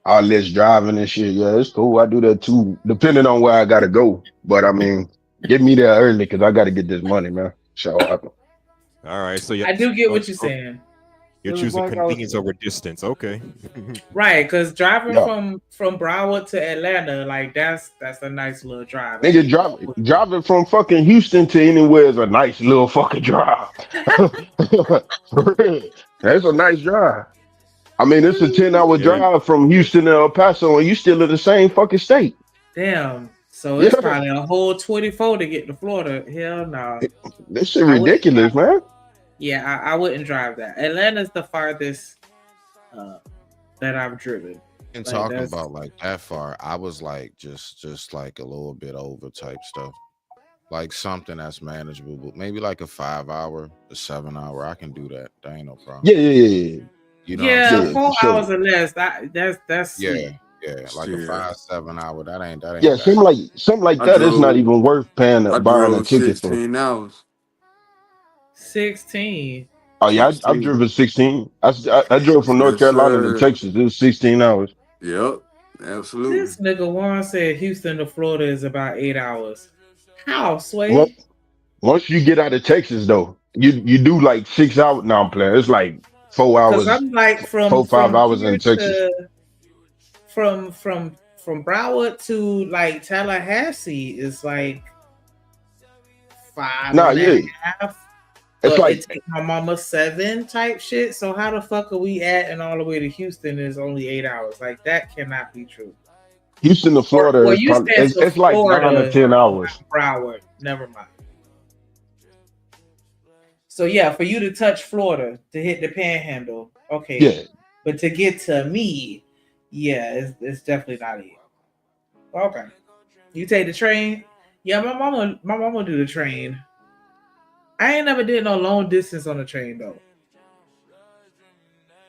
all this driving and shit, yeah, it's cool. I do that too, depending on where I gotta go. But I mean, get me there early because I gotta get this money, man. So All right. So yeah. I do get what you're saying. You're It was choosing like I was, convenience over distance. Okay. Right, because driving yeah, from Broward to Atlanta, like that's a nice little drive. I nigga, ain't gonna hold driving from fucking Houston to anywhere is a nice little fucking drive. For real, that's a nice drive. I mean, it's a 10-hour Yeah. drive from Houston to El Paso, and you still in the same fucking state. Damn. So it's Yeah, probably a whole 24 to get to Florida. Hell no. this shit I wouldn't ridiculous, drive. man. Yeah, I wouldn't drive that. Atlanta's the farthest that I've driven. And Like talking that's about like that far, I was like just like a little bit over type stuff. Like something that's manageable, but maybe like a 5 hour, a 7 hour. I can do that. That ain't no problem. Yeah, yeah, yeah, You know what I'm yeah, saying? yeah, for 4 hours sure. or less. That's Yeah, sweet. like a Shit. 5, 7 hour. That ain't Yeah, bad. something like I that. It's not drove even worth I buying a drove ticket for. 16 hours. 16. Oh yeah, I've 16. driven 16. I drove from North Yes, Carolina to sir. Texas. It was 16 hours. Yep. Absolutely. This nigga Juan said Houston to Florida is about 8 hours. How, Once Sway? once you get out of Texas, though, you do like 6 hours. Now I'm playing. It's like 4 hours, Cause I'm like four, 5 hours here in Texas. to from Broward to like Tallahassee is like five Nah, and a yeah, half. It's But like it takes my mama 7 type shit. So how the fuck are we at and all the way to Houston is only 8 hours? Like that cannot be true. Houston to Or Florida well, is you probably said to it's like 9 or Florida 10 hours. per hour. Never mind. So yeah, for you to touch Florida to hit the panhandle, okay. Yeah. But to get to me, yeah, it's definitely not it. Okay. You take the train? Yeah, my mama do the train. I ain't never did no long distance on the train though.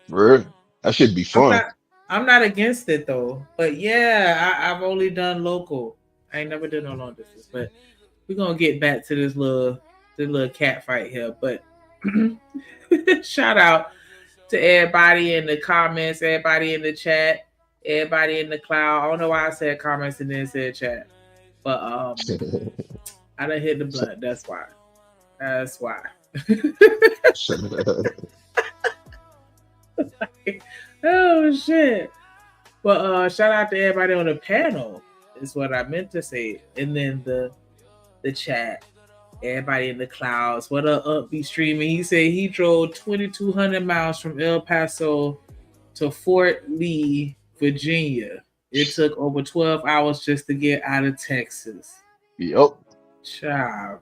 For real. That should be fun. I'm not against it though. But yeah, I've only done local. I ain't never did no long distance. But we're gonna get back to this little cat fight here. But shout out to everybody in the comments, everybody in the chat, everybody in the cloud. I don't know why I said comments and then said chat. But I done hit the blunt. That's why. That's why. Oh shit. But shout out to everybody on the panel is what I meant to say. And then the chat. Everybody in the clouds. What up be streaming? He said he drove 2,200 miles from El Paso to Fort Lee, Virginia. It took over 12 hours just to get out of Texas. Yep. Child.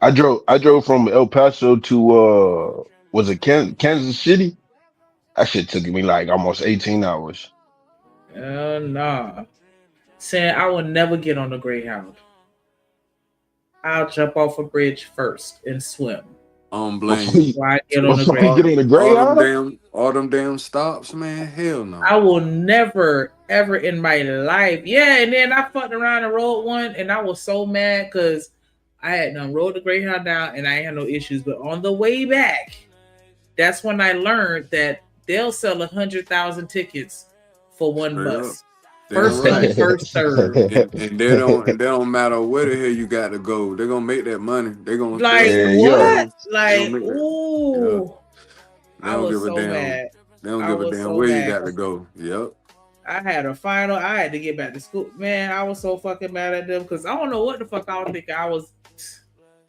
I drove from El Paso to was it Kansas City? That shit took me like almost 18 hours. Nah. Saying I will never get on the Greyhound. I'll jump off a bridge first and swim. Blame. Why get on the Greyhound? All them damn stops, man. Hell no. I will never, ever in my life. Yeah, and then I fucked around and rode one, and I was so mad because I had done rode the Greyhound down, and I ain't had no issues. But on the way back, that's when I learned that they'll sell 100,000 tickets for one bus. First come, first serve. And they don't matter where the hell you got to go. They're gonna make that money. They're gonna like what? Like ooh. They don't give a damn. Mad. They don't give a damn where you got to go. Yep. I had a final. I had to get back to school. Man, I was so fucking mad at them because I don't know what the fuck I was thinking. I was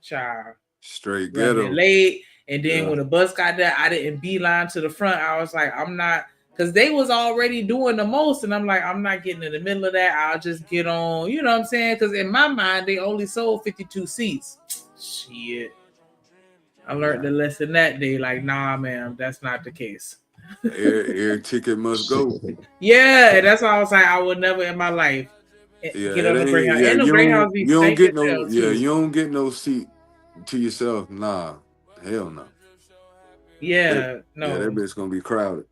child straight ghetto late, and then when the bus got there, I didn't beeline to the front. I was like, I'm not. Because they was already doing the most, and I'm like, I'm not getting in the middle of that. I'll just get on, you know what I'm saying? Because in my mind, they only sold 52 seats. Shit. I learned the lesson that day. Like, nah, ma'am, that's not the case. Air ticket must go. Yeah, and that's why I was like, I would never in my life get on the Greyhound. Yeah, and the Greyhounds be you don't get no. Yeah, you don't get no seat to yourself. Nah, hell no. Yeah, no. Yeah, that bitch gonna be crowded.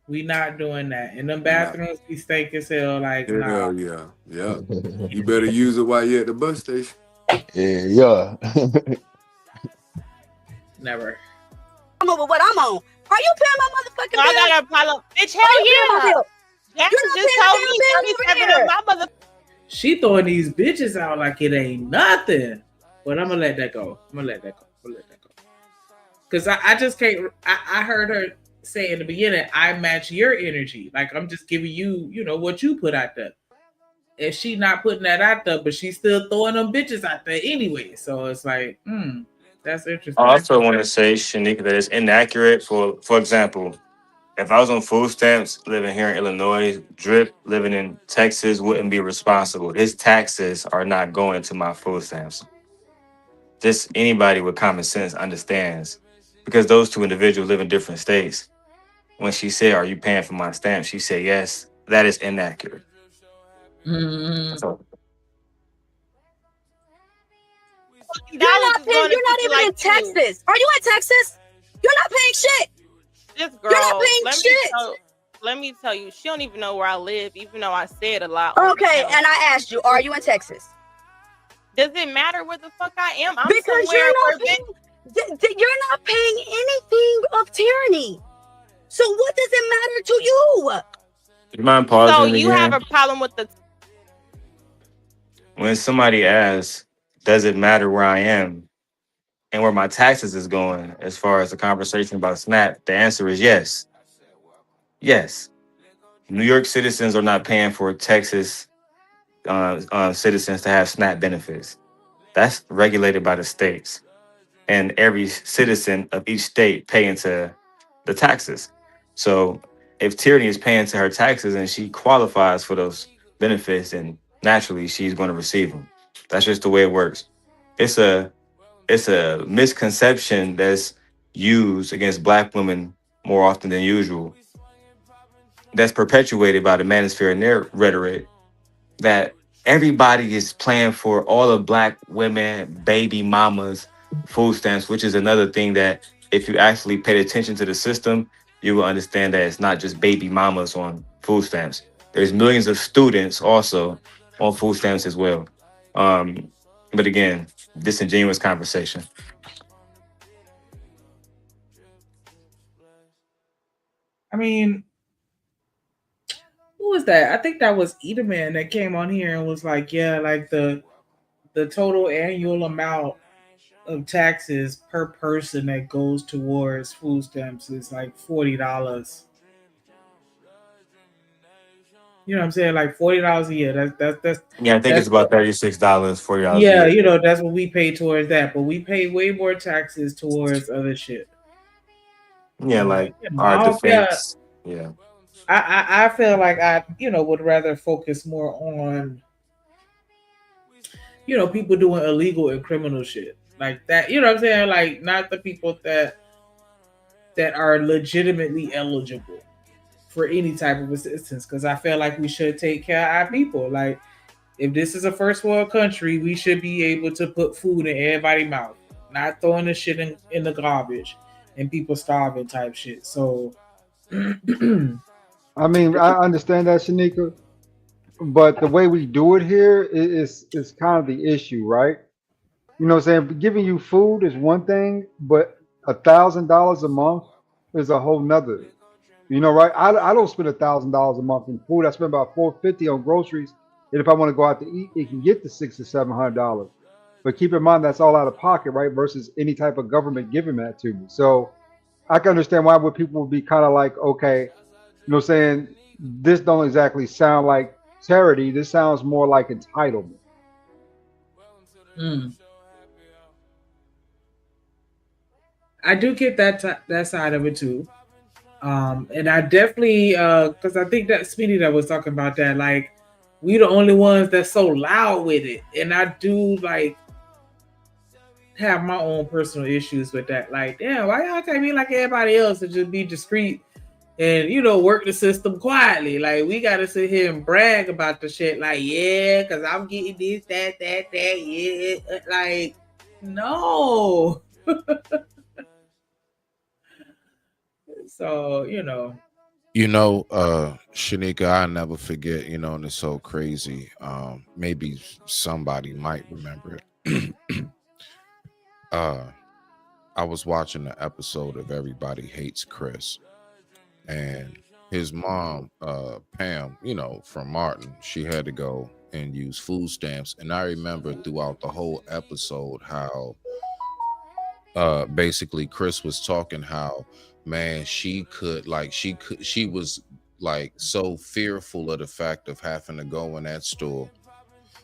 We not doing that. And them bathrooms be stank as hell. Like, hell yeah. You better use it while you're at the bus station. Yeah. Never. I'm over what I'm on. Are you paying my motherfucking bill? I got a problem. Bitch, hell yeah. Jackson just told me 37 of my mother. She throwing these bitches out like it ain't nothing. But I'm gonna let that go. Because I just can't. I heard her say in the beginning, I match your energy. Like I'm just giving you, you know, what you put out there. And she not putting that out there, but she's still throwing them bitches out there anyway. So it's like, that's interesting. I also want to say, Shanika, that it's inaccurate. For example, if I was on food stamps living here in Illinois, Drip living in Texas wouldn't be responsible. His taxes are not going to my food stamps. Just anybody with common sense understands, because those two individuals live in different states. When she said, "Are you paying for my stamp?" she said, "Yes." That is inaccurate. So, You're not even in Texas. Are you in Texas? You're not paying shit. This girl, you're not paying shit. Let me tell you, she don't even know where I live, even though I said a lot. Okay, and I asked you, are you in Texas? Does it matter where the fuck I am? I'm because you're not paying anything of tyranny. So what does it matter to you? do you mind pausing So again? you have a problem with the... When somebody asks, does it matter where I am and where my taxes is going as far as the conversation about SNAP, the answer is yes. Yes. New York citizens are not paying for Texas citizens to have SNAP benefits. That's regulated by the states. and every citizen of each state pay into the taxes. So if Tyranny is paying to her taxes and she qualifies for those benefits, then naturally she's going to receive them. That's just the way it works. It's a misconception that's used against black women more often than usual. That's perpetuated by the manosphere and their rhetoric that everybody is playing for all of black women, baby mamas, food stamps, which is another thing that if you actually paid attention to the system, you will understand that it's not just baby mamas on food stamps. There's millions of students also on food stamps as well. But again, disingenuous conversation. I mean, who was that? I think that was Edaman that came on here and was like, yeah, like the total annual amount of taxes per person that goes towards food stamps is like $40. You know what I'm saying? Like $40 a year. That's Yeah, I think it's about $36, $40 a yeah, year. you know, that's what we pay towards that. But we pay way more taxes towards other shit. Yeah, like You know, our I don't feel, defense. Yeah. I feel like I, you know, would rather focus more on, you know, people doing illegal and criminal shit like that. You know what I'm saying? Like not the people that are legitimately eligible for any type of assistance. Because I feel like we should take care of our people. Like if this is a first world country, we should be able to put food in everybody's mouth, not throwing the shit in the garbage and people starving type shit. So I mean, I understand that, Shanika, but the way we do it here is kind of the issue, right? You know what I'm saying? Giving you food is one thing, but $1,000 a month is a whole nother. You know, right? I don't spend $1,000 a month in food. I spend about $450 on groceries. And if I want to go out to eat, it can get to $600 or $700. But keep in mind that's all out of pocket, right? Versus any type of government giving that to me. So I can understand why would people would be kind of like, okay, you know, saying this don't exactly sound like charity. This sounds more like entitlement. I do get that side of it too. And I definitely because I think that Speedy that was talking about that, like we the only ones that's so loud with it. And I do like have my own personal issues with that. Like, damn, why y'all can't be like everybody else and just be discreet and you know work the system quietly? Like we gotta sit here and brag about the shit, like, yeah, because I'm getting this, that, yeah. Like, no. So, you know. Shanika, I never forget, and it's so crazy. Maybe somebody might remember it. I was watching the episode of Everybody Hates Chris, and his mom, Pam, from Martin, she had to go and use food stamps. And I remember throughout the whole episode how basically Chris was talking how, man, she was like so fearful of the fact of having to go in that store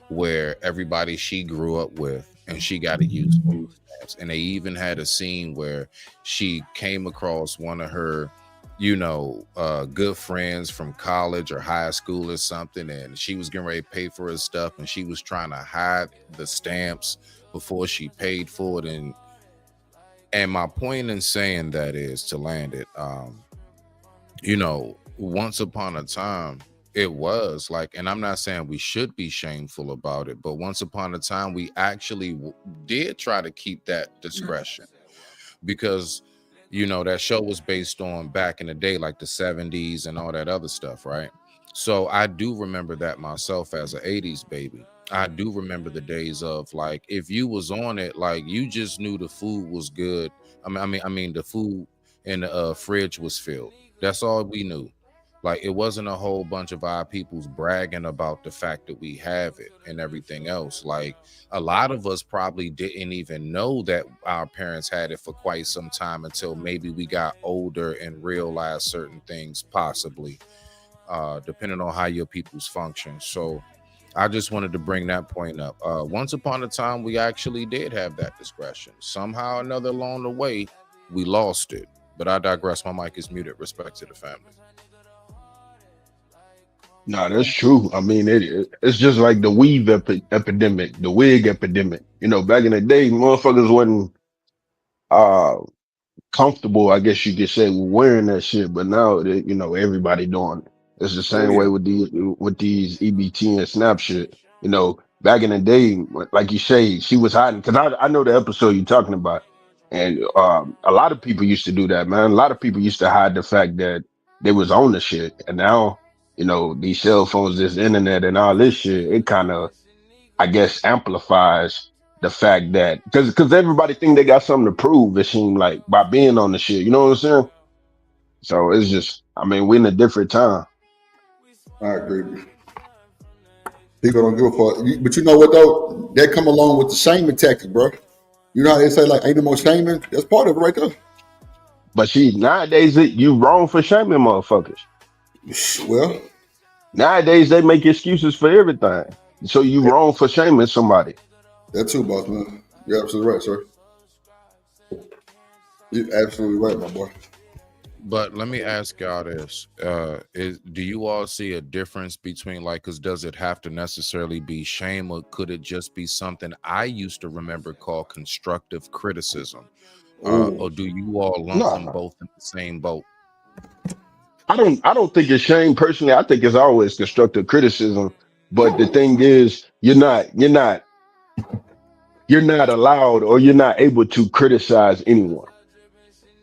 where everybody she grew up with and she got to use food stamps. And they even had a scene where she came across one of her good friends from college or high school or something, and she was getting ready to pay for his stuff and she was trying to hide the stamps before she paid for it. And my point in saying that is to land it, once upon a time, it was like, and I'm not saying we should be shameful about it, but once upon a time, we actually did try to keep that discretion because, that show was based on back in the day, like the 70s and all that other stuff, right? So I do remember that myself as an 80s baby. I do remember the days of like, if you was on it, like you just knew the food was good. I mean, the food in the fridge was filled. That's all we knew. Like it wasn't a whole bunch of our peoples bragging about the fact that we have it and everything else. Like a lot of us probably didn't even know that our parents had it for quite some time until maybe we got older and realized certain things, possibly, depending on how your peoples function. So I just wanted to bring that point up. Once upon a time, we actually did have that discretion. Somehow or another along the way, we lost it. But I digress. My mic is muted. Respect to the family. Nah, that's true. I mean, it's just like the weave epidemic, the wig epidemic. You know, back in the day, motherfuckers wasn't uh comfortable, I guess you could say, with wearing that shit. But now, you know, everybody doing it. It's the Oh same way yeah. with these EBT and Snap shit. You know, back in the day, like you say, she was hiding because I know the episode you're talking about, and a lot of people used to do that, man. A lot of people used to hide the fact that they was on the shit, and now, you know, these cell phones, this internet, and all this shit, it kind of, I guess, amplifies the fact that because everybody think they got something to prove. It seemed like by being on the shit, you know what I'm saying? So it's just, I mean, we're in a different time. I agree. People don't give a fuck. But you know what though? That come along with the shaming tactic, bro. You know how they say like ain't no more shaming? That's part of it right there. But see, nowadays you wrong for shaming motherfuckers. Well, nowadays they make excuses for everything. So you wrong for shaming somebody. That too, boss man. You're absolutely right, sir. You're absolutely right, my boy. But let me ask y'all this: do you all see a difference between, like, because does it have to necessarily be shame, or could it just be something I used to remember called constructive criticism? Or do you all lump them No, both in the same boat? I don't think it's shame personally. I think it's always constructive criticism. But the thing is, you're not allowed, or you're not able to criticize anyone,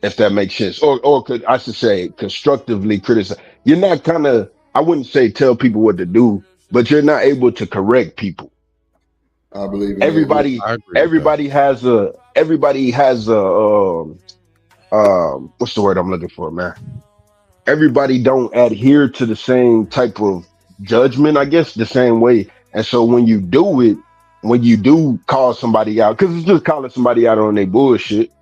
if that makes sense. Or could I should say constructively criticize. You're not kind of, I wouldn't say tell people what to do, but you're not able to correct people. I believe in Everybody, I agree with that. everybody has a what's the word I'm looking for, man? Everybody don't adhere to the same type of judgment, I guess, the same way. And so when you do it, when you do call somebody out, because it's just calling somebody out on their bullshit.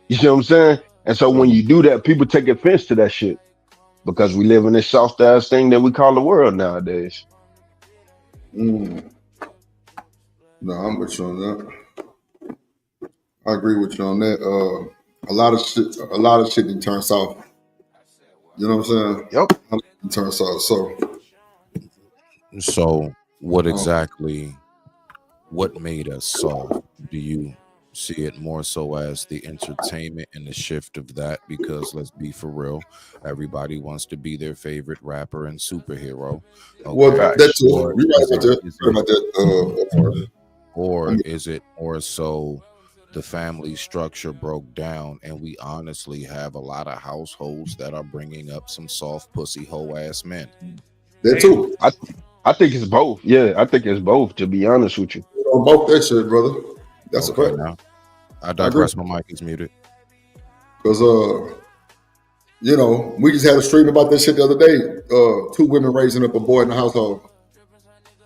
You see what I'm saying? And so when you do that, people take offense to that shit because we live in this soft ass thing that we call the world nowadays. No, I'm with you on that. I agree with you on that. A lot of shit didn't turn south. You know what I'm saying? Yep. It turn south. So what exactly, what made us soft? Do you see it more so as the entertainment and the shift of that? Because let's be for real, everybody wants to be their favorite rapper and superhero. Well, Okay. that's too. Or You're right is about it, that. is Right it, about that. or is it more so the family structure broke down, and we honestly have a lot of households that are bringing up some soft pussy hoe ass men? That too. I think it's both. Yeah, I think it's both, to be honest with you. Both that shit, brother. That's Okay, a fact. now I I agree. digress. My mic is muted. Because you know, we just had a stream about this shit the other day. Two women raising up a boy in the household.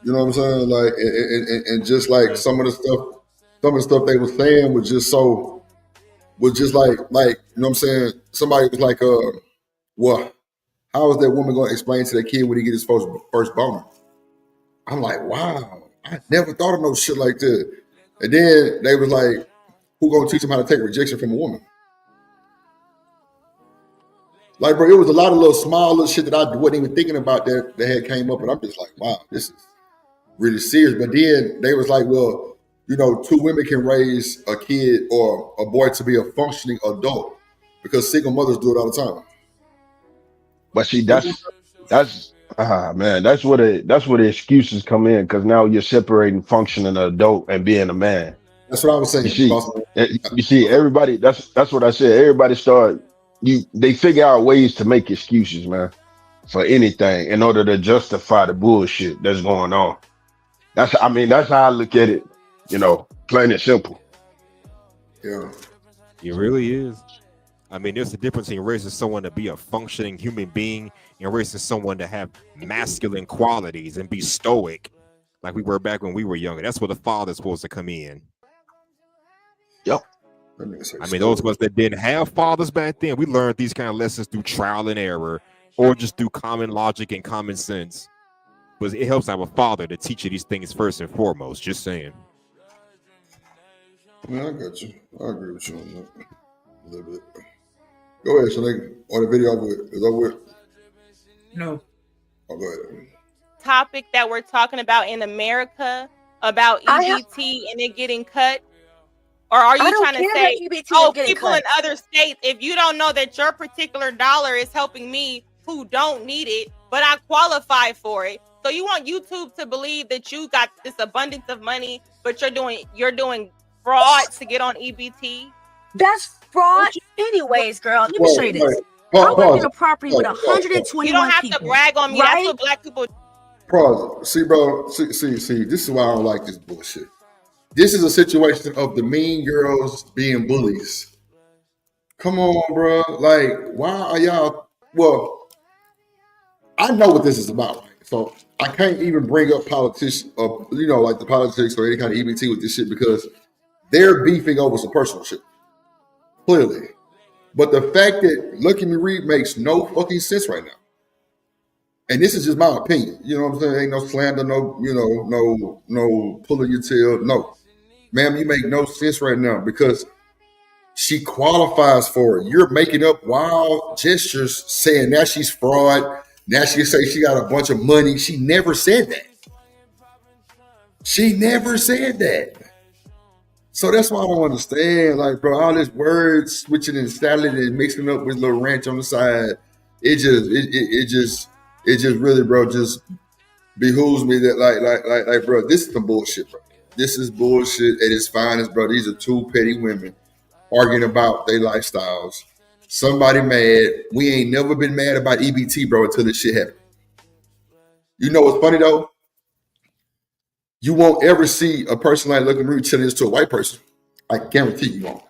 You know what I'm saying? Like, and just like some of the stuff they were saying was just like, you know what I'm saying? Somebody was like, well, how is that woman going to explain to that kid when he get his first boner? I'm like, wow, I never thought of no shit like that. And then they was like, who gonna teach him how to take rejection from a woman? Like, bro, it was a lot of little small little shit that I wasn't even thinking about that had came up, and I'm just like, wow, this is really serious. But then they was like, well, you know, two women can raise a kid or a boy to be a functioning adult because single mothers do it all the time. But see, that's man, that's where the excuses come in, because now you're separating functioning adult and being a man. That's what I was saying. You see, everybody. That's what I said. Everybody they figure out ways to make excuses, man, for anything in order to justify the bullshit that's going on. That's how I look at it. You know, plain and simple. Yeah, it really is. I mean, there's a difference in raising someone to be a functioning human being and raising someone to have masculine qualities and be stoic, like we were back when we were younger. That's where the father's supposed to come in. Yep. I mean, those of us that didn't have fathers back then, we learned these kind of lessons through trial and error, or just through common logic and common sense. but it helps to have a father to teach you these things first and foremost. Just saying. Man, I got you. I agree with you on that a little bit. Go ahead, Shanika. On the video is over with. No. Oh, go ahead. Topic that we're talking about in America about EBT and it getting cut? Or are you trying to say, people in other states, if you don't know that your particular dollar is helping me who don't need it, but I qualify for it. So you want YouTube to believe that you got this abundance of money, but you're doing fraud to get on EBT? That's fraud anyways, girl. Let me show you this. I work in a property with 121 people. You don't have to brag on me. Right? That's what black people do. Pause. See, bro. See. This is why I don't like this bullshit. This is a situation of the mean girls being bullies. Come on, bro. Like, why are y'all? Well, I know what this is about, right? So I can't even bring up politicians, like the politics or any kind of EBT with this shit because they're beefing over some personal shit. Clearly. But the fact that Look at Me Read makes no fucking sense right now. And this is just my opinion. You know what I'm saying? Ain't no slander, no pulling your tail. No. Ma'am, you make no sense right now because she qualifies for it. You're making up wild gestures saying now she's fraud. Now she say she got a bunch of money. She never said that. She never said that. So that's why I don't understand. Like, bro, all this word switching and salad and mixing up with a little ranch on the side. It just really, bro, just behooves me that like, bro, this is some bullshit, bro. This is bullshit at its finest, bro. These are two petty women arguing about their lifestyles. Somebody mad. We ain't never been mad about EBT, bro, until this shit happened. You know what's funny, though? You won't ever see a person like Look at Me telling this to a white person. I guarantee you won't.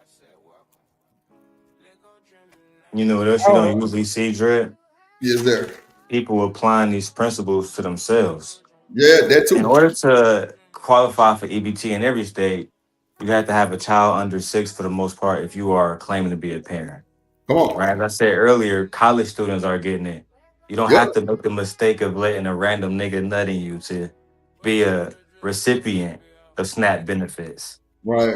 You know what else you don't usually see, Dred? Yes, there. People applying these principles to themselves. Yeah, that too. In order to qualify for EBT in every state, you have to have a child under 6 for the most part if you are claiming to be a parent. Come on. Right? As I said earlier, college students are getting it. You don't have to make the mistake of letting a random nigga nut in you to be a recipient of SNAP benefits. Right.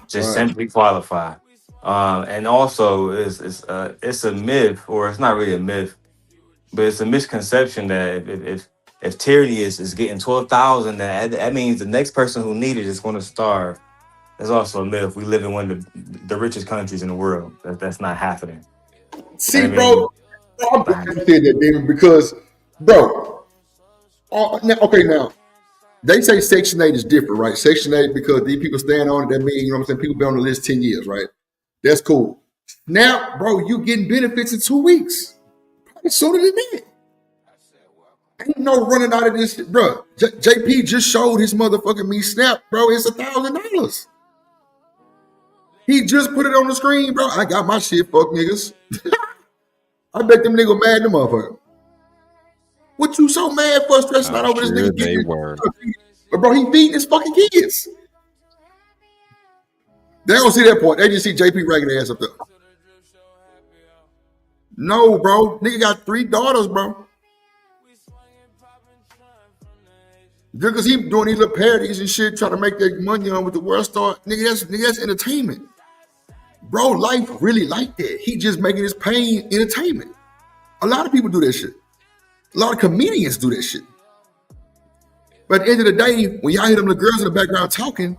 Just simply qualify. And also, it's a myth, or it's not really a myth, but it's a misconception that if Tyranny is getting 12,000, that means the next person who needs it is going to starve. That's also a myth. We live in one of the richest countries in the world. That's not happening. See, bro, I'm glad you said that, David, because, bro, now, they say Section 8 is different, right? Section 8, because these people stand on it, that means, you know what I'm saying, people been on the list 10 years, right? That's cool. Now, bro, you getting benefits in 2 weeks. Probably sooner than that. Ain't no running out of this shit, bro. JP just showed his motherfucking me snap, bro. It's $1,000. He just put it on the screen, bro. I got my shit, fuck niggas. I bet them niggas mad the motherfucker. What you so mad for stressing out over this nigga? They were. But bro, he feeding his fucking kids. They don't see that point. They just see JP ragging ass up there. No, bro. Nigga got 3 daughters, bro. Just because he doing these little parodies and shit, trying to make that money on with the World Star, nigga, that's entertainment. Bro, life really like that. He just making his pain entertainment. A lot of people do that shit. A lot of comedians do that shit. But at the end of the day, when y'all hear them little girls in the background talking,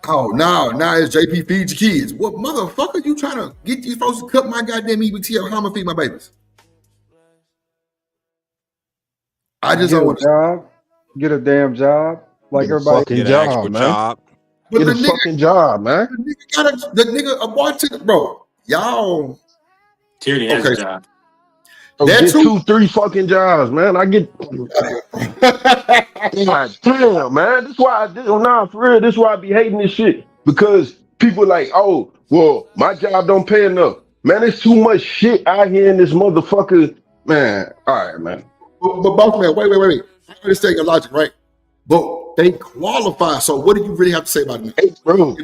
oh, now it's JP feeds your kids. What motherfucker you trying to get these folks to cut my goddamn EBT or how I'm gonna feed my babies? I just don't want to get a damn job like everybody. Fucking job, man. But Get a fucking job, man. The nigga a bartender, bro. Y'all. Tyranny has a job. So get 2-3 fucking jobs, man. I get God damn, man. This why I did for real. This why I be hating this shit. Because people like, oh, well, my job don't pay enough. Man, there's too much shit out here in this motherfucker. Man, all right, man. But boss man, wait. I understand your logic, right? But they qualify. So what do you really have to say about it? Hey, bro.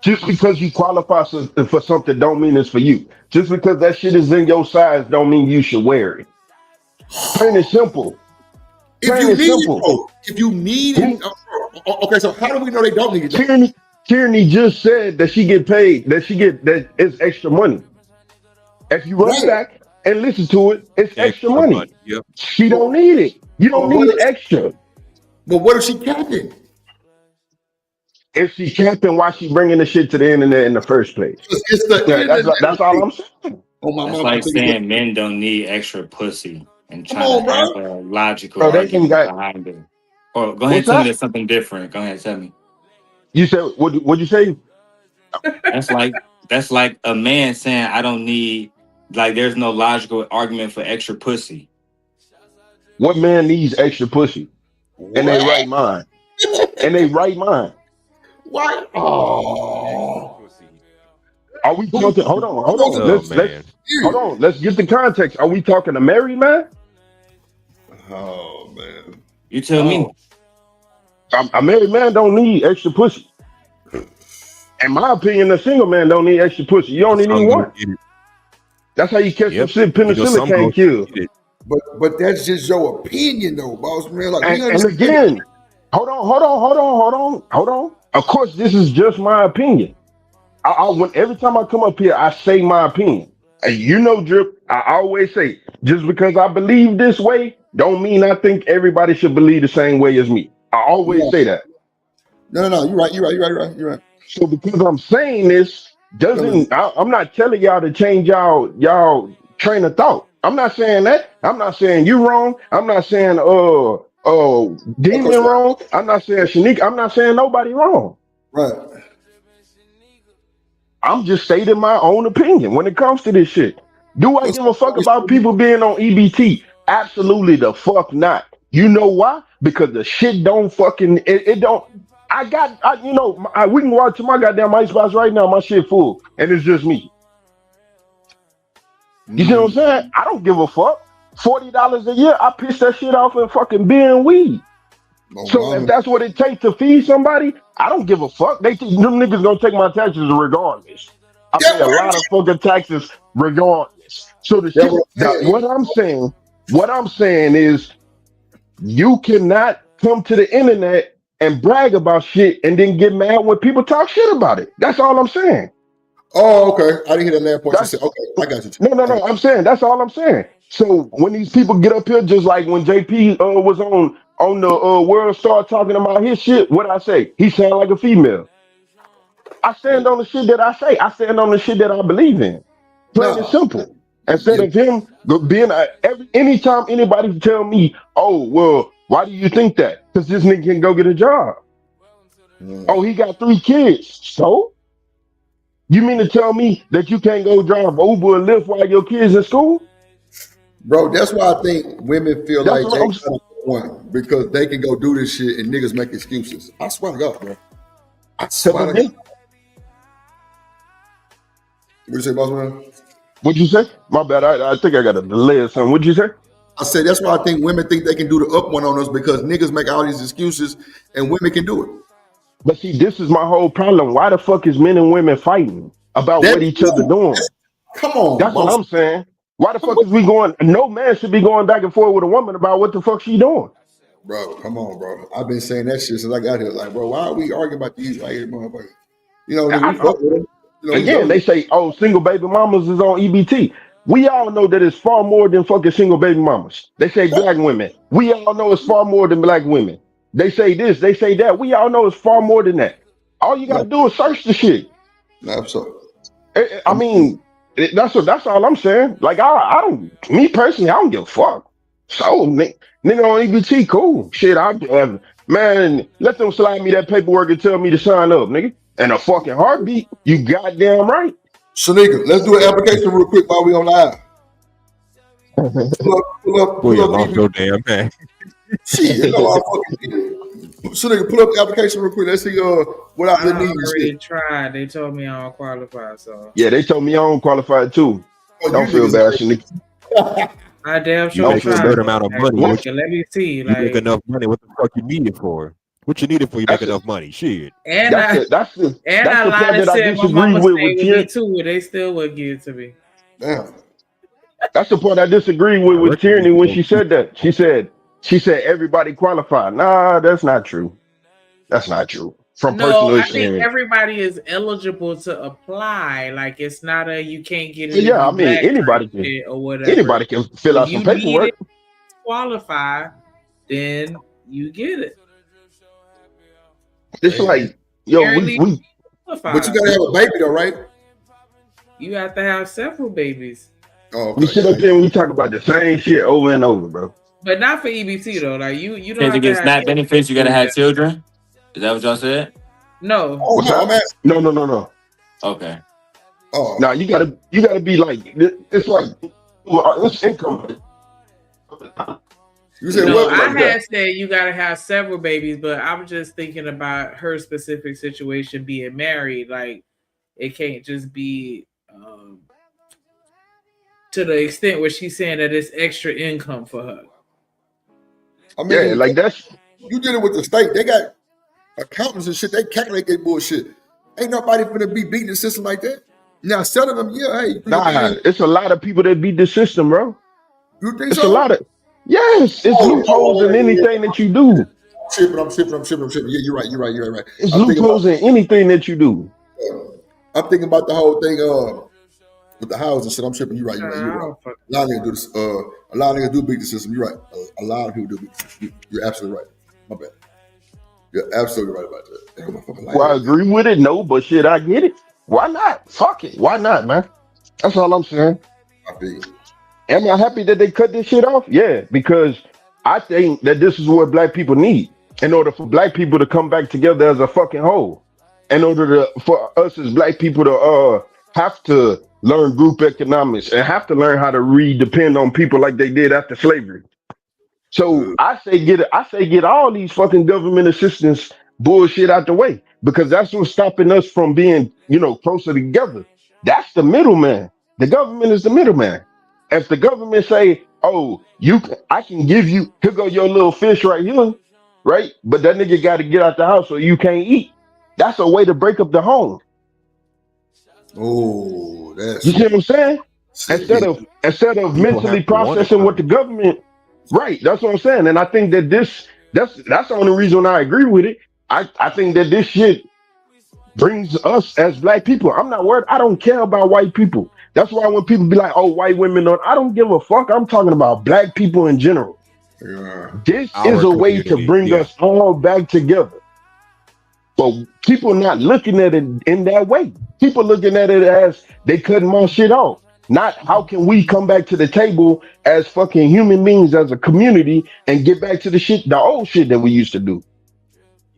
Just because you qualify for something don't mean it's for you. Just because that shit is in your size don't mean you should wear it. Plain and simple. If Plain you and need it, simple. bro. If you need it, okay. So how do we know they don't need it? Tyranny just said that she get paid, that it's extra money. If you run it Right. back and listen to it, it's extra Extra money. money. Yep. She don't need it. You don't need extra. But what if she capping? If she capping, why she bringing the shit to the internet in the first place? It's the Yeah, internet. that's all I'm saying. Oh my That's mom, I like think it's saying men don't need extra pussy and come trying on, to have bro. a logical Bro, they ain't argument got behind it. Or go ahead and what's tell me that? there's something different. Go ahead and tell me. You said what'd you say? That's like a man saying I don't need, like, there's no logical argument for extra pussy. What man needs extra pussy? In they right What? mind. In they right mind. Why? Oh. Are we talking? Hold on. Oh Let's man. hold on. Let's get the context. Are we talking a married man? Oh man. You tell me. A married man don't need extra pussy. In my opinion, a single man don't need extra pussy. You only need Some gonna one. get it. That's how you catch some Yep. shit You know, penicillin some can't gonna kill. get it. But that's just your opinion though, boss man. Like we And understand. again, hold on. Of course, this is just my opinion. Every time I come up here, I say my opinion. And you know, Drip, I always say, just because I believe this way, don't mean I think everybody should believe the same way as me. I always say that. No. You're right. So because I'm saying this, I'm not telling y'all to change y'all train of thought. I'm not saying that. I'm not saying you wrong. I'm not saying Demon wrong. I'm not saying Shanique. I'm not saying nobody wrong. Right. I'm just stating my own opinion when it comes to this shit. Do I give a fuck about people being on EBT? Absolutely the fuck not. You know why? Because the shit don't fucking it don't. We can watch my goddamn Icebox right now. My shit full, and it's just me. You see what I'm saying? I don't give a fuck. $40 a year, I piss that shit off and fucking beer and weed. So if that's what it takes to feed somebody, I don't give a fuck. Them niggas gonna take my taxes regardless. I pay a lot of fucking taxes regardless. So the shit, what I'm saying is, you cannot come to the internet and brag about shit and then get mad when people talk shit about it. That's all I'm saying. Oh, okay. I didn't hear that last part you said. Okay, I got you. No. I'm saying that's all I'm saying. So when these people get up here, just like when JP was on the World Star talking about his shit, what I say? He sound like a female. I stand on the shit that I say. I stand on the shit that I believe in. Plain and simple. Instead of him being anytime anybody tell me, oh well, why do you think that? Because this nigga can go get a job. Oh, he got 3 kids. So you mean to tell me that you can't go drive Uber or Lyft while your kids in school? Bro, that's why I think women feel That's like what they I'm got one because they can go do this shit and niggas make excuses. I swear to God, bro. I swear to God. What you say, boss man? What'd you say? My bad. I think I got a delay or something. What'd you say? I said that's why I think women think they can do the up one on us because niggas make all these excuses and women can do it. But see, this is my whole problem. Why the fuck is men and women fighting about what each other doing? Come on, that's what I'm saying. Why the fuck is we going? No man should be going back and forth with a woman about what the fuck she doing. Bro, come on, bro. I've been saying that shit since I got here. Like, bro, why are we arguing about these right here, motherfucker? You know, we fuck with them. You know, again, they say, oh, single baby mamas is on EBT. We all know that it's far more than fucking single baby mamas. They say black women. We all know it's far more than black women. They say this, they say that. We all know it's far more than that. All you gotta do is search the shit. Absolutely. I mean, that's all I'm saying. Like, I don't, me personally, I don't give a fuck. So, nigga on EBT, cool. Shit, man, let them slide me that paperwork and tell me to sign up, nigga. And a fucking heartbeat, you goddamn right. Shanika, let's do an application real quick while we on live. Pull up. Boy, you lost your damn man. Shit, you know I fucking Shanika, pull up the application real quick. Let's see what I need. I already tried. They told me I don't qualify, so. Yeah, they told me I don't qualify too. Don't feel bad, Shanika. I damn You sure make a tried. certain amount of money. Let me see. You make enough money. What the fuck you need it for? What you need it for? You make enough money. Shit. And I lied and said my mama stayed with me too, and they still wouldn't give it to me. Damn. That's the point I disagree with Tierney when she said that. She said, She said everybody qualified. Nah, that's not true. That's not true. From No, personal I think experience. everybody is eligible to apply. Like it's not a you can't get it if Yeah, I you mean black type shit or whatever. anybody can fill If out some you need paperwork. it, qualify, then you get it. It's like, yo, Apparently we But you qualified. gotta have a baby though, right? You have to have several babies. Oh, we okay, sit yeah. up here and we talk about the same shit over and over, bro. But not for EBT though. Like you don't To have to get have SNAP children benefits, you to gotta do have that. children. Is that what y'all said? No. Oh What's no, that? I'm asking. No. Okay. Oh, Now you gotta be like, it's like, it's income. you said No, what? I Like that. had said you gotta have several babies, but I was just thinking about her specific situation being married. Like it can't just be to the extent where she's saying that it's extra income for her. I Yeah, mean, like that's you dealing with the state. They got accountants and shit. They calculate that bullshit. Ain't nobody finna be beating the system like that. Now, selling them, yeah, hey, you do your nah. thing. It's a lot of people that beat the system, bro. You think It's a so? lot of it's loopholes in anything that you do. I'm tripping. Yeah, you're right. It's I'm thinking loopholes in anything that you do. about the whole thing with the housing shit. I'm tripping. You're right. I don't fuck- A lot of niggas do this. A lot of niggas do beat the system. You're right. A lot of people do beat the system. You're absolutely right. My bad. You're absolutely right about that. They got my fucking light Well, I right there. agree with it, no, but shit, I get it. Why not? Fuck it. Why not, man? That's all I'm saying. I feel you. Am I happy that they cut this shit off? Yeah, because I think that this is what black people need in order for black people to come back together as a fucking whole. In order for us as black people to have to learn group economics and have to learn how to depend on people like they did after slavery. So I say get all these fucking government assistance bullshit out the way because that's what's stopping us from being, closer together. That's the middleman. The government is the middleman. If the government say, "Oh, I can give you, here go your little fish right here," right? But that nigga got to get out the house so you can't eat. That's a way to break up the home. Oh, that's You see what I'm saying? shit. Instead of People mentally have to want it, processing what the though. government, right? That's what I'm saying. And I think that that's the only reason I agree with it. I think that this shit brings us as black people. I'm not worried. I don't care about white people. That's why when people be like, "Oh, white women," I don't give a fuck. I'm talking about black people in general. Yeah. This is Our a way to community, bring yeah. us all back together. But people not looking at it in that way. People looking at it as they cutting my shit off. Not how can we come back to the table as fucking human beings as a community and get back to the old shit that we used to do.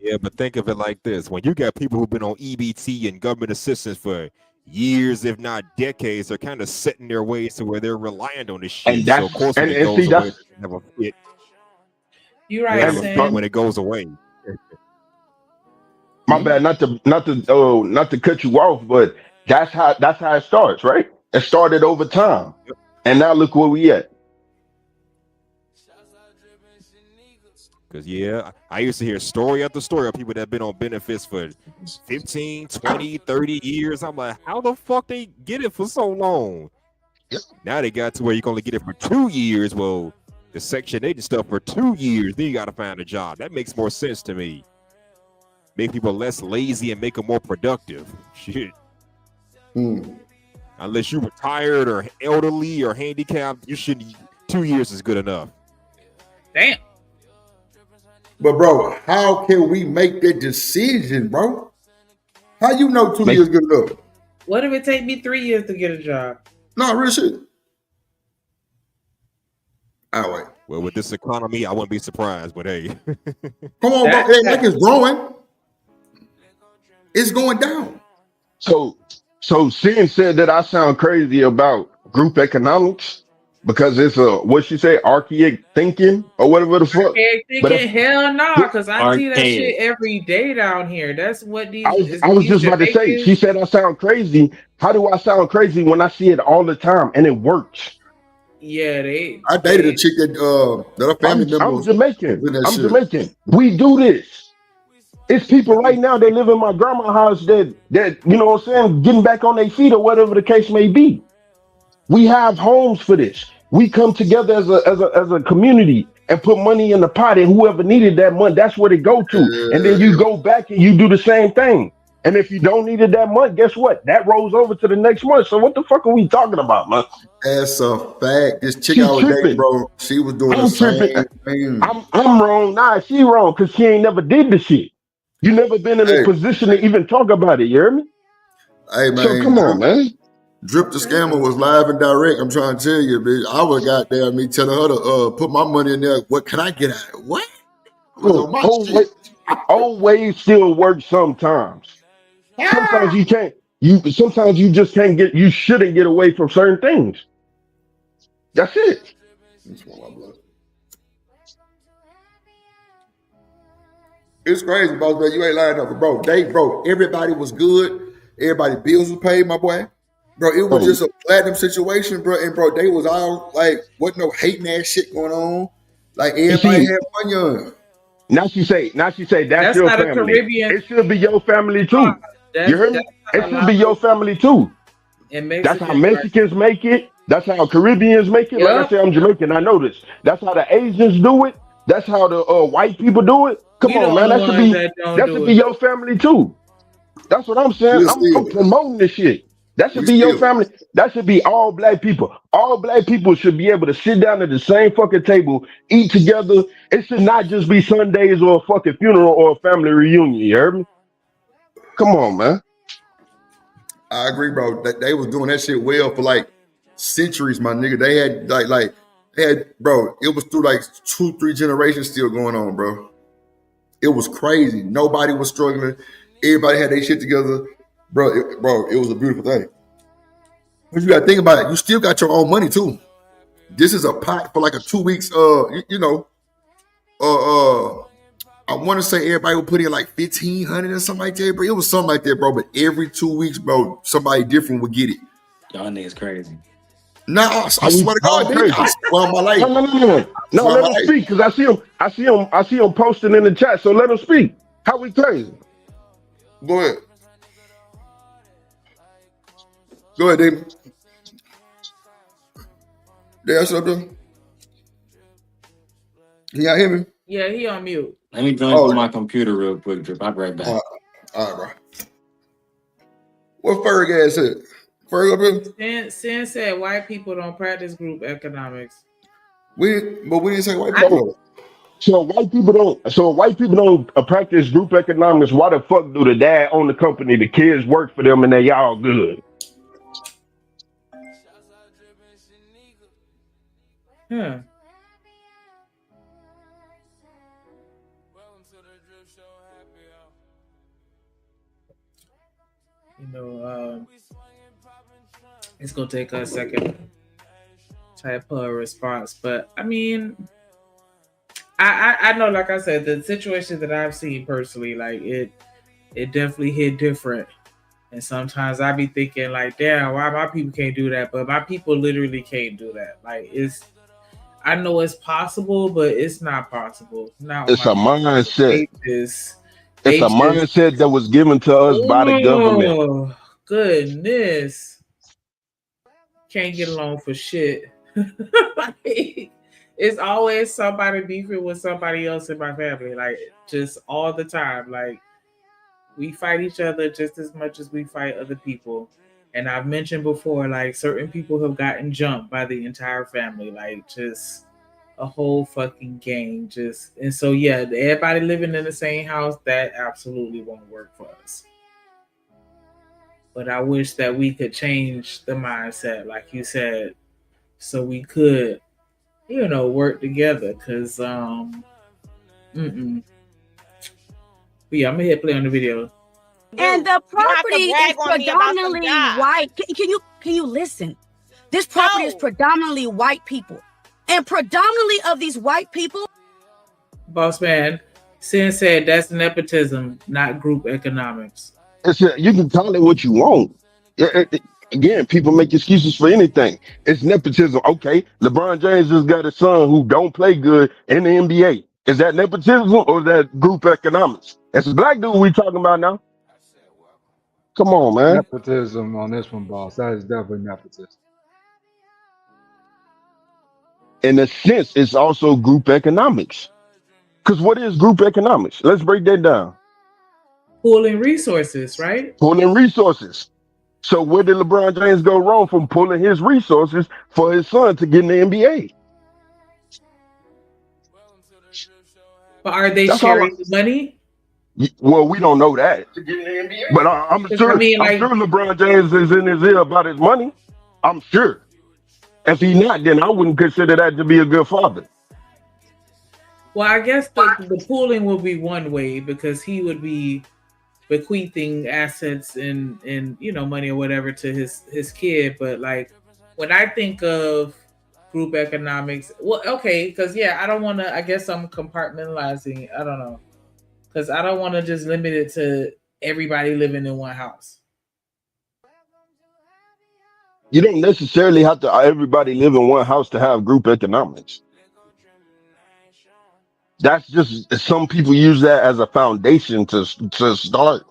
Yeah, but think of it like this: when you got people who've been on EBT and government assistance for years, if not decades, they're kind of set in their ways to where they're reliant on this shit. And So of course, when it and see goes away, that's they have a fit. You're They right, have a fit Sam. when it goes away. my bad, not to cut you off, but that's how it starts, right? It started over time. And now look where we at. Because, yeah, I used to hear story after story of people that have been on benefits for 15, 20, 30 years. I'm like, how the fuck they get it for so long? Now they got to where you can only get it for 2 years. Well, the Section 8 and stuff for 2 years. Then you got to find a job. That makes more sense to me. Make people less lazy and make them more productive. Shit. Unless you're retired or elderly or handicapped, you shouldn't. 2 years is good enough. Damn. But bro, how can we make that decision, bro? How you know 2 years good enough? What if it take me 3 years to get a job? No, real shit. All right. Well, with this economy, I wouldn't be surprised. But hey, Come on, bro. It ain't like it's growing. It's going down. So Sin said that I sound crazy about group economics because it's what she say, archaic thinking or whatever the fuck. But Hell no, because I see that Archaic. shit every day down here. That's what these. I was just about to say. She said I sound crazy. How do I sound crazy when I see it all the time and it works? Yeah, I dated a chick that a family member. I'm Jamaican. I'm shit. Jamaican. We do this. It's people right now that live in my grandma's house that you know what I'm saying, getting back on their feet or whatever the case may be. We have homes for this. We come together as a community and put money in the pot, and whoever needed that money, that's what it go to. And then you go back and you do the same thing. And if you don't needed that month, guess what? That rolls over to the next month. So what the fuck are we talking about, man? That's a fact. This chick She I was dating, tripping. bro, she was doing the I'm tripping. same thing. I'm wrong. Nah, she wrong because she ain't never did the shit. You never been in a Hey, position to even talk about it. You hear me? hey, So man, come on, man. Drip the scammer was live and direct. I'm trying to tell you, bitch. I was goddamn me telling her to put my money in there. What can I get out of it? What? I was on Look, my shit. old ways still work sometimes. Sometimes you can't. Sometimes you just can't get. You shouldn't get away from certain things. That's it. It's crazy, boss man. You ain't lying up, bro. Everybody was good. Everybody bills was paid, my boy. Bro, it was Oh, just a platinum situation, bro. And bro, they was all like, wasn't no hating ass shit going on. Like you everybody see, had fun young. now she say that's That's your how the family. Caribbean. It should be your family too. You hear That's me? how It a should lot be your of family too. and That's how Mexicans are. Mexicans make it. That's how Caribbeans make it. Like I Yep. said, I'm Jamaican. I know this. That's how the Asians do it. That's how the white people do it. Come We the on, man. only ones that don't That do should be it. your family too. That's what I'm saying. We'll I'm still. promoting this shit. That should We be your still. family. That should be all black people. All black people should be able to sit down at the same fucking table, eat together. It should not just be Sundays or a fucking funeral or a family reunion. You heard me? Come on, man. I agree, bro. They was doing that shit well for like centuries, my nigga. They had they had, bro. It was through like 2-3 generations still going on, bro. It was crazy. Nobody was struggling. Everybody had their shit together, bro. It was a beautiful thing. But you gotta think about it. You still got your own money too. This is a pot for like a 2 weeks. I want to say everybody would put in like 1,500 or something like that, bro. It was something like that, bro. But every 2 weeks, bro, somebody different would get it. Y'all niggas crazy. Nah, I swear to God, nigga. I Crazy? swear on my life. No. I No, swear on let my him life. speak because I see him posting in the chat. So let him speak. How we crazy? Go ahead. Go ahead, David. That's up there. Y'all hear me? Yeah, he on mute. Let me join Oh, from my computer real quick, Drip. I'll be right back. all right, bro. What Ferg ass said? Ferg up here? Sin said white people don't practice group economics. We didn't say white I, people. So white people don't. So white people don't practice group economics. Why the fuck do the dad own the company? The kids work for them, and they all good. huh. You know, it's gonna take us a second type of response, but I mean, I know, like I said, the situation that I've seen personally, like it definitely hit different. And sometimes I be thinking like, damn, why my people can't do that? But my people literally can't do that. Like I know it's possible, but it's not possible. Not It's my a mindset. It's a they just mindset that was given to us by the government. oh goodness. Can't get along for shit. Like, it's always somebody beefing with somebody else in my family, like just all the time. Like we fight each other just as much as we fight other people. And I've mentioned before, like certain people have gotten jumped by the entire family, like just a whole fucking gang. Just and so yeah, everybody living in the same house, that absolutely won't work for us. But I wish that we could change the mindset, like you said, so we could, work together. Cause But yeah, I'm gonna hit play on the video. And the property is predominantly white. Can you listen? This property is predominantly white people. And predominantly of these white people. Boss man, Sin said that's nepotism, not group economics. You can call it what you want. Again, people make excuses for anything. It's nepotism. Okay, LeBron James just got a son who don't play good in the NBA. Is that nepotism or is that group economics? It's a black dude we talking about now. Come on, man. Nepotism on this one, boss. That is definitely nepotism. in a sense, it's also group economics. Because what is group economics? Let's break that down. Pooling resources, right? Pulling resources. So where did LeBron James go wrong from pulling his resources for his son to get in the NBA? But are they That's all. sharing the money? Well, we don't know that, but I'm 'Cause, I sure. mean, I'm like, sure LeBron James is in his ear about his money. I'm sure. If he not, then I wouldn't consider that to be a good father. well, I guess the pooling will be one way because he would be bequeathing assets and money or whatever to his kid. But like when I think of group economics, well, okay, because I don't want to. I guess I'm compartmentalizing. I don't know because I don't want to just limit it to everybody living in one house. You don't necessarily have to everybody live in one house to have group economics. That's just some people use that as a foundation to start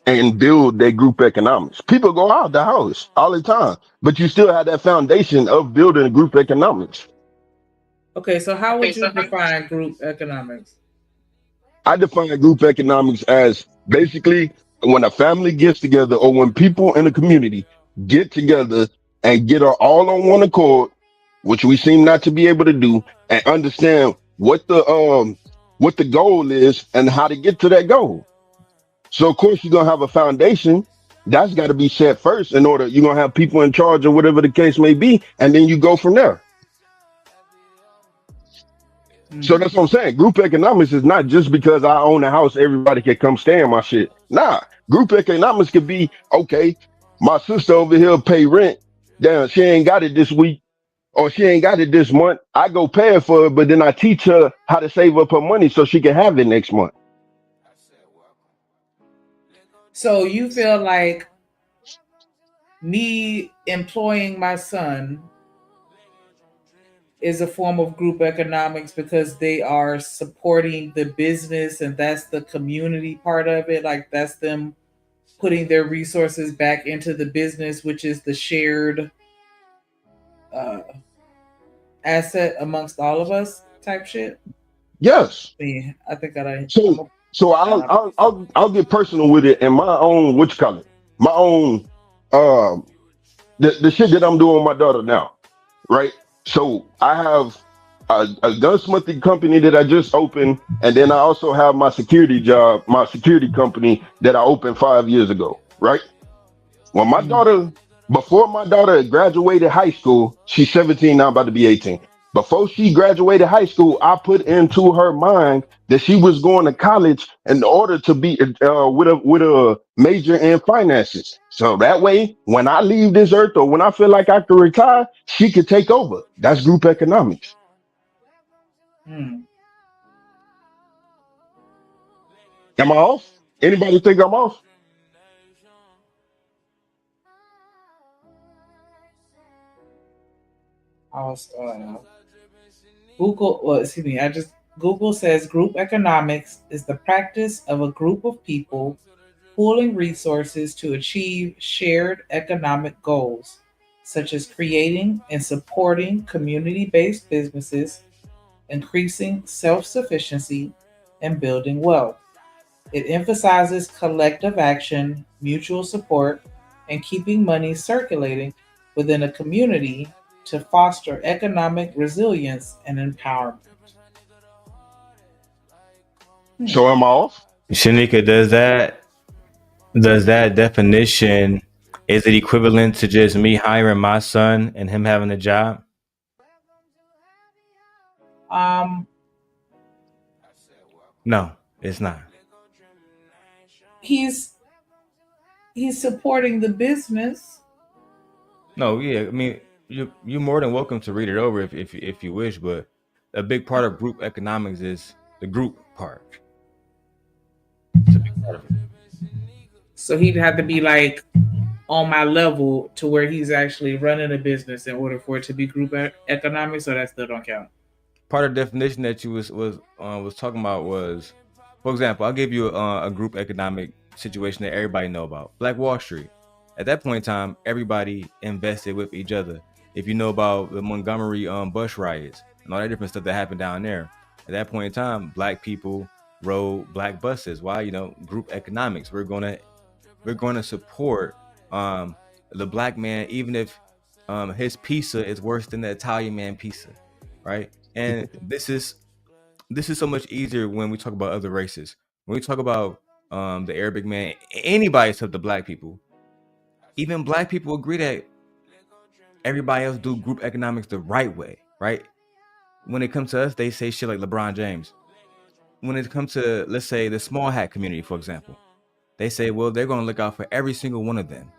and build their group economics. People go out the house all the time, but you still have that foundation of building group economics. Okay, so how would you define group economics? I define group economics as basically when a family gets together or when people in a community get together and get all on one accord, which we seem not to be able to do, and understand what the goal is and how to get to that goal. So of course you're gonna have a foundation that's got to be set first in order you're gonna have people in charge or whatever the case may be, and then you go from there. So that's what I'm saying. Group economics is not just because I own a house, everybody can come stay in my shit. Nah, group economics could be, okay, my sister over here pay rent. Damn, she ain't got it this week or she ain't got it this month. I go pay her for it, but then I teach her how to save up her money so she can have it next month. So you feel like me employing my son is a form of group economics because they are supporting the business and that's the community part of it. Like that's them putting their resources back into the business, which is the shared asset amongst all of us type shit. Yes. Yeah, I think So I'll get personal with it in my own my own the shit that I'm doing with my daughter now, right? So I have a gunsmithing company that I just opened, and then I also have my security job, my security company that I opened 5 years ago, right? When before my daughter graduated high school, she's 17 now, about to be 18. Before she graduated high school, I put into her mind that she was going to college in order to be with a major in finances. So that way, when I leave this earth or when I feel like I can retire, she could take over. That's group economics. Am I off? Anybody think I'm off? Google says group economics is the practice of a group of people pooling resources to achieve shared economic goals, such as creating and supporting community-based businesses, increasing self-sufficiency, and building wealth. It emphasizes collective action, mutual support, and keeping money circulating within a community to foster economic resilience and empowerment. So am I off? Shanika, does that definition, is it equivalent to just me hiring my son and him having a job? No, it's not. He's supporting the business. No, yeah, I mean, you're more than welcome to read it over if you wish, but a big part of group economics is the group part. It's a big part of it. So he'd have to be like on my level to where he's actually running a business in order for it to be group economics, so that still don't count. Part of the definition that you was talking about was, for example, I'll give you a group economic situation that everybody know about, Black Wall Street. At that point in time, everybody invested with each other. If you know about the Montgomery bus riots, and all that different stuff that happened down there. At that point in time, black people rode black buses. Why? You know, group economics. We're gonna support the black man, even if his pizza is worse than the Italian man pizza, right? And this is so much easier when we talk about other races. When we talk about the Arabic man, anybody except the black people, even black people agree that everybody else do group economics the right way, right? When it comes to us, they say shit like LeBron James. When it comes to, let's say, the small hat community, for example, they say, well, they're going to look out for every single one of them.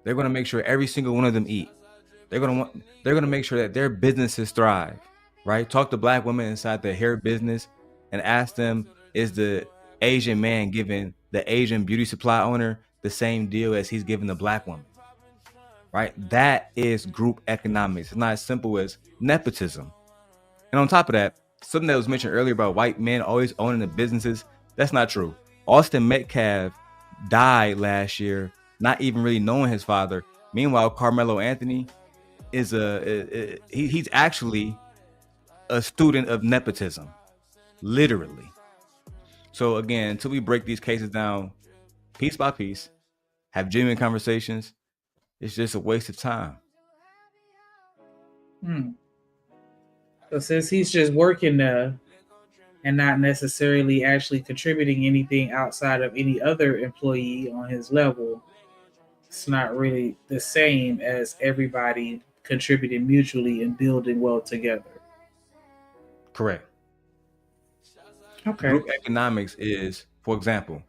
They're going to make sure every single one of them eat. They're going to make sure that their businesses thrive, right? Talk to black women inside the hair business and ask them, is the Asian man giving the Asian beauty supply owner the same deal as he's giving the black woman, right? That is group economics. It's not as simple as nepotism. And on top of that, something that was mentioned earlier about white men always owning the businesses, that's not true. Austin Metcalf died last year, not even really knowing his father. Meanwhile, Carmelo Anthony is he's actually a student of nepotism, literally. So again, until we break these cases down piece by piece, have genuine conversations, it's just a waste of time. So since he's just working there and not necessarily actually contributing anything outside of any other employee on his level, it's not really the same as everybody contributing mutually and building well together. Correct. Okay. Group economics is, for example,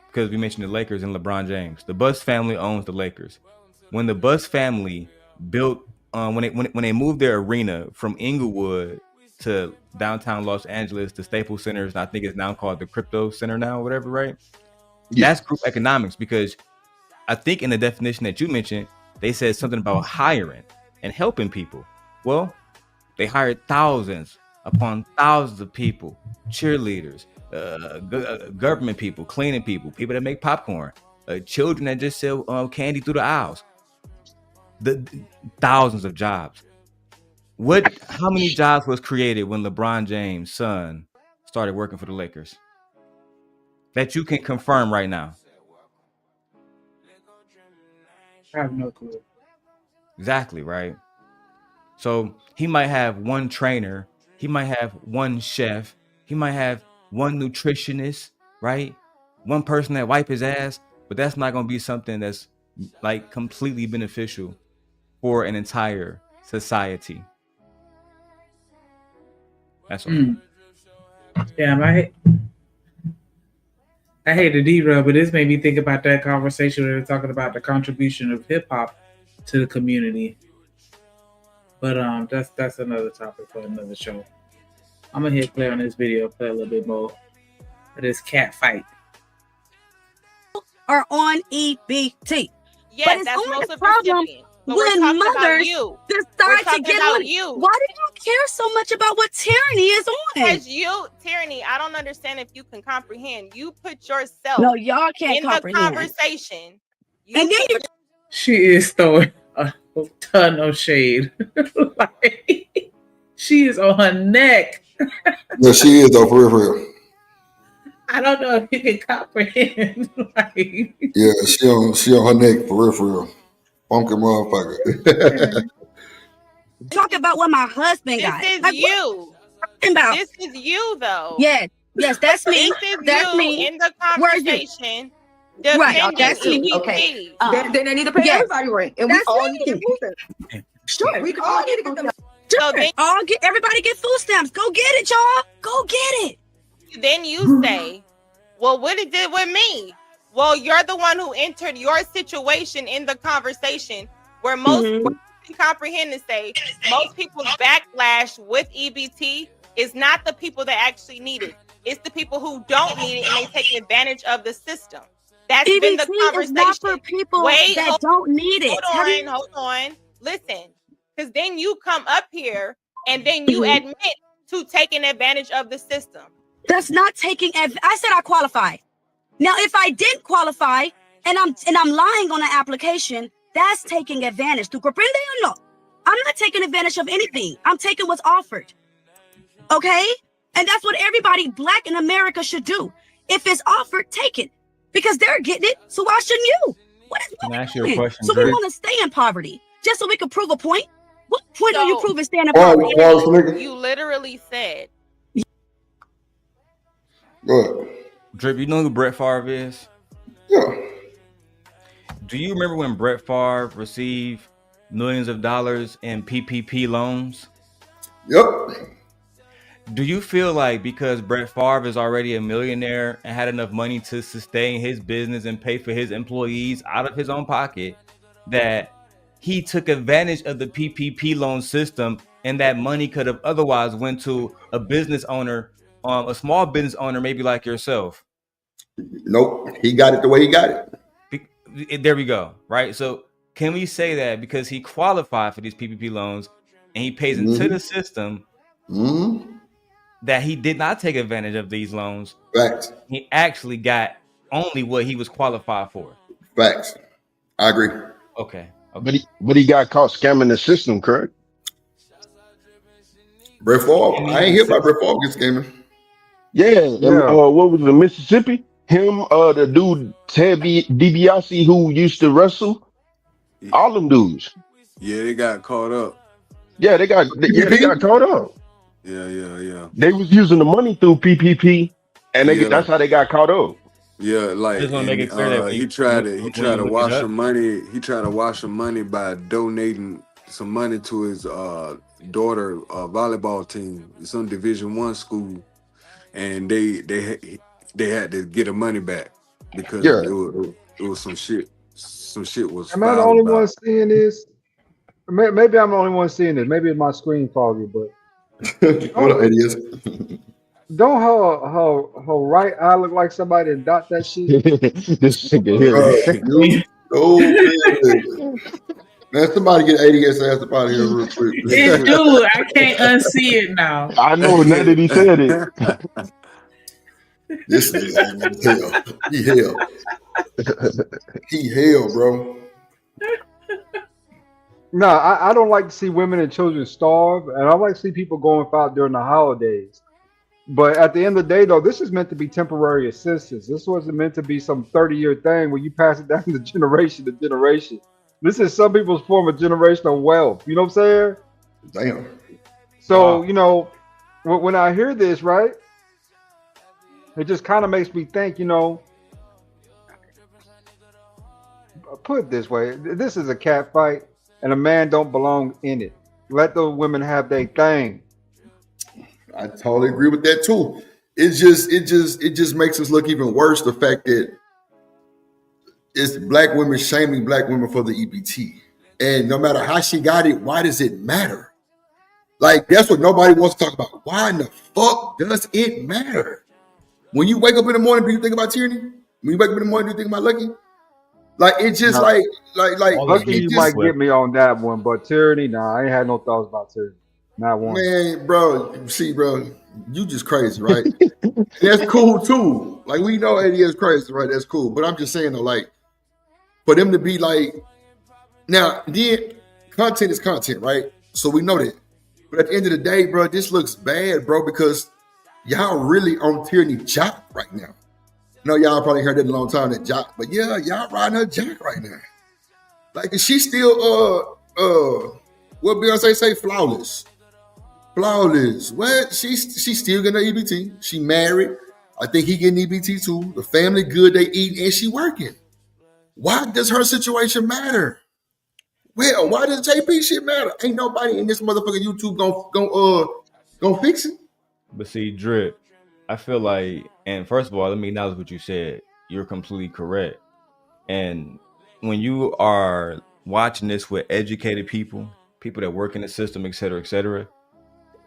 because we mentioned the Lakers and LeBron James, the Buss family owns the Lakers. When the Buss family built, when they moved their arena from Inglewood to downtown Los Angeles, the Staples Center, I think it's now called the Crypto Center now, or whatever, right? Yeah. That's group economics, because I think in the definition that you mentioned, they said something about hiring and helping people. Well, they hired thousands upon thousands of people, cheerleaders, government people, cleaning people, people that make popcorn, children that just sell candy through the aisles. The thousands of jobs. How many jobs was created when LeBron James' son started working for the Lakers? That you can confirm right now. I have no clue. Exactly, right? So he might have one trainer, he might have one chef, he might have one nutritionist, right? One person that wipe his ass, but that's not going to be something that's like completely beneficial for an entire society. That's all. Damn, I hate to derail, but this made me think about that conversation where they're talking about the contribution of hip hop to the community. But that's another topic for another show. I'm gonna hit play on this video, play a little bit more of this cat fight. Are on EBT. Yes, but it's that's only most a of problem when mothers decide to get about money. you. Why do you care so much about what tyranny is on? Because tyranny, I don't understand if you can comprehend. You put yourself No, y'all can't in comprehend. the conversation. And then She is throwing a ton of shade. Like, she is on her neck. Yeah, she is though, for real. I don't know if you can comprehend. Like, Yeah, she on her neck, for real. Funky motherfucker. talk about what my husband got. This is Like, you. About? This is you, though. Yes, that's me. This is That's you me. in the Where's you? conversation. Right, Defending that's me. EBT. Okay. Then they need to pay yes. everybody rent, and we That's all me. need to get food stamps. Sure, we all need to get them. So then, everybody get food stamps. Go get it, y'all. Go get it. Then you say, well, what it did with me? Well, you're the one who entered your situation in the conversation where most people can comprehend and say most people's backlash with EBT is not the people that actually need it. It's the people who don't need it and they take advantage of the system. That's EBT been the conversation. is not for people that don't need it. Hold on. Listen, because then you come up here and then you admit to taking advantage of the system. That's not taking. I said I qualified. Now, if I didn't qualify and I'm lying on an application, that's taking advantage. ¿Tú comprendes o no? I'm not taking taking advantage of anything. I'm taking what's offered. Okay? And that's what everybody black in America should do. If it's offered, take it. Because they're getting it, so why shouldn't you? What is Can I ask you doing? a question, So we Drip? want to stay in poverty just so we can prove a point? What point are you So proving staying in poverty? you literally said Good. Drip, you know who Brett Favre is? Yeah. Do you remember when Brett Favre received millions of dollars in PPP loans? Yep. Do you feel like because Brett Favre is already a millionaire and had enough money to sustain his business and pay for his employees out of his own pocket, that he took advantage of the PPP loan system and that money could have otherwise went to a business owner, a small business owner, maybe like yourself? Nope. He got it the way he got it. There we go. Right. So can we say that because he qualified for these PPP loans and he pays into the system, that he did not take advantage of these loans? Facts. He actually got only what he was qualified for. Facts. I agree. Okay. But he got caught scamming the system, correct? Brett Favre. I ain't hear about Brett Favre get scamming. Yeah. What was it, Mississippi? Him, the dude Ted DiBiase who used to wrestle. All them dudes. Yeah, they got caught up. Yeah, they got caught up. Yeah. They was using the money through PPP, and that's how they got caught up. Yeah, like Just wanna make it clear that he tried to wash up. some money. He tried to wash some money by donating some money to his daughter volleyball team, some Division I school, and they had to get the money back because it was some shit. Some shit was. Am I the only one seeing this? Maybe I'm the only one seeing this. Maybe it's my screen foggy, but what up, idiots? Don't her right eye look like somebody that dot that shit? This nigga here. Man, somebody get ADS ass up out of here real quick. It do. I can't unsee it now. I know now that he said it. This nigga hell. He hell, bro. No, I don't like to see women and children starve, and I like to see people going out during the holidays. But at the end of the day, though, this is meant to be temporary assistance. This wasn't meant to be some 30-year thing where you pass it down to generation to generation. This is some people's form of generational wealth. You know what I'm saying? Damn. So, you know, when I hear this, right, it just kind of makes me think, you know, put it this way. This is a cat fight, and a man don't belong in it. Let those women have their thing. I totally agree with that too. It just makes us look even worse. The fact that it's black women shaming black women for the EBT, and no matter how she got it, why does it matter? Like that's what nobody wants to talk about. Why in the fuck does it matter? When you wake up in the morning, do you think about tyranny? When you wake up in the morning, do you think about Lucky? Like it's just like Lucky you might get me on that one, but tyranny, nah, I ain't had no thoughts about tyranny. Not one. Man, bro, see, bro, you just crazy, right? That's cool too. Like we know AD is crazy, right? That's cool. But I'm just saying though, like, for them to be like, now, then content is content, right? So we know that. But at the end of the day, bro, this looks bad, bro, because y'all really on tyranny jock right now. I know y'all probably heard that in a long time, that jock, but yeah, y'all riding her jock right now. Like, is she still what Beyonce say, flawless? Flawless. What? She's still getting her EBT. She married. I think he getting EBT too. The family good, they eating, and she working. Why does her situation matter? Well, why does JP shit matter? Ain't nobody in this motherfucking YouTube gonna fix it. But see, Drip, I feel like, and first of all, let me acknowledge what you said. You're completely correct. And when you are watching this with educated people that work in the system, et cetera,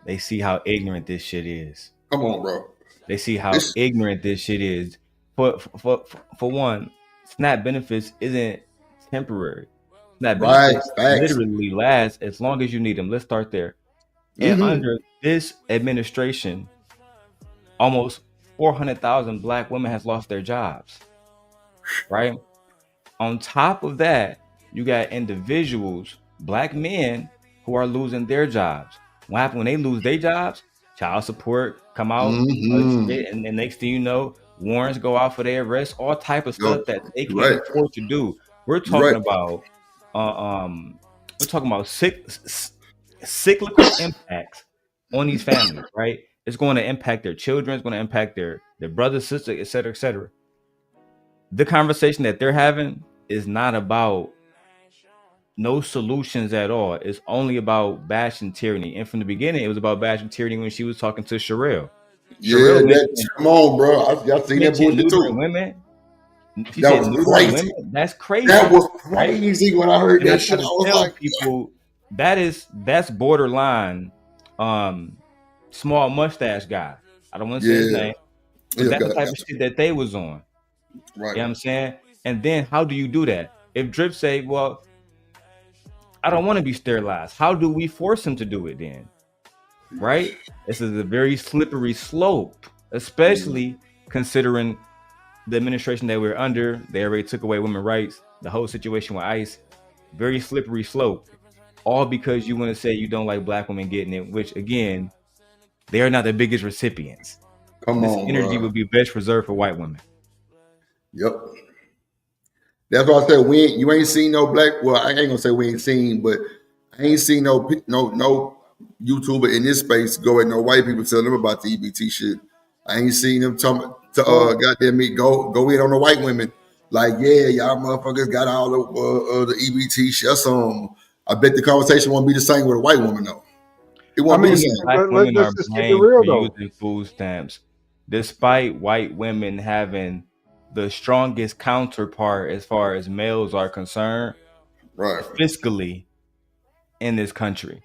they see how ignorant this shit is. Come on, bro. They see how ignorant this shit is. For one, SNAP benefits isn't temporary. SNAP benefits literally last as long as you need them. Let's start there. And under this administration, almost 400,000 black women has lost their jobs. Right? On top of that, you got individuals, black men, who are losing their jobs. What happens when they lose their jobs? Child support come out, Mm-hmm. and the next thing you know, warrants go out for their arrest, all type of Yo, stuff that they you're can't right. afford to do. We're You're talking right. about, we're talking about cyclical impacts on these families, right? It's going to impact their children. It's going to impact their brothers, sisters, et cetera, et cetera. The conversation that they're having is not about no solutions at all. It's only about bashing tyranny. And from the beginning, it was about bashing tyranny when she was talking to Sherelle. Yeah, Sherelle that come on, bro. I seen that mentioned bullshit neutering too. women. She That said was neutering crazy. women. That's That crazy, was right? crazy when I heard And I that try shit. I to was tell like, people that's borderline small mustache guy. I don't want to say his yeah, name, but yeah, that's the got type it. of shit that they was on. You Right. know what I'm saying? And then how do you do that? If Drip say, well, I don't want to be sterilized, how do we force him to do it then? Right? This is a very slippery slope, especially considering the administration that we're under. They already took away women's rights, the whole situation with ICE, very slippery slope. All because you want to say you don't like black women getting it, which again, they are not the biggest recipients. Come This on, energy bro. would be best reserved for white women. Yep. That's why I said you ain't seen no black. Well, I ain't gonna say we ain't seen, but I ain't seen no YouTuber in this space go at no white people tell them about the EBT shit. I ain't seen them to Well, goddamn me go in on the white women. Like, yeah, y'all motherfuckers got all the EBT shit. That's I bet the conversation won't be the same with a white woman though. It I won't be the mean, same. Black women are let's just keep it blamed real for though. using food stamps, despite white women having the strongest counterpart as far as males are concerned, Right. fiscally in this country.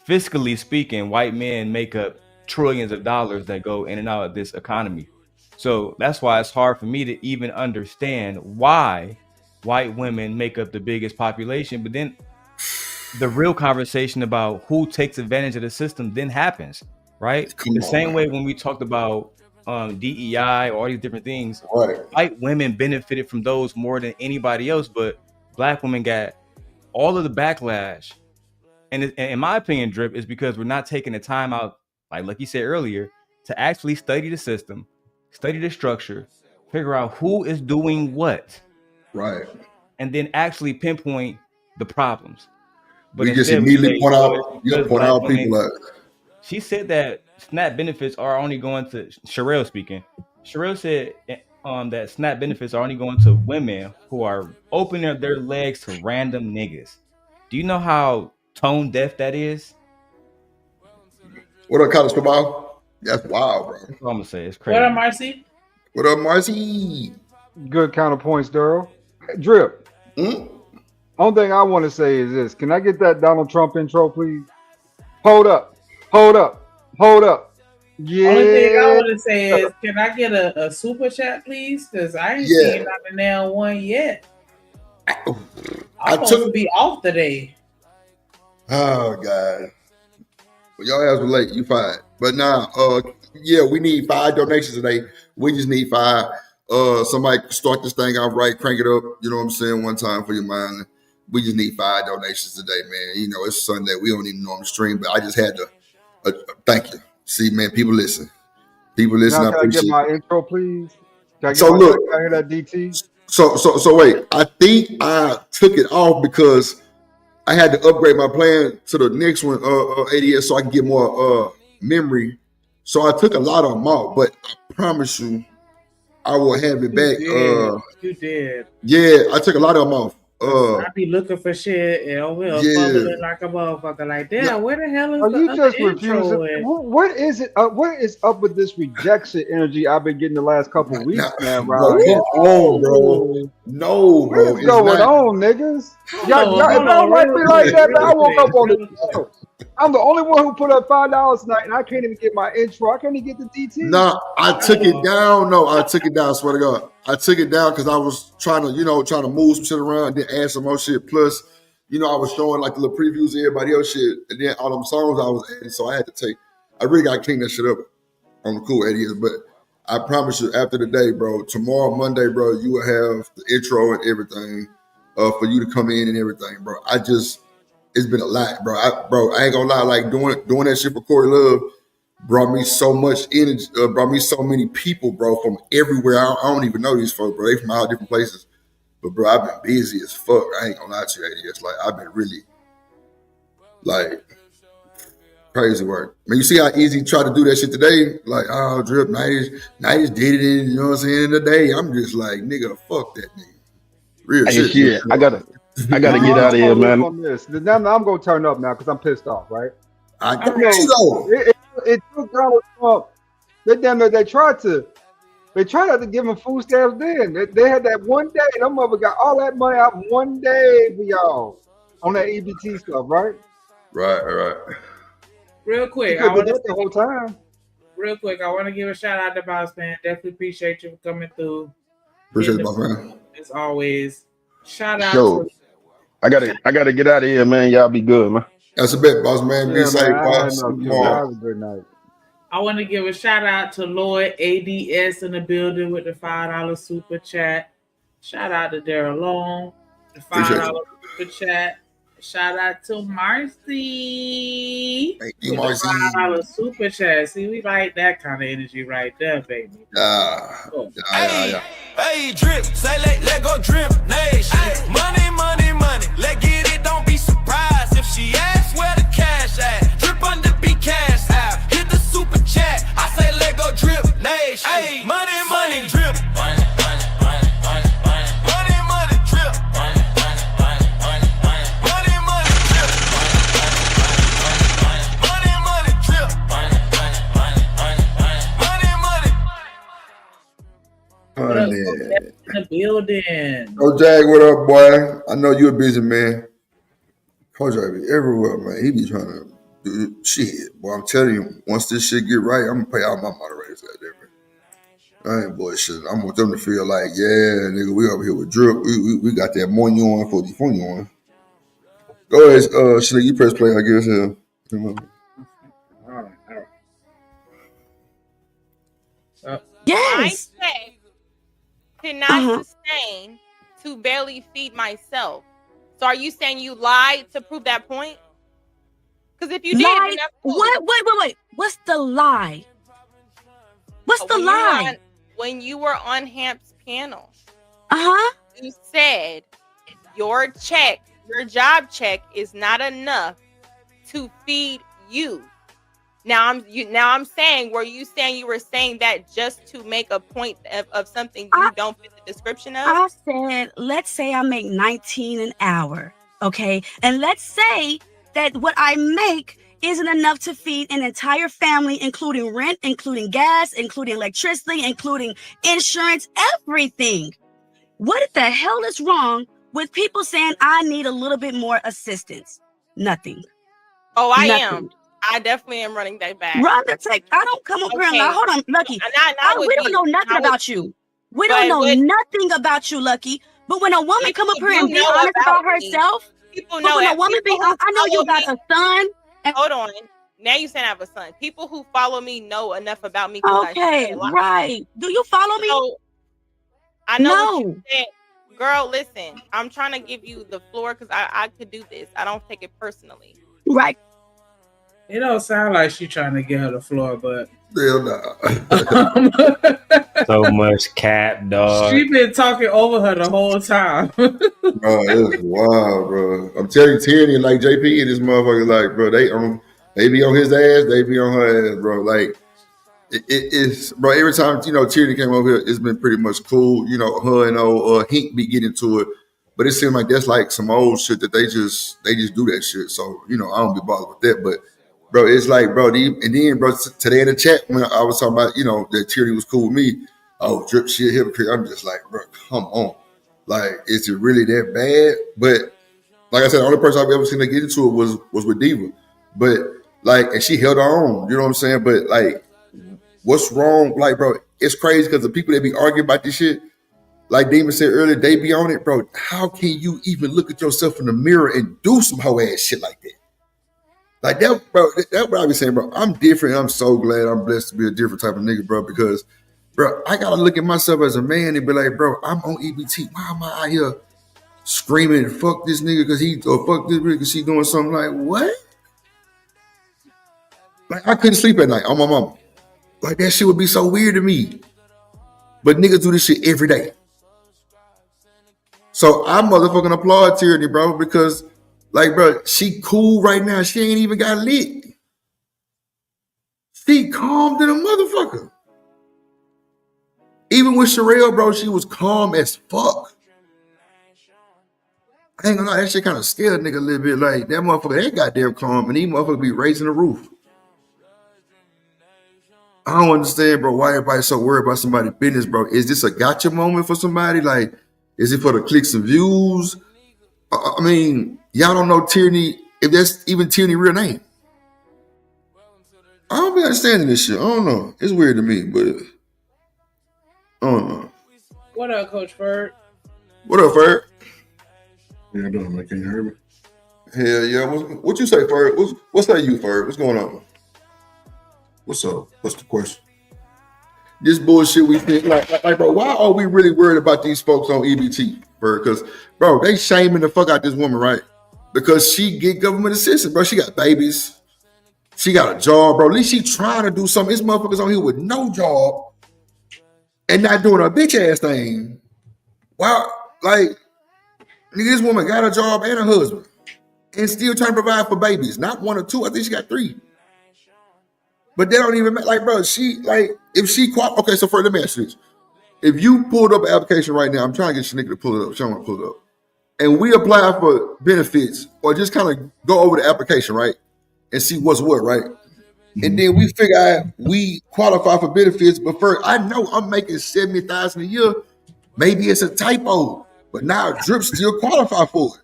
Fiscally speaking, white men make up trillions of dollars that go in and out of this economy. So that's why it's hard for me to even understand why white women make up the biggest population. But then the real conversation about who takes advantage of the system then happens, right? Come The on, same man. way when we talked about DEI or all these different things, Right. white women benefited from those more than anybody else, but black women got all of the backlash. And in my opinion, Drip, is because we're not taking the time out, like you said earlier, to actually study the system, study the structure, figure out who is doing what, Right. and then actually pinpoint the problems. But We just instead, we immediately say, point well, it's out, because point black out women. people out. She said that SNAP benefits are only going to Sherelle speaking. Sherelle said that SNAP benefits are only going to women who are opening their legs to random niggas. Do you know how tone deaf that is? What up, college football? That's wild, bro. That's all I'm gonna say. It's What crazy. up, Marcy? What up, Marcy? Good counterpoints, Daryl. Drip. Only thing I want to say is this: can I get that Donald Trump intro, please? Hold up, hold up, hold up. Only thing I Yeah. want to say is, can I get a super chat, please? Because I ain't Yeah. seen not the nail one yet. I'm I supposed took. to be off today. Oh God. Well, y'all ass were late. You fired. But now, yeah, we need 5 donations today. We just need 5. Somebody start this thing off right, crank it up. You know what I'm saying? One time for your mind. We just need 5 donations today, man. You know, it's Sunday. We don't even normally stream, but I just had to. Thank you. See, man, people listen. People listen. Now, I can I get appreciate my it. intro, please? Can I get So my? look. Can I hear that DT? So wait. I think I took it off because I had to upgrade my plan to the next one, ADS, so I can get more memory. So I took a lot of them out, but I promise you, I will have it You back. did. You did. Yeah, I took a lot of them off. I be looking for shit and over here Yeah, fumbling like a motherfucker. Like, yeah. damn, where the hell is Are the you other just intro? refusing? What is it? What is up with this rejection energy I've been getting the last couple weeks, man? Bro, Around come here, on, bro. No, what bro, is it's going not. on, niggas? Y'all, if Hold y'all on, like real me like quick, that, man, I woke up on the real quick. show. I'm the only one who put up $5 tonight, and I can't even get my intro. I can't even get the DT. Nah, I took it down. No, I took it down. I swear to God, I took it down because I was trying to move some shit around, then add some more shit. Plus, I was showing like the little previews of everybody else shit, and then all them songs I was adding. So I had to take. I really got to clean that shit up on the cool ideas. But I promise you, after the day, bro, tomorrow Monday, bro, you will have the intro and everything for you to come in and everything, bro. it's been a lot, bro. I ain't gonna lie, like doing that shit for Corey Love brought me so much energy, brought me so many people, bro, from everywhere. I don't even know these folks, bro. They from all different places. But bro, I've been busy as fuck. I ain't gonna lie to you, ADS. Like I've been really like crazy work. I mean, you see how easy he tried to do that shit today? Like, oh, Drip, 90s did it in, you know what I'm saying, in a day. I'm just like, nigga, fuck that nigga. Real Hey, shit. shit, I gotta get out of here, man. On this. Now I'm gonna turn up now because I'm pissed off, right? I You got you though. it took Donald Trump. They tried not to give him food stamps then. They had that one day. Them mother got all that money out one day for y'all on that EBT stuff, right? Right. Real quick, I want the whole time. Real quick, I want to give a shout out to Boss Man. Definitely appreciate you for coming through. Appreciate it, Boss Man. As always, shout out. So, I gotta get out of here, man. Y'all be good, man. That's a bet, Boss Man. Be safe, boss. Have a good night. I want to give a shout out to Lloyd ADS in the building with the $5 super chat. Shout out to Daryl Long, the $5 super chat. Shout out to Marcy. Thank you, with Marcy. the $5 super chat. See, we like that kind of energy right there, baby. Yeah. Hey, drip, say let go drip nation. Money, let get it, don't be surprised if she asks where the cash at. Drip under be cash out. Hit the super chat. I say let go drip nation. Hey, money, drip. Money, drip. Money, drip. Money. In the building. Oh, Jag, what up, boy? I know you're a busy man. Coach Jag be everywhere, man. He be trying to do shit. Boy, I'm telling you, once this shit get right, I'm gonna pay all my moderators out there, man. I ain't bullshit. I want them to feel like, yeah, nigga, we over here with Drip. We got that money on for the funny on. Go ahead, shit, you press play, I guess. Come on. All right. Yes. My check cannot sustain to barely feed myself. So are you saying you lied to prove that point? Because if you did, wait. What's the lie? What's the lie? When you were on Hamp's panel, you said your job check is not enough to feed you. Now I'm saying, were you saying you were saying that just to make a point of something you don't fit the description of? I said, let's say I make $19 an hour, okay? And let's say that what I make isn't enough to feed an entire family, including rent, including gas, including electricity, including insurance, everything. What the hell is wrong with people saying I need a little bit more assistance? Nothing. Oh, I am. I definitely am running that back. Run the tape. I don't come up here and lie. Hold on, Lucky. We don't know nothing about you. We don't know nothing about you, Lucky. But when a woman come up here and be honest about herself, people know when a woman be honest, I know you got a son. Hold on. Now you saying I have a son. People who follow me know enough about me. Okay, right. Do you follow me? So, I know what you said. Girl, listen. I'm trying to give you the floor because I could do this. I don't take it personally. Right. It don't sound like she trying to get her the floor, but hell nah. So much cap, dog. She been talking over her the whole time. Bro, it's wild, bro. I'm telling you, Tierney and like JP and this motherfucker, like, bro, they be on his ass, they be on her ass, bro. Like, it's, bro, every time, Tierney came over here, it's been pretty much cool. Her and Hink be getting to it. But it seems like that's like some old shit that they just do that shit. So, I don't be bothered with that. But, bro, it's like, bro, and then, bro, today in the chat, when I was talking about, that Tierney was cool with me, oh, Drip shit, hypocrite. I'm just like, bro, come on. Like, is it really that bad? But, like I said, the only person I've ever seen her get into it was with Diva. But, like, and she held her own, you know what I'm saying? But, like, what's wrong? Like, bro, it's crazy because the people that be arguing about this shit, like Demon said earlier, they be on it, bro. How can you even look at yourself in the mirror and do some hoe ass shit like that? Like that, bro. That's what I be saying, bro. I'm different. I'm so glad I'm blessed to be a different type of nigga, bro. Because, bro, I gotta look at myself as a man and be like, bro, I'm on EBT. Why am I out here screaming, fuck this nigga because or fuck this nigga because she doing something. Like, what? Like, I couldn't sleep at night on my mama. Like, that shit would be so weird to me. But niggas do this shit every day. So I motherfucking applaud Tyranny, bro, because, like, bro, she cool right now. She ain't even got lit. She calm than a motherfucker. Even with Sherelle, bro, she was calm as fuck. I ain't gonna lie, that shit kind of scared a nigga a little bit. Like, that motherfucker ain't goddamn calm, and these motherfuckers be raising the roof. I don't understand, bro, why everybody's so worried about somebody's business, bro. Is this a gotcha moment for somebody? Like, is it for the clicks and views? I mean, y'all don't know Tyranny, if that's even Tyranny's real name. I don't be understanding this shit. I don't know. It's weird to me, but I don't know. What up, Coach Ferg? What up, Ferg? How you doing, man? Can you hear me? Hell yeah. What you say, Ferg? What's that you, Ferg? What's going on? What's up? What's the question? This bullshit we think, like, bro, why are we really worried about these folks on EBT, Ferg? Because, bro, they shaming the fuck out this woman, right? Because she get government assistance, bro. She got babies. She got a job, bro. At least she trying to do something. This motherfucker's on here with no job and not doing a bitch ass thing. Wow, like, nigga, this woman got a job and a husband and still trying to provide for babies. Not one or two. I think she got 3. But they don't even, like, bro, she, like, if she, okay, so let me ask you this. If you pulled up an application right now, I'm trying to get Shanika to pull it up. She don't want to pull it up. And we apply for benefits or just kind of go over the application, right? And see what's what, right? And then we figure out we qualify for benefits, but first, I know I'm making $70,000 a year. Maybe it's a typo, but now Drip still qualify for it.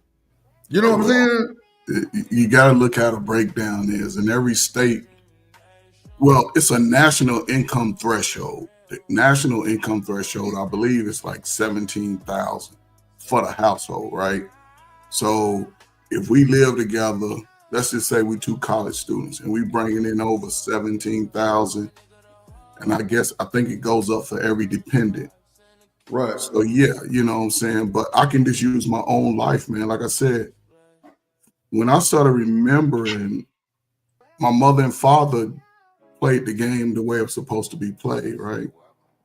You know what I'm saying? You got to look how the breakdown is. In every state, well, it's a national income threshold. The national income threshold, I believe, is like $17,000 for the household, right? So if we live together, let's just say we 2 college students and we bringing in over 17,000, and I think it goes up for every dependent. Right. So yeah, you know what I'm saying? But I can just use my own life, man. Like I said, when I started remembering, my mother and father played the game the way it was supposed to be played, right?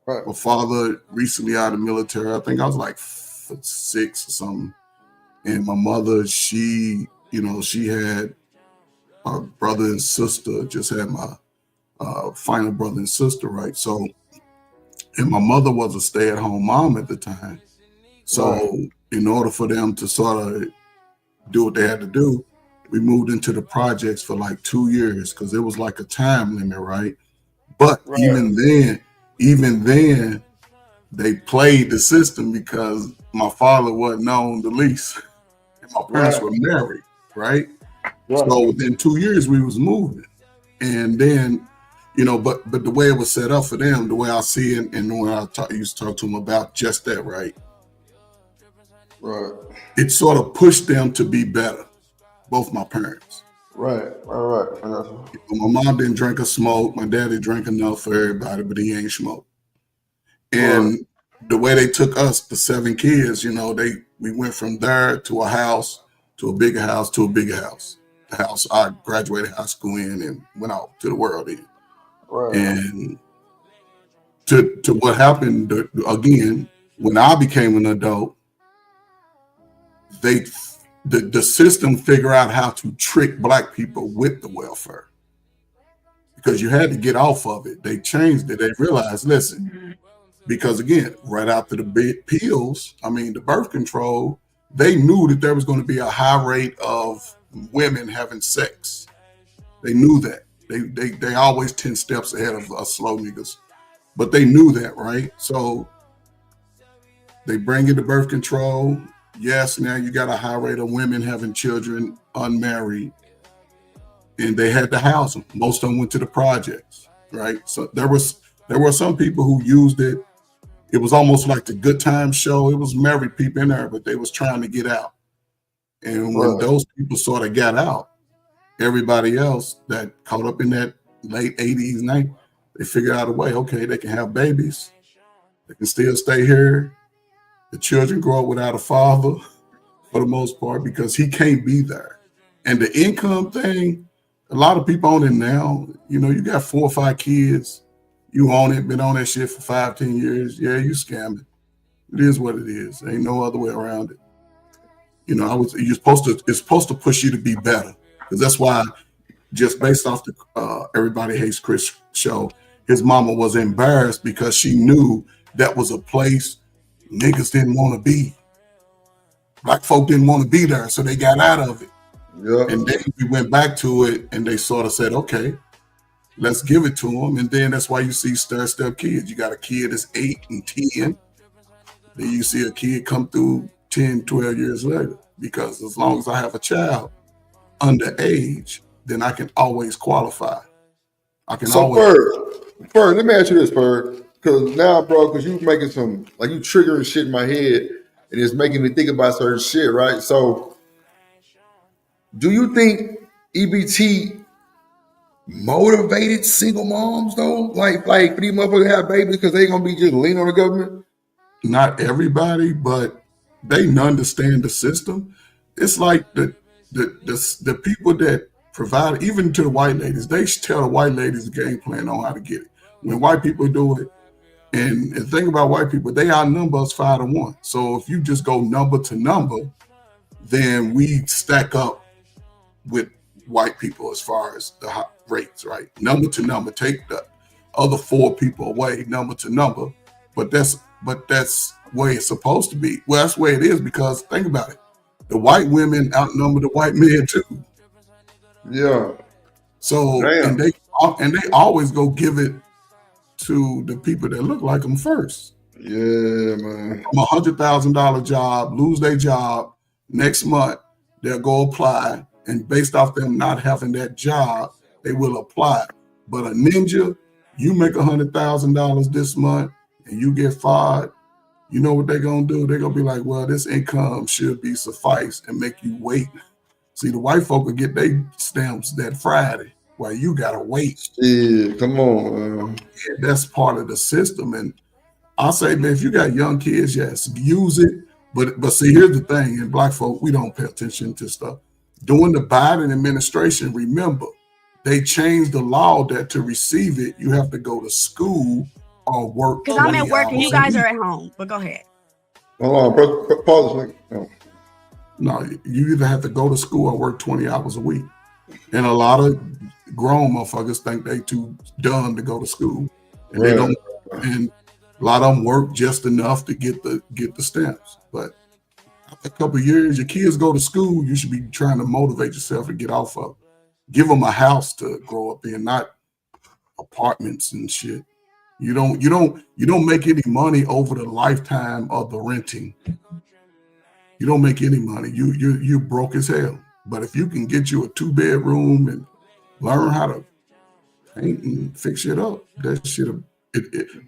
Right. My father recently out of the military, I think I was like 6 or something. And my mother, she had my brother and sister, just had my final brother and sister, right? So, and my mother was a stay-at-home mom at the time. So in order for them to sort of do what they had to do, we moved into the projects for like 2 years because it was like a time limit, right? But even then, they played the system because my father wasn't on the lease and my parents were married, right? So within 2 years we was moving, and then, but the way it was set up for them, the way I see it, and when I used to talk to them about just that, right? It sort of pushed them to be better, both my parents. Right. My mom didn't drink or smoke. My daddy drank enough for everybody, but he ain't smoke. And the way they took us, the 7 kids, we went from there to a house, to a bigger house, to a bigger house. The house I graduated high school in and went out to the world in. And to what happened again, when I became an adult, the system figured out how to trick Black people with the welfare because you had to get off of it. They changed it. They realized, listen, because again, right after the big pills, the birth control, they knew that there was going to be a high rate of women having sex. They knew that. They always 10 steps ahead of us slow niggas, but they knew that, right? So they bring in the birth control. Yes, now you got a high rate of women having children unmarried, and they had to house them. Most of them went to the projects, right? So there were some people who used it. It was almost like the Good Time show. It was married people in there, but they was trying to get out. And when those people sort of got out, everybody else that caught up in that late 80s, 90s, they figured out a way. Okay, they can have babies. They can still stay here. The children grow up without a father. for the most part because he can't be there. And the income thing, a lot of people on it now. You know, you got 4 or 5 kids, you own it, been on that shit for 5, 10 years. Yeah, you scamming. It is what it is. Ain't no other way around it. You know, it's supposed to push you to be better. Because that's why, just based off the Everybody Hates Chris show, his mama was embarrassed because she knew that was a place niggas didn't want to be. Black folk didn't want to be there, so they got out of it. Yeah. And then we went back to it, and they sort of said, okay, let's give it to them. And then that's why you see stair-step kids. You got a kid that's 8 and 10. Then you see a kid come through 10, 12 years later. Because as long as I have a child underage, then I can always qualify. I can always. Ferg, let me ask you this, Ferg. Because now, bro, because you making some, like you triggering shit in my head, and it's making me think about certain shit, right? So, do you think EBT motivated single moms though? Like for these motherfuckers have babies because they gonna be just leaning on the government? Not everybody, but they understand the system. It's like the people that provide, even to the white ladies, they tell the white ladies the game plan on how to get it. When white people do it, and the thing about white people, they outnumber us 5 to 1. So if you just go number to number, then we stack up with white people as far as the rates, right? Number to number, take the other 4 people away, number to number. But that's way it's supposed to be. Well, that's the way it is because think about it. The white women outnumber the white men too. Yeah. So and they always go give it to the people that look like them first. Yeah, man. From $100,000 job, lose their job next month, they'll go apply, and based off them not having that job, they will apply. But a ninja, you make $100,000 this month and you get fired. You know what they're gonna do? They're gonna be like, well, this income should be suffice and make you wait. See, the white folk will get their stamps that Friday while you gotta wait. Yeah, come on, man. Yeah, that's part of the system. And I say, man, if you got young kids, yes, use it. But see, here's the thing: in black folk, we don't pay attention to stuff. During the Biden administration, remember, they changed the law that to receive it, you have to go to school or work. Because I'm at work and you guys are at home. But go ahead. Hold on, pause. No, you either have to go to school or work 20 hours a week. And a lot of grown motherfuckers think they too dumb to go to school. And they don't. And a lot of them work just enough to get the stamps. But after a couple of years, your kids go to school, you should be trying to motivate yourself to get off of it. Give them a house to grow up in, not apartments and shit. You don't make any money over the lifetime of the renting. You don't make any money. You broke as hell. But if you can get you a 2-bedroom and learn how to paint and fix it up, that shit,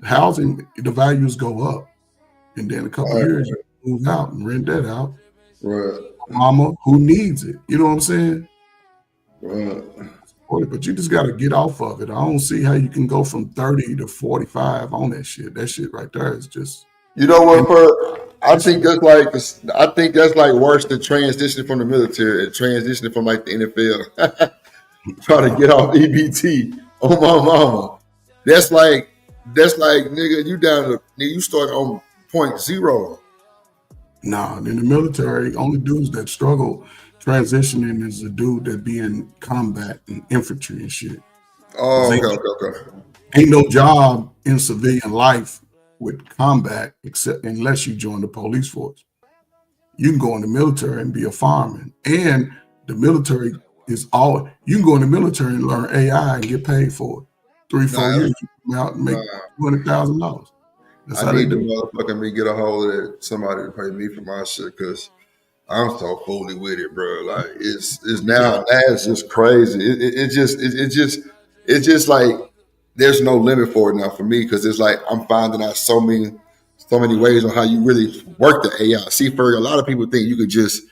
housing, the values go up. And then a couple of years, you move out and rent that out. Right. Mama, who needs it? You know what I'm saying? Right. But you just got to get off of it. I don't see how you can go from 30 to 45 on that shit. That shit right there is just. You know what, I think that's like worse than transitioning from the military and transitioning from like the NFL. Trying to get off EBT on my mama. That's like nigga, you start on 0.0. Nah, in the military, only dudes that struggle transitioning is a dude that be in combat and infantry and shit. Oh, okay. Ain't no job in civilian life with combat except unless you join the police force. You can go in the military and be a fireman. And the military is all, you can go in the military and learn AI and get paid for it. 3-4 years, you come out and make $200,000. That's how I they need to do. motherfucking me get a hold of that, somebody to pay me for my shit, because I'm so fully with it, bro. Like it's now that's just crazy. It's just like there's no limit for it now for me, because it's like I'm finding out so many ways on how you really work the AI. See, for a lot of people think you could just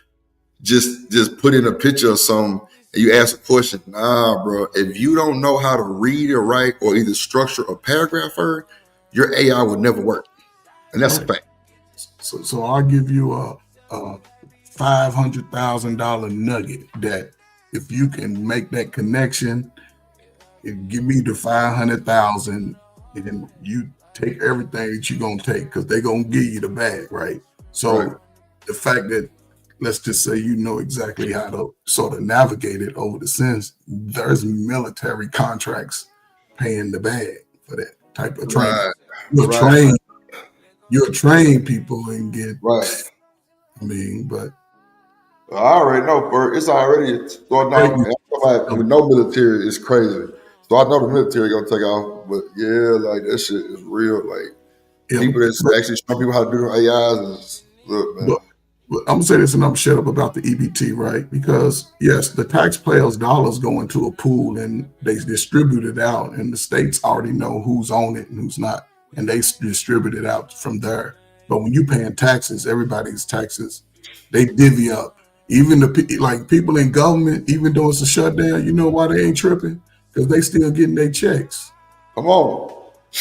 put in a picture of something and you ask a question. Nah, bro. If you don't know how to read or write or either structure a paragraph first, your AI will never work, and that's a fact. So I'll give you a $500,000 nugget that if you can make that connection, give me the 500,000 and you take everything that you're gonna take because they're gonna give you the bag, right? So Right. the fact that let's just say you know exactly how to sort of navigate it over the sense, there's military contracts paying the bag for that type of training. Right. You'll Right. train, you'll train people and get Right. I mean, but I already know, Bert. It's already starting off. Like, with no military, it's crazy. So I know the military gonna take off, but yeah, like that shit is real. Like people that's actually showing people how to do their AIs is look, man. But I'm gonna say this and I'm shut up about the EBT, right? Because yes, the taxpayers' dollars go into a pool and they distribute it out, and the states already know who's on it and who's not, and they distribute it out from there. But when you paying taxes, everybody's taxes, they divvy up. Even like people in government, even though it's a shutdown, you know why they ain't tripping? Because they still getting their checks. Come on.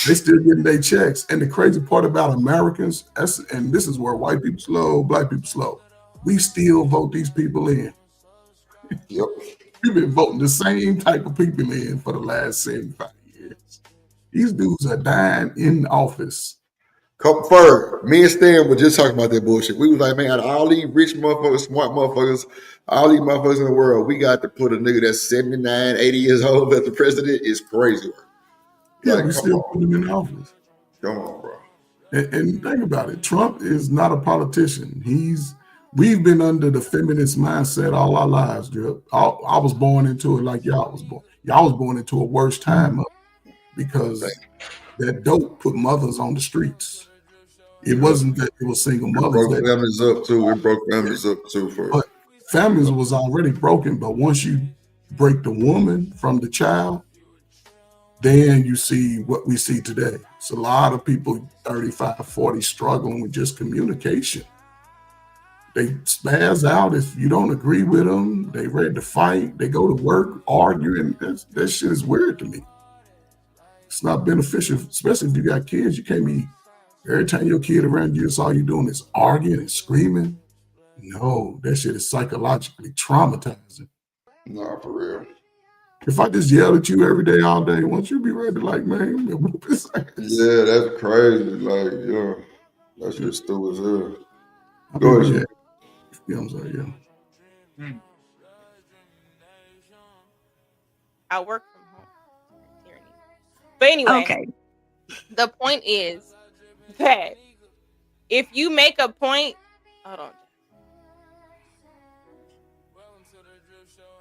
They still getting their checks. And the crazy part about Americans, and this is where white people slow, black people slow, we still vote these people in. Yep. We've been voting the same type of people in for the last 75 years. These dudes are dying in office. Me and Stan were just talking about that bullshit. We was like, man, out of all these rich motherfuckers, smart motherfuckers, all these motherfuckers in the world, we got to put a nigga that's 79, 80 years old as the president is crazy. Yeah, Like, we come still on. put him in office. Come on, bro. And think about it. Trump is not a politician. We've been under the feminist mindset all our lives, Drip. I was born into it like y'all was born. Y'all was born into a worse time because that dope put mothers on the streets. It wasn't that it was single mothers. Broke families up too. It broke families up too. But families was already broken. But once you break the woman from the child, then you see what we see today. It's a lot of people 35, 40 struggling with just communication. They spaz out if you don't agree with them. They ready to fight. They go to work arguing. That shit is weird to me. It's not beneficial, especially if you got kids. You can't be, every time your kid around you, it's all you doing is arguing and screaming. No, that shit is psychologically traumatizing. Nah, for real. If I just yell at you every day, all day, won't you be ready to like, man, whoop his ass? Yeah, that's crazy. Like, yeah, that shit stupid as hell. Go ahead. Yeah, I'm sorry, yeah. I work from home. Tyranny. But anyway, Okay. the point is that if you make a point, hold on.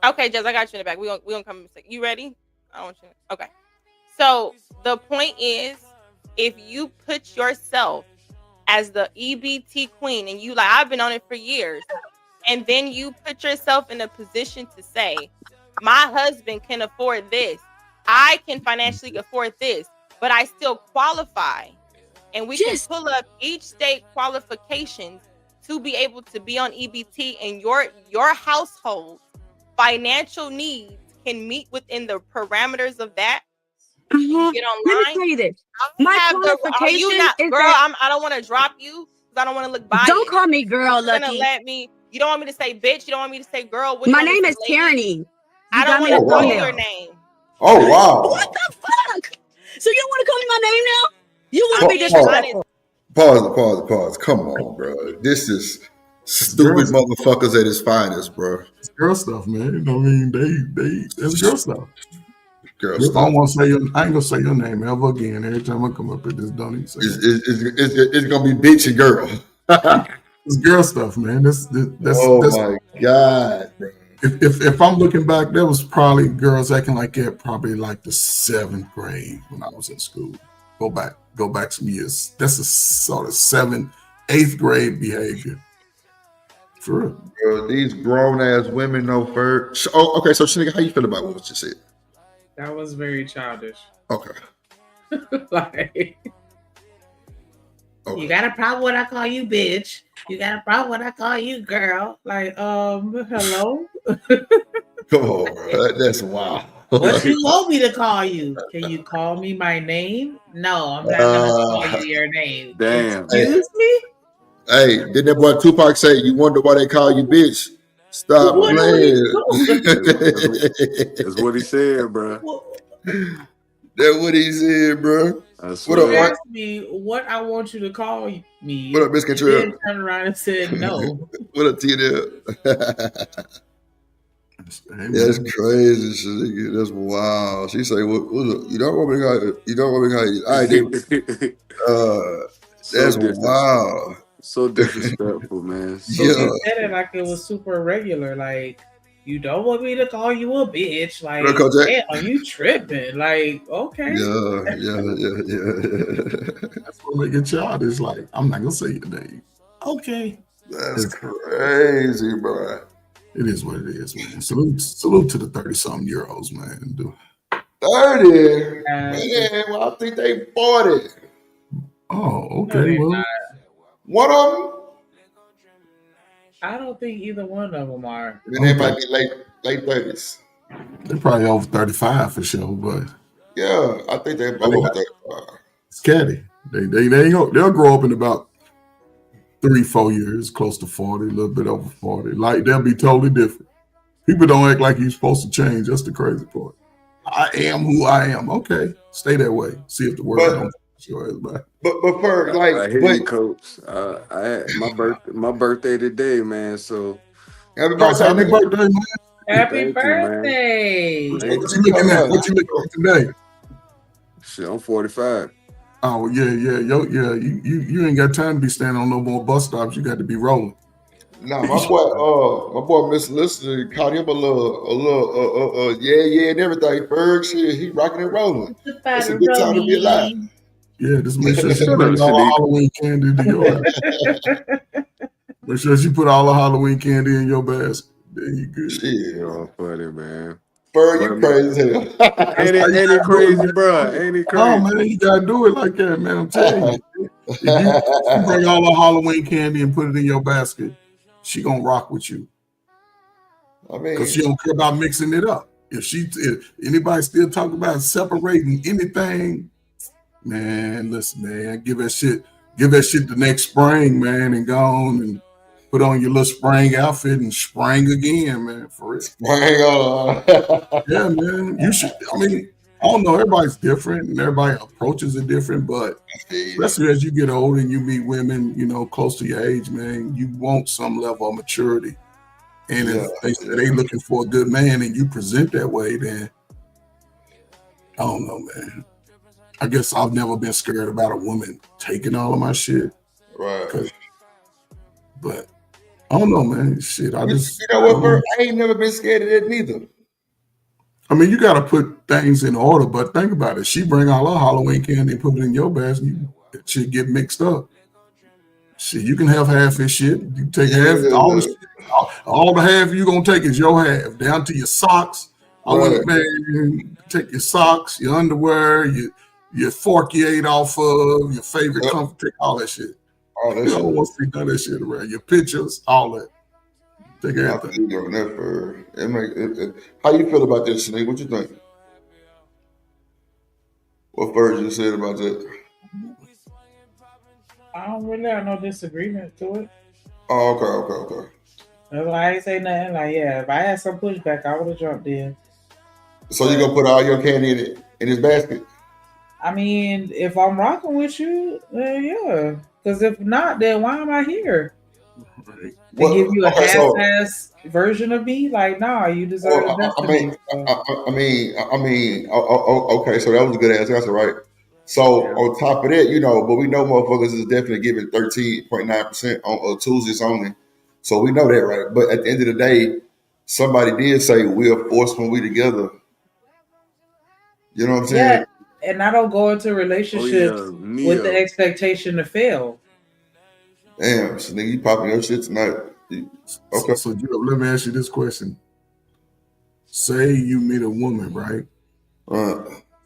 Okay, Jess, I got you in the back. We gonna come in a second. You ready? I want you. Okay. So the point is, if you put yourself as the EBT queen, and you like, I've been on it for years, and then you put yourself in a position to say, my husband can afford this, I can financially afford this, but I still qualify, and we can pull up each state qualifications to be able to be on EBT, and your household financial needs can meet within the parameters of that. You get online. Let me tell you this. My qualification is girl? that I don't want to drop you because I don't want to look biased. Don't call me girl, You're gonna Lucky. let me. You don't want me to say bitch. You don't want me to say girl. What do you My want me name to is say, lady? Tyranny. I You don't got me want in to the call thumbnail. your name. Oh wow! What the fuck? So you don't want to call me my name now? You want to be disrespectful? Pause. Come on, bro. This is stupid motherfuckers at its finest, bro. It's girl stuff, man. I mean, it's girl stuff. Girl I stuff. don't want to say I ain't gonna say your name ever again. Every time I come up with this, don't even say It's gonna be bitch and girl. It's girl stuff, man. That's my god, bro. If I'm looking back, there was probably girls acting like that probably like the 7th grade when I was in school. Go back some years. That's a sort of 7th, 8th grade behavior. For real. Bro, these grown ass women know first. Oh, okay. So, Shanika, how you feel about what you said? That was very childish. Okay. Like, you got a problem when I call you bitch? You got a problem when I call you girl? Like, hello? Come on, bro. That's wild. What do you want me to call you? Can you call me my name? No, I'm not gonna call you your name. Damn. Excuse me? Hey, didn't that boy Tupac say, "You wonder why they call you bitch"? Stop What do he playing. That's what he said, bro. That's what he said, bro. I What He up, swear. Mike? asked me what I want you to call What me, up, Miss and then Contrell? turned around and said no. What up, TNL? That's crazy, shit. That's wild. She say, "What you don't want me to call you don't want me to call you." All right, then. So That's wild. so disrespectful, man. So And he Yeah. said it like it was super regular. Like, you don't want me to call you a bitch. What up, Like, Coach Jack? damn, are you tripping? Like, okay. Yeah. That's what make it childish. Like, I'm not gonna say your name. Okay. That's crazy, bro. It is what it is, man. Salute to the 30-something-year-olds, man. 30? Man, well, I think they 40. Oh, okay. Well, one of them? I don't think either one of them are. Then they might be late 30s. They're probably over 35 for sure, but yeah, I think they're over 35. It's catty. They'll grow up in about 3-4 years, close to 40, a little bit over 40. Like, they'll be totally different. People don't act like you're supposed to change. That's the crazy part. I am who I am. Okay, stay that way. See if the world don't show us back. But for like, I hear you, Coach. I had my birthday today, man. So happy birthday, man. Happy Thank you, man. birthday. What you looking at? What you looking at today? Shit, I'm 45. Oh yeah. You ain't got time to be standing on no more bus stops. You got to be rolling. Nah, my boy, Mr. Lister caught him a little, yeah, and everything. Ferg, shit, he rocking and rolling. It's a good time to be alive. Yeah, just make sure she bring all the Halloween candy to your house. Make sure she put all the Halloween candy in your basket. Then you good. Shit, y'all funny, man. Ferg, you crazy as hell. Ain't it crazy, bro? Ain't it crazy? Oh man, you gotta do it like that, man. I'm telling you. If you bring all the Halloween candy and put it in your basket, she gonna rock with you. I mean, because she don't care about mixing it up. If anybody still talk about separating anything, man, listen, man, give that shit the next spring, man, and go on and put on your little spring outfit and spring again, man, for real. Spring on. Yeah, man. You should. I mean, I don't know. Everybody's different, and everybody approaches it different. But especially as you get older and you meet women, close to your age, man, you want some level of maturity. And if they looking for a good man, and you present that way, then I don't know, man. I guess I've never been scared about a woman taking all of my shit. Right. But I don't know, man. Shit, I just. You know what, bro? I ain't never been scared of that neither. I mean, you got to put things in order, but think about it. She bring all her Halloween candy and put it in your basket. That shit get mixed up. Shit, you can have half this shit. You take half, all the half you gonna take is your half, down to your socks. I want man, take your socks, your underwear, your fork you ate off of, your favorite comfort, take all that shit. All that shit. I don't want to see none of that shit around. Your pictures, all that. Take everything. How you feel about this, Snake? What you think? What version you said about that? I don't really have no disagreement to it. Oh, okay. I ain't say nothing. Like, yeah, if I had some pushback, I would have jumped in. So you gonna put all your candy in his basket? I mean, if I'm rocking with you, then yeah. Because if not, then why am I here? To give you a half-ass version of me? Like, nah, you deserve the best of me. Okay, so that was a good answer, right? So on top of that, but we know motherfuckers is definitely giving 13.9% on Tuesdays only. So we know that, right? But at the end of the day, somebody did say we're forced when we together. You know what I'm saying? Yeah, and I don't go into relationships with the expectation to fail. Damn, so nigga, you popping your shit tonight. Okay. So let me ask you this question. Say you meet a woman, right?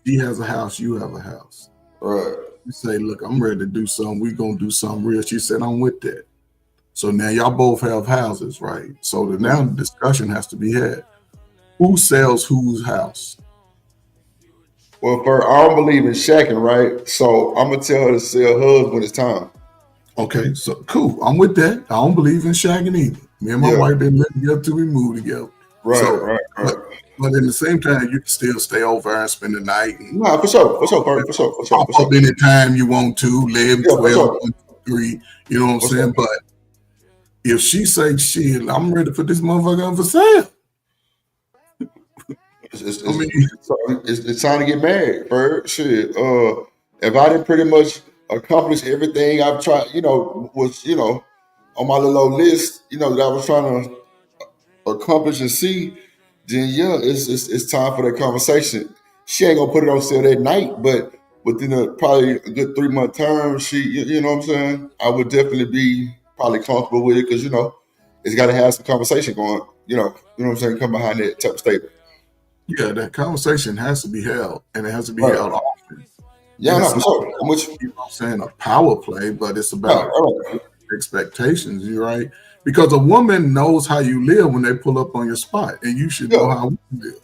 She has a house, you have a house. Right. You say, look, I'm ready to do something. We're going to do something real. She said, I'm with that. So now y'all both have houses, right? So now the discussion has to be had. Who sells whose house? Well, I don't believe in shacking, right? So I'm going to tell her to sell hers when it's time. Okay, so cool. I'm with that. I don't believe in shagging either. Me and my wife been living together till we moved together. Right. But at the same time, you can still stay over and spend the night. And Nah, for sure, for sure. pop up anytime you want to, 11, 12, 1, 2, 3. You know what I'm saying? But if she say, shit, I'm ready to put this motherfucker on for sale. It's time to get married, bro. Shit. If I didn't pretty much accomplish everything I've tried, was on my little list, that I was trying to accomplish and see, then it's time for that conversation. She ain't gonna put it on sale that night, but within probably a good 3-month term, you know what I'm saying, I would definitely be probably comfortable with it because it's got to have some conversation going. You know what I'm saying, come behind that type of statement. Yeah, that conversation has to be held, and it has to be held often. Yeah, and no, it's for sure. I'm with you. You know what I'm saying, a power play, but it's about expectations, you right? Because a woman knows how you live when they pull up on your spot, and you should know how we live.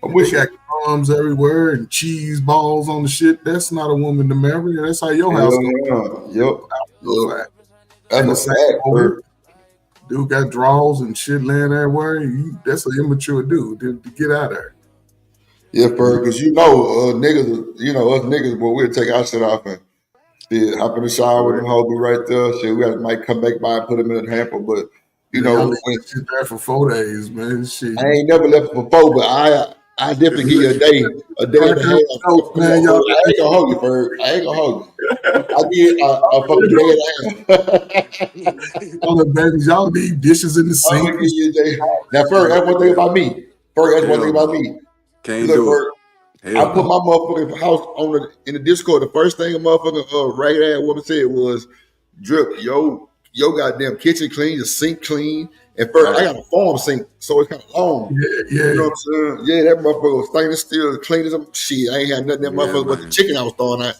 We got crumbs everywhere and cheese balls on the shit. That's not a woman to marry. That's how your house goes. Yep. And the That's a same fact, over, dude got drawers and shit laying everywhere. That's an immature dude to get out of there. Yeah, because niggas, us niggas, boy, we'll take our shit off and hop in the shower with them hoes be right there. Shit, we might come back by and put them in a hamper, but y'all leave that shit there for 4 days, man. Shit. I ain't never left it for 4, but I definitely give you a day and a half. Man, I ain't gonna hold you, Ferg. I ain't gonna hold you. I give you a fucking day and a half. All the babies, y'all leave dishes in the I'm sink. gonna give you a day. Now, Ferg, that's one thing about me. Ferg, that's one thing about me. Can't Look, do Ferg, it. I put my motherfucking house in the Discord. The first thing a motherfucking ragged ass woman said was, "Drip, yo goddamn kitchen clean, your sink clean." And first, I got a farm sink, so it's kind of long. Yeah. You know what I'm saying? Yeah, that motherfucker was stainless steel, clean as a shit. I ain't had nothing that motherfucker but the chicken I was throwing out.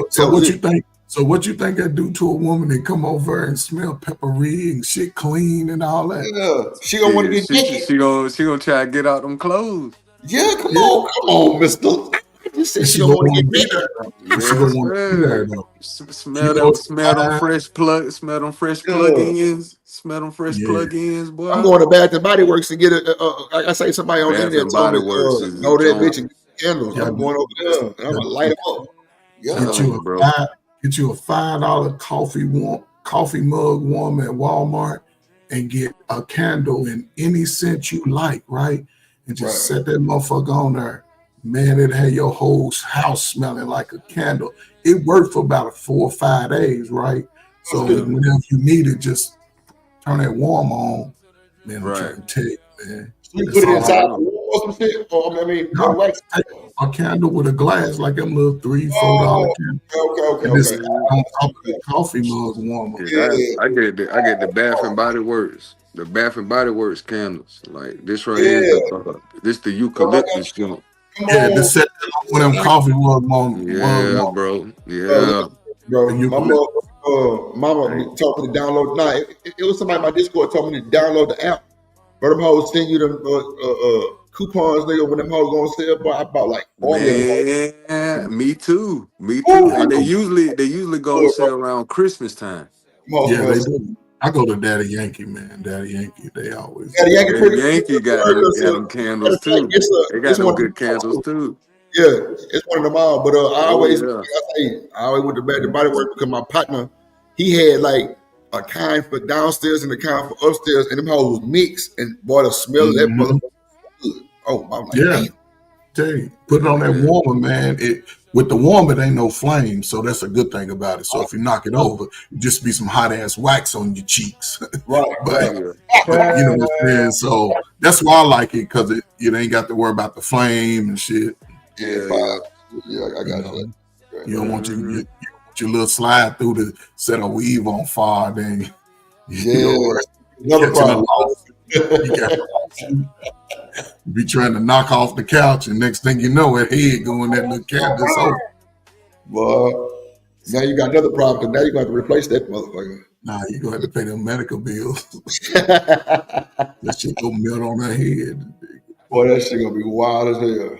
So what you think? So what you think that do to a woman that come over and smell peppery and shit clean and all that? Yeah, she gonna want to get naked. She gonna try to get out them clothes. Yeah, come on, Mister. You said she gonna want to get naked. She gonna want to be there though. Smell them fresh plugins. Smell them fresh plug-ins, boy. I'm going to Bath and Body Works and get like I say, somebody on the internet told me, know that bitch and candles. I'm going over there and I'm gonna light them up. Yeah, Get you a $5 coffee mug warmer at Walmart and get a candle in any scent you like, right? And just set that motherfucker on there. Man, it had your whole house smelling like a candle. It worked for about 4 or 5 days, right? So whenever you need it, just turn that warm on. Man, I'm trying to tell you, man. You put it inside the wall or some shit? Take a candle with a glass, like them little $3, $4 candle. Okay. And it's on top of the coffee mug warmer. I get the Bath and Body Works. The Bath and Body Works candles. Like this right here. This the eucalyptus joint. Yeah, to set one of them coffee mug on. Yeah, bro. Yeah. Bro, my mama told me to download. Nah, it was somebody in my Discord told me to download the app. But them hoes send you them coupons, nigga, when them hoes going to sell. But I bought like 4 Yeah, me too. And they usually go on sale around Christmas time. Yeah, they do. I go to Daddy Yankee, man. Daddy Yankee, they always. Daddy Yankee got them candles too. They got them good candles too. Yeah, it's one of them all. But I always went to Bath and Body Works because my partner, he had like a kind for downstairs and a kind for upstairs, and them hoes was mixed. And boy, the smell of that motherfucker was good. Oh, I'm like, damn. Tell you, put it on that warmer, man. With the warmer, it ain't no flame, so that's a good thing about it. So if you knock it over, just be some hot ass wax on your cheeks. Right. but you know what I'm saying? So that's why I like it, because it ain't got to worry about the flame and shit. Yeah, I got you. You don't want your little slide through to set a weave on fire, then another problem. You be trying to knock off the couch, and next thing you know, that head going that little candle over. Well, now you got another problem. Now you got to replace that motherfucker. Nah, you gonna have to pay them medical bills. That shit go melt on her head. Boy, that shit gonna be wild as hell.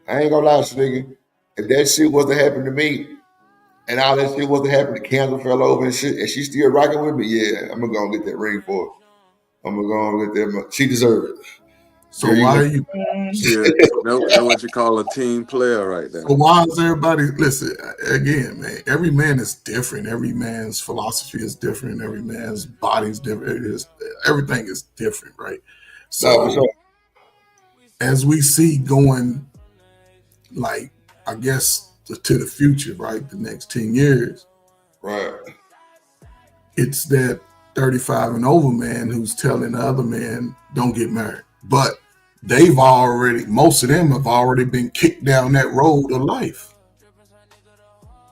I ain't gonna lie to you, nigga. If that shit wasn't happening to me, and all that shit wasn't happening. The cancer fell over and shit, and she still rocking with me. Yeah, I'm gonna go and get that ring for her. I'm gonna go and get that. She deserves it. So Girl, why know. are you? Yeah, that's what you call a team player right there. So why is everybody listen again, man? Every man is different. Every man's philosophy is different. Every man's body is different. Everything is different, right? So No, for sure. as we see going, like I guess to the future, right? The next 10 years, right? It's that 35 and over man who's telling the other man, don't get married. But they've already, most of them have already been kicked down that road of life.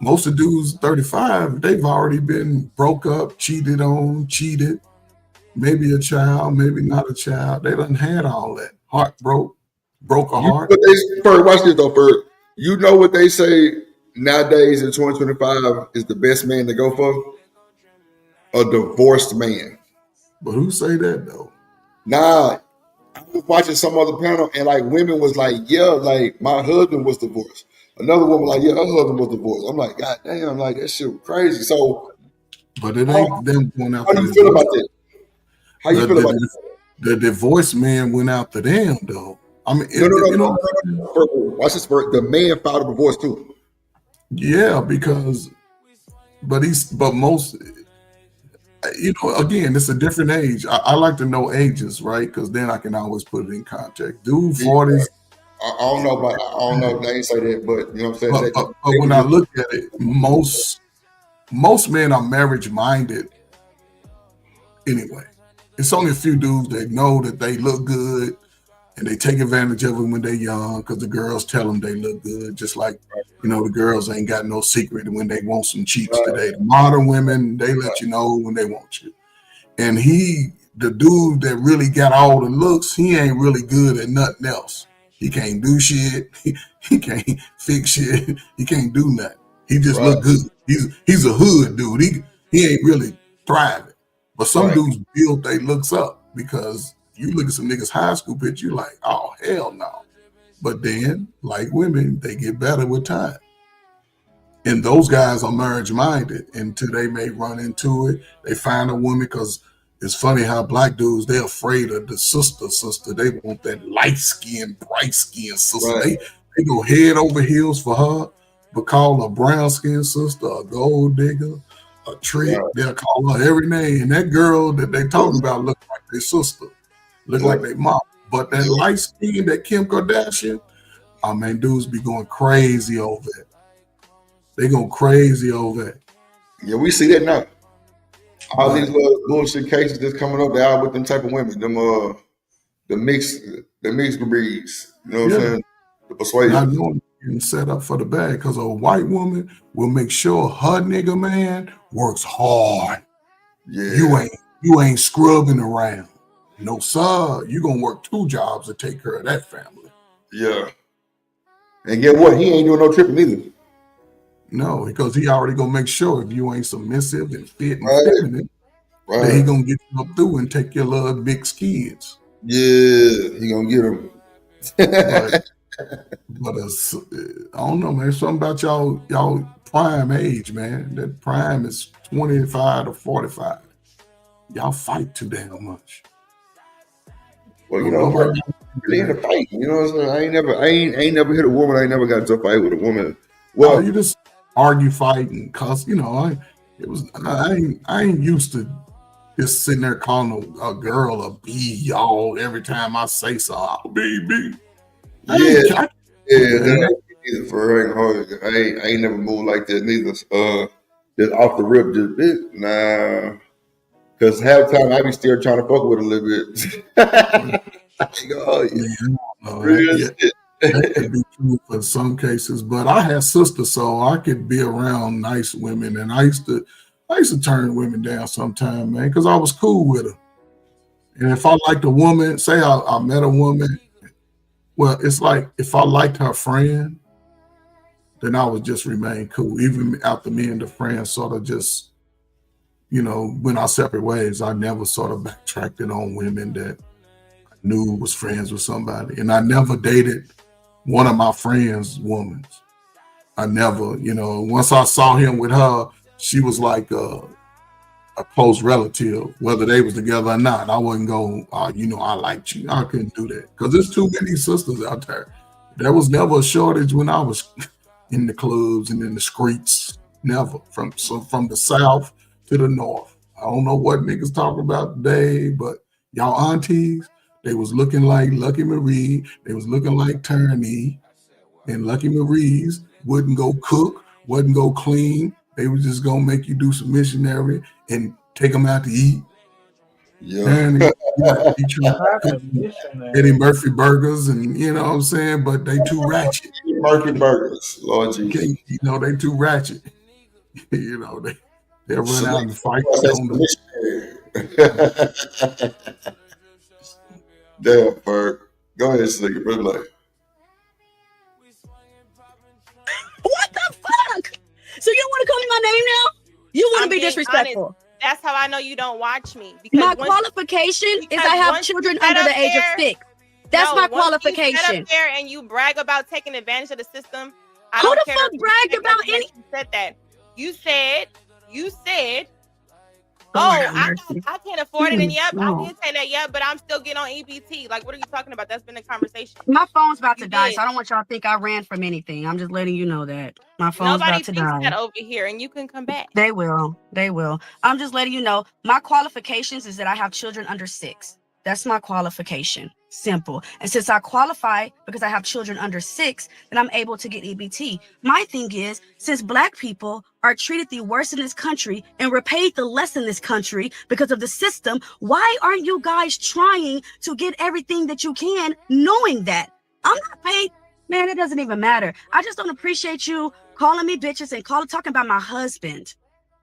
Most of dudes 35, they've already been broke up, cheated on, cheated, maybe a child, maybe not a child. They done had all that. Heart broke a heart. Watch this though, Ferg. You know what they say nowadays in 2025 is the best man to go for? A divorced man. But who say that though? Nah, I was watching some other panel and like women was like, yeah, like my husband was divorced. Another woman like, yeah, her husband was divorced. I'm like, God damn, like that shit was crazy. So, but it ain't them going out. How do you feel about that? How you feel about that? The divorced man went out to them though. I mean, no. Watch this. The man filed a divorce too. Yeah, but most, again, it's a different age. I like to know ages, right? Because then I can always put it in context. Dude, 40s. I don't know. They ain't say that, but you know what I'm saying. But when I look at it, most men are marriage minded. Anyway, it's only a few dudes that know that they look good. And they take advantage of them when they're young because the girls tell them they look good. Just like, the girls ain't got no secret when they want some cheeks today. The modern women, they let you know when they want you. And the dude that really got all the looks, he ain't really good at nothing else. He can't do shit. He can't fix shit. He can't do nothing. He just look good. He's a hood dude. He ain't really thriving. But some dudes build their looks up because you look at some niggas high school picture, you like, oh, hell no. But then, like women, they get better with time. And those guys are marriage minded until they may run into it. They find a woman because it's funny how black dudes, they're afraid of the sister. They want that light skinned, bright skinned sister. They go head over heels for her, but call a brown skinned sister a gold digger, a trick. They'll call her every name. And that girl that they talking about look like their sister. Look like they mom. But that light skin, that Kim Kardashian, I mean, dudes be going crazy over it. They go crazy over it. Yeah, we see that now. All these little bullshit cases that's coming up, they all with them type of women. Them the mixed breeds. You know what I'm saying? The persuasion. I know getting set up for the bag because a white woman will make sure her nigga man works hard. Yeah. You ain't scrubbing around. No, sir. You're going to work 2 jobs to take care of that family. Yeah. And get what? He ain't doing no tripping either. No, because he already going to make sure if you ain't submissive and fit and feminine, that he going to get you up through and take your little mixed kids. Yeah, he going to get them. but I don't know, man. Something about y'all prime age, man. That prime is 25 to 45. Y'all fight too damn much. Well, really in a fight. You know what I'm saying? I ain't never hit a woman. I ain't never got into a fight with a woman. Well, you just argue, fight, and cuss. I ain't used to just sitting there calling a girl a B, y'all, every time I say so. I'll be. That ain't either for hard. I ain't never moved like that neither. Just off the rip, just nah. Because half the time I be still trying to fuck with a little bit. That could be true for some cases, but I had sisters, so I could be around nice women, and I used to turn women down sometimes, man, because I was cool with her. And if I liked a woman, say I met a woman, well, it's like if I liked her friend, then I would just remain cool, even after me and the friend sort of just, went our separate ways. I never sort of backtracked it on women that I knew was friends with somebody. And I never dated one of my friends' women. I never, once I saw him with her, she was like a close relative, whether they was together or not. I wouldn't go, I liked you. I couldn't do that because there's too many sisters out there. There was never a shortage when I was in the clubs and in the streets. Never. From the south to the north. I don't know what niggas talking about today, but y'all aunties, they was looking like Lucky Marie. They was looking like Turney. And Lucky Marie's wouldn't go cook, wouldn't go clean. They was just gonna make you do some missionary and take them out to eat. Yeah. And Eddie Murphy burgers, and you know what I'm saying, but they too ratchet. Eddie Murphy burgers, Lord Jesus. They too ratchet. They'll run out and fight. Damn, Ferg. Go ahead, Slicker. Like, what the fuck? So you don't want to call me my name now? You want to be disrespectful? Honest. That's how I know you don't watch me. Because my qualification is I have children under the age of 6. That's my qualification. You sit up there and you brag about taking advantage of the system. Who the fuck bragged about any? You said that. You said. I can't afford it, and yep, I did say that, yep, but I'm still getting on EBT. Like, what are you talking about? That's been a conversation. My phone's about to die, so I don't want y'all to think I ran from anything. I'm just letting you know that my phone's about to die. Nobody thinks that over here, and you can come back. They will. I'm just letting you know my qualifications is that I have children under 6. That's my qualification. Simple. And since I qualify because I have children under 6, then I'm able to get EBT. My thing is, since Black people are treated the worst in this country and we're paid the less in this country because of the system, why aren't you guys trying to get everything that you can, knowing that I'm not paid? Man, it doesn't even matter. I just don't appreciate you calling me bitches and talking about my husband.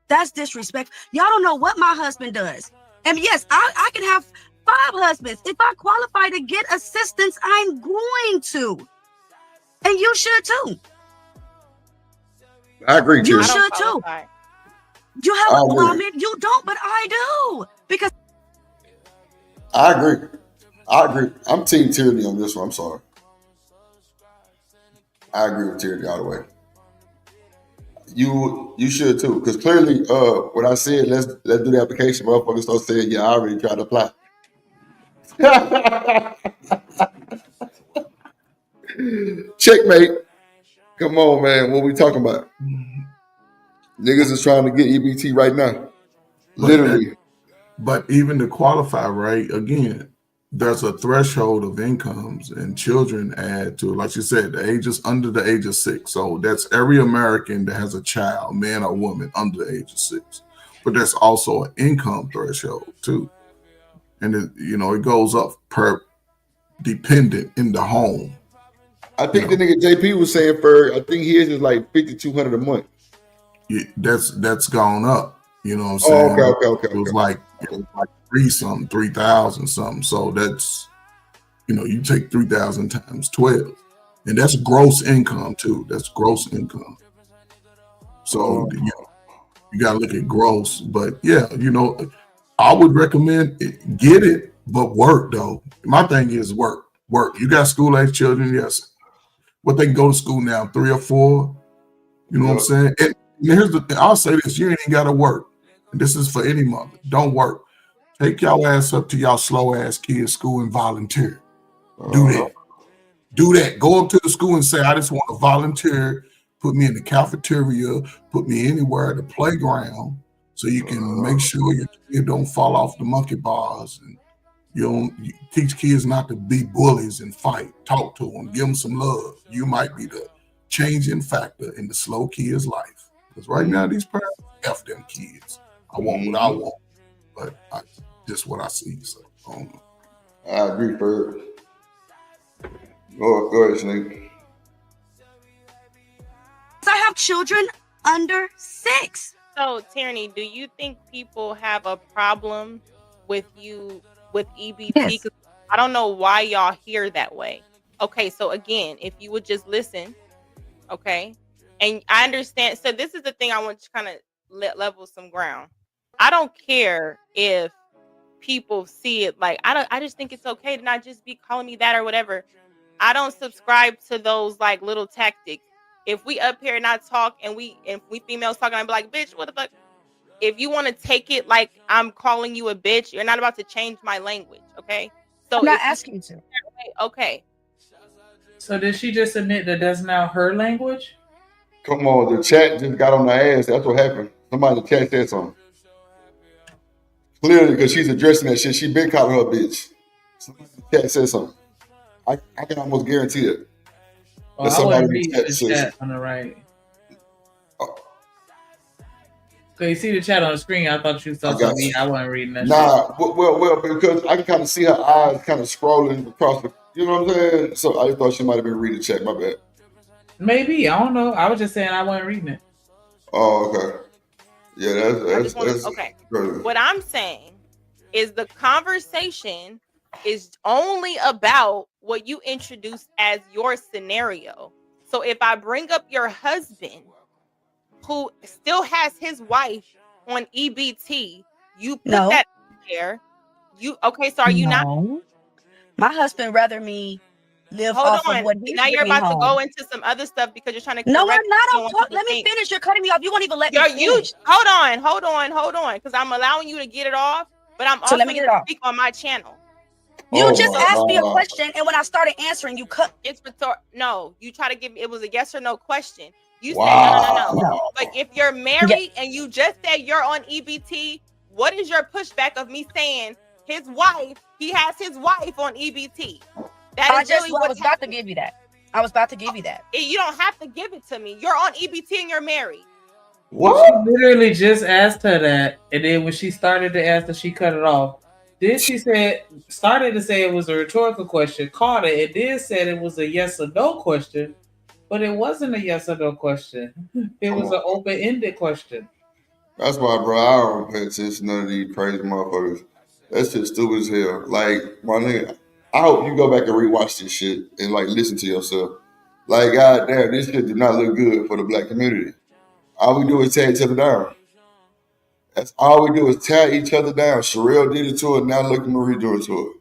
That's disrespectful. Y'all don't know what my husband does. And yes, I can have 5 husbands. If I qualify to get assistance, I'm going to. And you should too. I agree, You should too. You have a woman, you don't, but I do. Because I agree. I'm Team Tyranny on this one. I'm sorry. I agree with Tyranny all the way. You should too, because clearly, when I said let's do the application, motherfuckers start saying, yeah, I already tried to apply. Checkmate. Come on, man. What we talking about? Niggas is trying to get EBT right now. Literally. But even to qualify, right, again, there's a threshold of incomes, and children add to it. Like you said, the age is under the age of 6. So that's every American that has a child, man or woman, under the age of 6. But there's also an income threshold too. And it goes up per dependent in the home. I think the nigga JP was saying I think his is like $5,200 a month. Yeah, that's gone up. You know what I'm saying? Okay. It was like 3,000 something. So that's, you take 3,000 times 12, and that's gross income too. That's gross income. So you got to look at gross. But yeah, I would recommend get it, but work though. My thing is work. You got school age children, yes. What they can go to school now, 3 or 4. You know what I'm saying? And here's the thing. I'll say this: you ain't got to work. And this is for any mother. Don't work. Take y'all ass up to y'all slow ass kids' school and volunteer. Do that. Go up to the school and say, I just want to volunteer. Put me in the cafeteria. Put me anywhere at the playground, so you can make sure your kid don't fall off the monkey bars, and you teach kids not to be bullies and fight. Talk to them. Give them some love. You might be the changing factor in the slow kid's life. Because right now, these parents F them kids. I want what I want, but just what I see. So I don't know. I agree, Ferg. Go ahead, Snake. I have children under 6. So, Tierney, do you think people have a problem with you with EBT? Yes. I don't know why y'all hear that way. Okay, so again, if you would just listen, okay, and I understand. So this is the thing I want to kind of level some ground. I don't care if people see it like I just think it's okay to not just be calling me that or whatever. I don't subscribe to those like little tactics. If we up here and I talk and if we females talking, I'm like, bitch, what the fuck? If you want to take it like I'm calling you a bitch, you're not about to change my language, okay? So I'm not if you asking you to. okay. So did she just admit that that's now her language? Come on, the chat just got on the ass. That's what happened. Somebody in the chat said something. Clearly, because she's addressing that shit. She been calling her a bitch. Somebody in the chat said something. I can almost guarantee it. Oh, That I somebody wasn't in the reading chat the said chat on the right. So you see the chat on the screen. I thought you saw I got something. you. I wasn't reading that shit. Nah, well, because I can kind of see her eyes kind of scrolling across the, you know what I'm saying? So I thought she might have been reading the chat. My bad. Maybe. I don't know. I was just saying I wasn't reading it. Oh, okay. Yeah, that's Okay. crazy. What I'm saying is the conversation is only about what you introduced as your scenario. So if I bring up your husband who still has his wife on EBT, you put No. that there. You okay, so are you not? No. My husband rather me live Hold off of on. what he's Now you're bringing about to home. go into some other stuff because you're trying to No, correct I'm not. what you don't want people Let to me think. finish. You're cutting me off. You won't even let me You finish. hold on, because I'm allowing you to get it off, but I'm So also let me get going it to off. speak on my channel. You Oh just my asked me a God. question, and when I started answering, you cut. It's no. You try to give me. It was a yes or no question. You said Wow. no. But if you're Yeah. married and you just said you're on EBT, what is your pushback of me saying his wife? He has his wife on EBT. That is really I what's was about to happening. give you that. I was about to give you that. You don't have to give it to me. You're on EBT and you're married. What? She literally just asked her that, and then when she started to ask her, she cut it off. Then she started to say it was a rhetorical question, caught it, and then said it was a yes or no question, but it wasn't a yes or no question. It was an open-ended question. That's why, bro, I don't pay attention to none of these crazy motherfuckers. That shit stupid as hell. Like, my nigga, I hope you go back and rewatch this shit and like listen to yourself. Like, goddamn, this shit do not look good for the black community. All we do is tear each other down. That's all we do is tear each other down. Sherelle did it to her, now look at Marie doing it to her.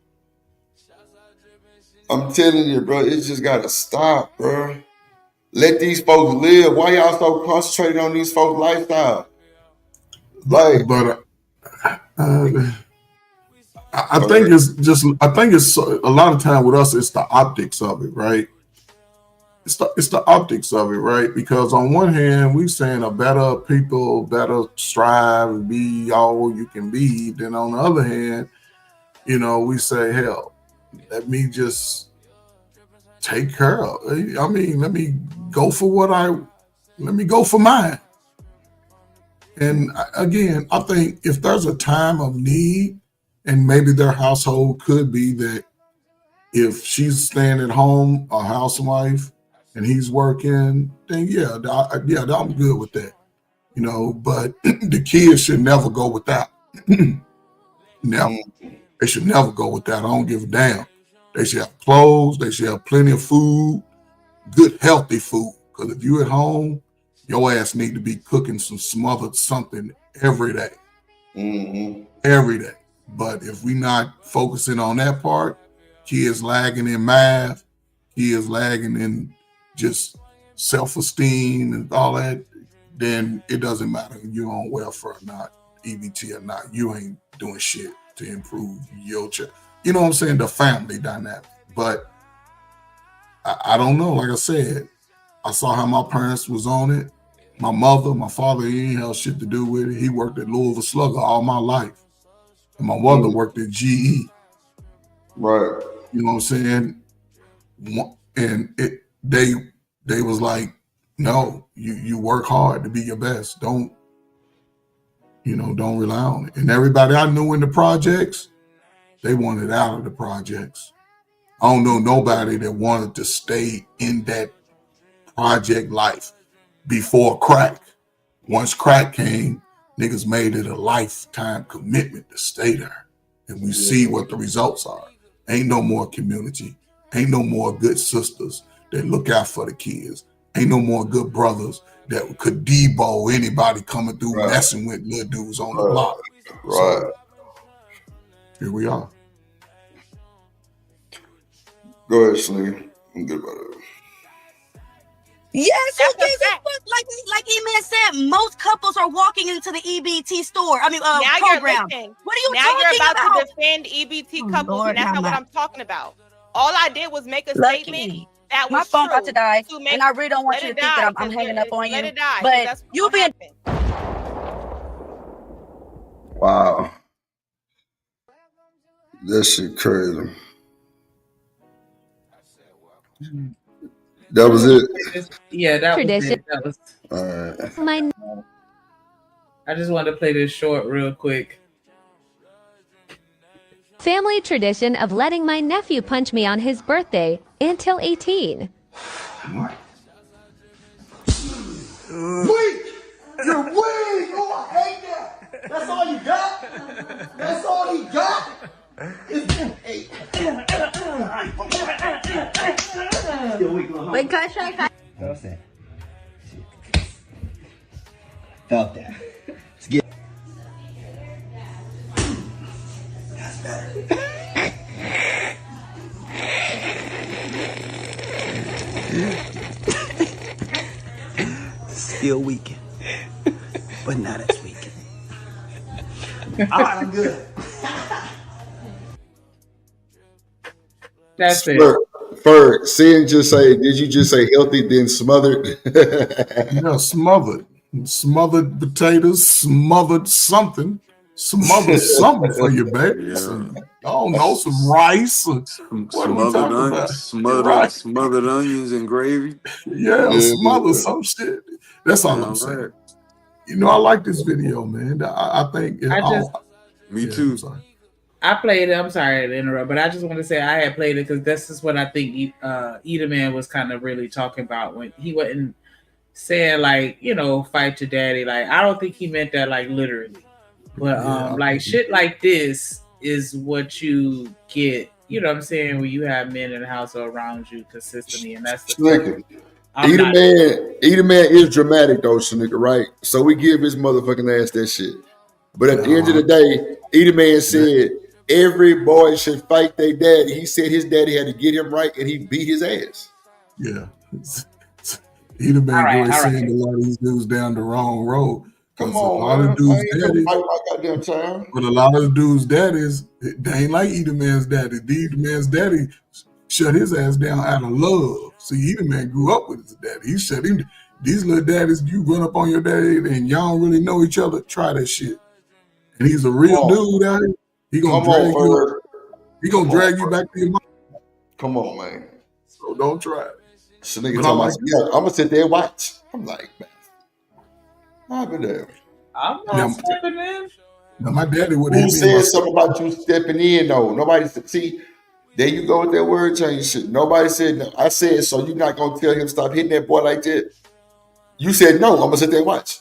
I'm telling you, bro, it just gotta stop, bro. Let these folks live. Why y'all so concentrated on these folks' lifestyle? Like, But I think it's just, I think it's a lot of time with us, it's the optics of it, right? It's the optics of it, right? Because on one hand, we saying a better people, better strive and be all you can be. Then on the other hand, you know, we say, hell, let me just take care of. I mean, let me go for mine. And again, I think if there's a time of need, and maybe their household could be that if she's staying at home, a housewife, and he's working, then I'm good with that. You know, but the kids should never go without. Never. They should never go without. I don't give a damn. They should have clothes. They should have plenty of food, good, healthy food. Because if you at home, your ass need to be cooking some smothered something every day. Every day. But if we not focusing on that part, kids lagging in math, kids lagging in just self-esteem and all that, then it doesn't matter if you're on welfare or not, EBT or not. You ain't doing shit to improve your child. You know what I'm saying? The family dynamic. But I don't know. Like I said, I saw how my parents was on it. My father, he ain't had shit to do with it. He worked at Louisville Slugger all my life. And my mother worked at GE. Right. You know what I'm saying? And they was like, no, you work hard to be your best. Don't rely on it. And everybody I knew in the projects, they wanted out of the projects. I don't know nobody that wanted to stay in that project life before crack. Once crack came, niggas made it a lifetime commitment to stay there. And we see what the results are. Ain't no more community. Ain't no more good sisters that look out for the kids. Ain't no more good brothers that could debo anybody coming through messing with little dudes on the block. Right. So, here we are. Go ahead, Slee. I'm good about it. Yes, That's who a gives a fact. fuck? Like E-Man said, most couples are walking into the EBT store. I mean, Now program. you're listening. What are you Now you're talking about about? to defend EBT Oh, couples, Lord, and that's have not what my I'm talking about. All I did was make a statement lucky. that My was phone about to true die, to make. and I really don't want Let you it to think that die, I'm hanging up on let you. it die, because But that's you what's being gonna happen. Wow. That shit crazy. That was it. Yeah, that was Tradition. it. That was. All right. My I just wanted to play this short real quick. family tradition of letting my nephew punch me on his birthday until 18. Weak! You're weak! Oh, I hate that! That's all you got? That's all he got? Wait, contract. Felt that. Felt that. Let's get. That's better. Still weak, but not as weak. All right, I'm good. That's it. Ferg, seeing just say, did you just say healthy, then smothered? Yeah, smothered. Smothered potatoes, smothered something for you, baby. Yeah. I don't know, some rice. What are we talking about? Right. Smothered onions and gravy. Yeah, smothered some shit. That's all I'm saying. Right. You know, I like this video, man. I think it Me too. I played it. I'm sorry to interrupt, but I just want to say I had played it because this is what I think Edaman was kind of really talking about when he wasn't saying like, you know, fight your daddy. Like, I don't think he meant that like literally, but like shit like this is what you get. You know what I'm saying? When you have men in the house around you consistently, and that's the Edaman is dramatic though, Shanika, right? So we give his motherfucking ass that shit. But at the end of the day, Edaman said every boy should fight their daddy. He said his daddy had to get him right, and he beat his ass. Yeah. Edaman going saying a lot of these dudes down the wrong road. Come a on, lot man. of dudes' daddies, fight my goddamn child. but a lot of the dudes' daddies, they ain't like Edaman's daddy. Edaman's daddy shut his ass down out of love. See, Edaman grew up with his daddy. He shut him. These little daddies, you run up on your daddy and y'all don't really know each other. Try that shit. And he's a real dude out here. He gonna drag you. He gonna drag you back to your mom. Come on, man. So don't try it. So nigga talking about, yeah, I'm gonna sit there and watch. I'm like, man, I'll be there. I'm not stepping in. Now my daddy would have Who said something about you stepping in though? Nobody said, see, there you go with that word change shit. Nobody said no. I said, so you're not gonna tell him stop hitting that boy like that? You said no, I'm gonna sit there and watch.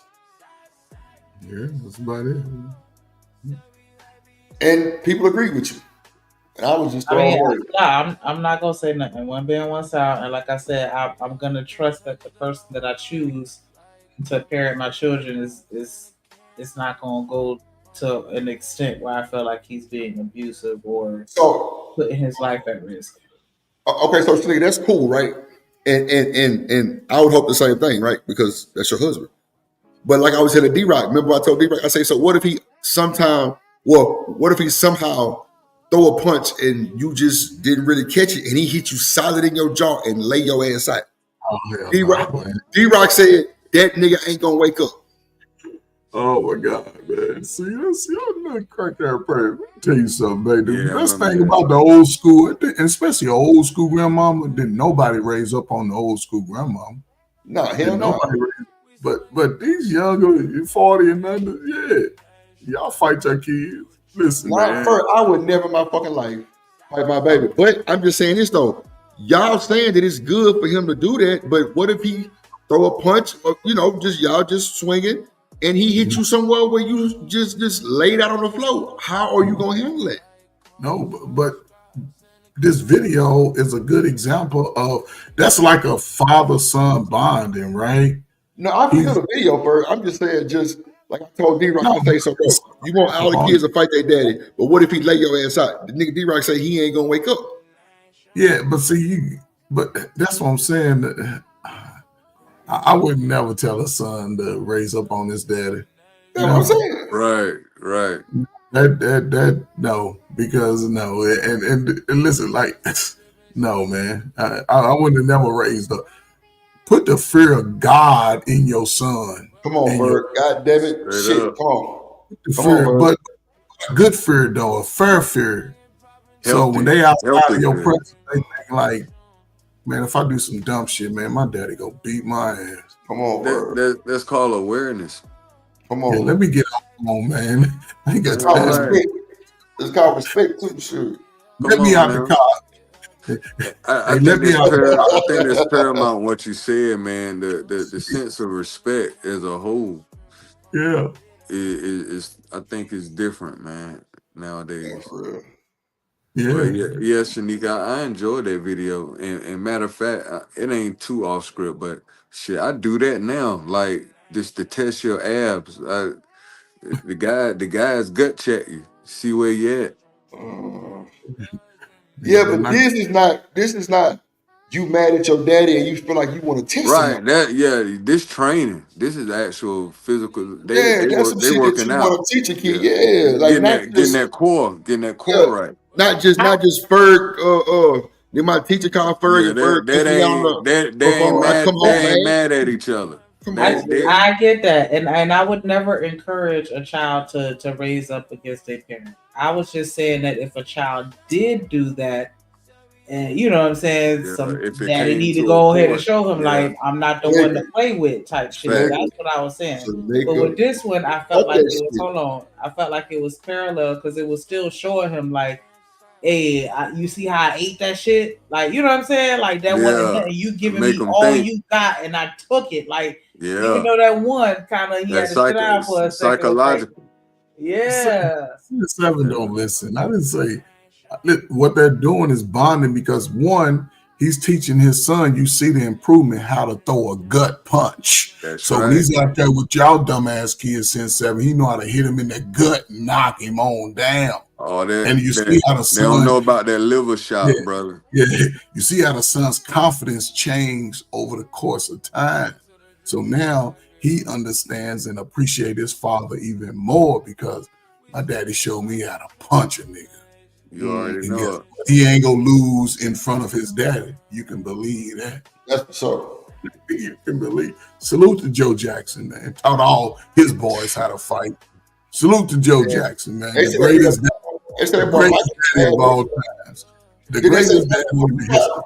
Yeah, that's about it. And people agree with you. And I was just throwing words. I'm not gonna say nothing. One being one side, and like I said, I'm gonna trust that the person that I choose to parent my children is not gonna go to an extent where I feel like he's being abusive or putting his life at risk. Okay, so nigga, that's cool, right? And I would hope the same thing, right? Because that's your husband. But like I was saying to D-Rock, remember I told D-Rock, I say, so what if he somehow throw a punch and you just didn't really catch it and he hit you solid in your jaw and lay your ass out? Oh, D-Rock said, that nigga ain't gonna wake up. Oh my God, man. See, that's your crack there, prayer. Let me tell you something, baby. The best thing about the old school, and especially an old school grandmama, didn't nobody raise up on the old school grandmama. No, hell no. But these younger, 40 and under, yeah, y'all fight your kids. Listen, man. I would never in my fucking life fight my baby. But I'm just saying this though. Y'all saying that it's good for him to do that, but what if he throw a punch, or, y'all just swinging, and he hit you somewhere where you just laid out on the floor? How are you gonna handle it? No, but this video is a good example of that's like a father-son bonding, right? No, I feel the video first. I'm just saying, just like I told D-Rock, I say so. You want all the kids to fight their daddy, but what if he lay your ass out? The nigga D-Rock say he ain't gonna wake up. Yeah, but see, but that's what I'm saying. I would never tell a son to raise up on his daddy. That's what I'm saying. Right. That no, because no, and listen, like no, man, I would have never raised up. Put the fear of God in your son. Come on, Bird. God damn it. Straight Shit. up. Come on. The Come fear, on, Bird. but good fear though, a fair fear. So when they outside of your fear. presence, they think like, man, if I do some dumb shit, man, my daddy go beat my ass. Come on, Bird. That's called awareness. Come Yeah, on. let me get on, man. I ain't got It's called time. respect. It's called respect too, sure. Let me out the car. I think that's paramount what you said, man. The sense of respect as a whole. Yeah. Is I think it's different, man, nowadays. Yeah. But yeah, Shanika, I enjoyed that video. And matter of fact, it ain't too off script, but shit, I do that now. Like just to test your abs. The guys gut check you, see where you at. Yeah, but this is not you mad at your daddy and you feel like you want to test him. Right. This training. This is actual physical. Yeah, that's some They shit that working you out. want to teach a kid. Yeah, like Getting that core right. Not just Ferg. Then my teacher called Ferg Yeah, and Ferg that put me on ain't the they ain't before I mad. come They home, ain't man. mad at each other. I get that, and I would never encourage a child to raise up against their parent. I was just saying that if a child did do that, and you know what I'm saying, some if it daddy came need to to a go ahead and point, show him like I'm not the one to play with type shit. Facts. That's what I was saying. So But with this one, I felt like it was I felt like it was parallel because it was still showing him like, hey, you see how I ate that shit? Like, you know what I'm saying? Like that wasn't nothing. You giving Make me 'em all think. you got, and I took it. Like, even Yeah, though that one kind of he had that's to sit down for a second. It was like, psychological. yeah. Seven don't listen. I didn't say what they're doing is bonding because one, he's teaching his son. You see the improvement how to throw a gut punch. That's so when he's out there with y'all dumbass kids since 7, he know how to hit him in the gut and knock him on down. Oh, that, And you see how the they don't son, know about that liver shot, brother. yeah, you see how the son's confidence changed over the course of time. So now he understands and appreciates his father even more because my daddy showed me how to punch a nigga. You already And know it. he ain't gonna lose in front of his daddy. You can believe that. That's so. You can believe. Salute to Joe Jackson, man. Taught all his boys how to fight. Salute to Joe Jackson, man. The greatest daddy of all times. The greatest daddy in history.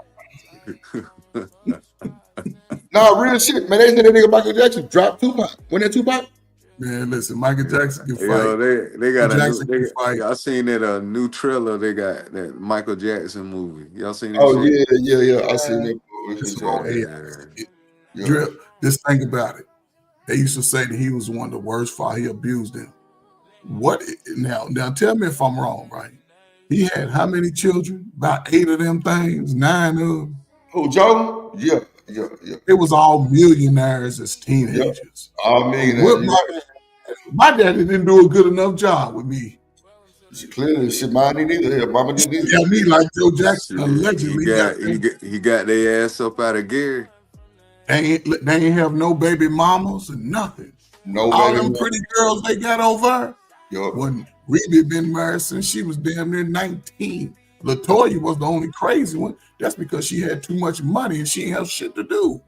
No, real shit, man. They said that nigga Michael Jackson dropped Tupac. When that Tupac? Man, listen, Michael Jackson can fight. Yo, they got Jackson a new. can fight. I seen that new trailer. They got that Michael Jackson movie. Y'all seen that? Oh shit? yeah. I seen that movie. It's all AI. Drip, just think about it. They used to say that he was one of the worst fathers. He abused them. What now? Tell me if I'm wrong, right? He had how many children? About 8 of them things, 9 of them. Who, Joe? Yeah. It was all millionaires as teenagers. All millionaires. My daddy didn't do a good enough job with me. Clearly, shit, mine didn't either. Yeah, mama didn't either. Yeah, me like Joe Jackson allegedly he got their ass up out of gear. They ain't have no baby mamas and nothing. No all baby them mama. pretty girls they got over. Yup. When Reba been married since she was damn near 19. LaToya was the only crazy one. That's because she had too much money and she ain't have shit to do.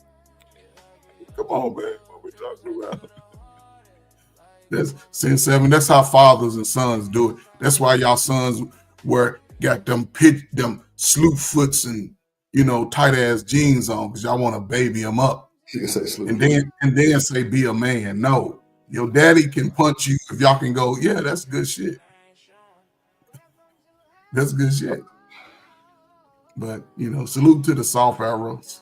Come on, man. What we talking about? That's Sin 7. That's how fathers and sons do it. That's why y'all sons got them slew foots and tight ass jeans on because y'all want to baby them up. And then say be a man. No. Your daddy can punch you if y'all can go, yeah, that's good shit. That's good shit. But, salute to the soft arrows.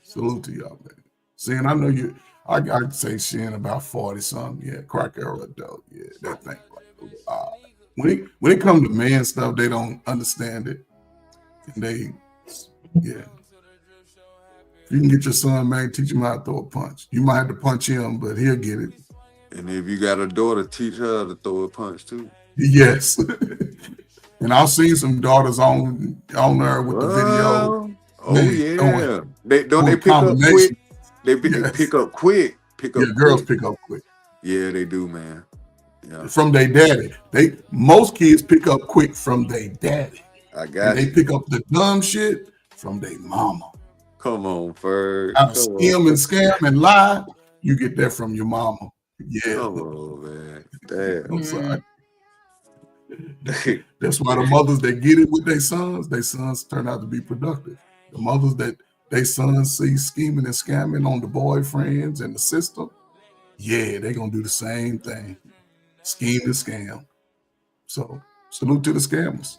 Salute to y'all, man. Seeing, I know I'd say Shin about 40-something. Yeah, crack arrow adult. Yeah, that thing. When it comes to man stuff, they don't understand it. And if you can get your son, man, teach him how to throw a punch. You might have to punch him, but he'll get it. And if you got a daughter, teach her to throw a punch too. Yes. And I've seen some daughters on there with the video. Oh yeah. They don't they Doing pick up quick. combinations. They Yes. pick up quick. Pick Yeah, up girls quick. pick up quick. Yeah, they do, man. Yeah, From their daddy. Most kids pick up quick from their daddy. I And got they you. pick up the dumb shit from their mama. Come on, Ferg. How to Come on. skim and scam and lie, you get that from your mama. Yeah. Come on, man. Damn. I'm sorry. That's why the mothers that get it with their sons turn out to be productive. The mothers that they sons see scheming and scamming on the boyfriends and the system, yeah, they're gonna do the same thing. Scheme and scam. So salute to the scammers.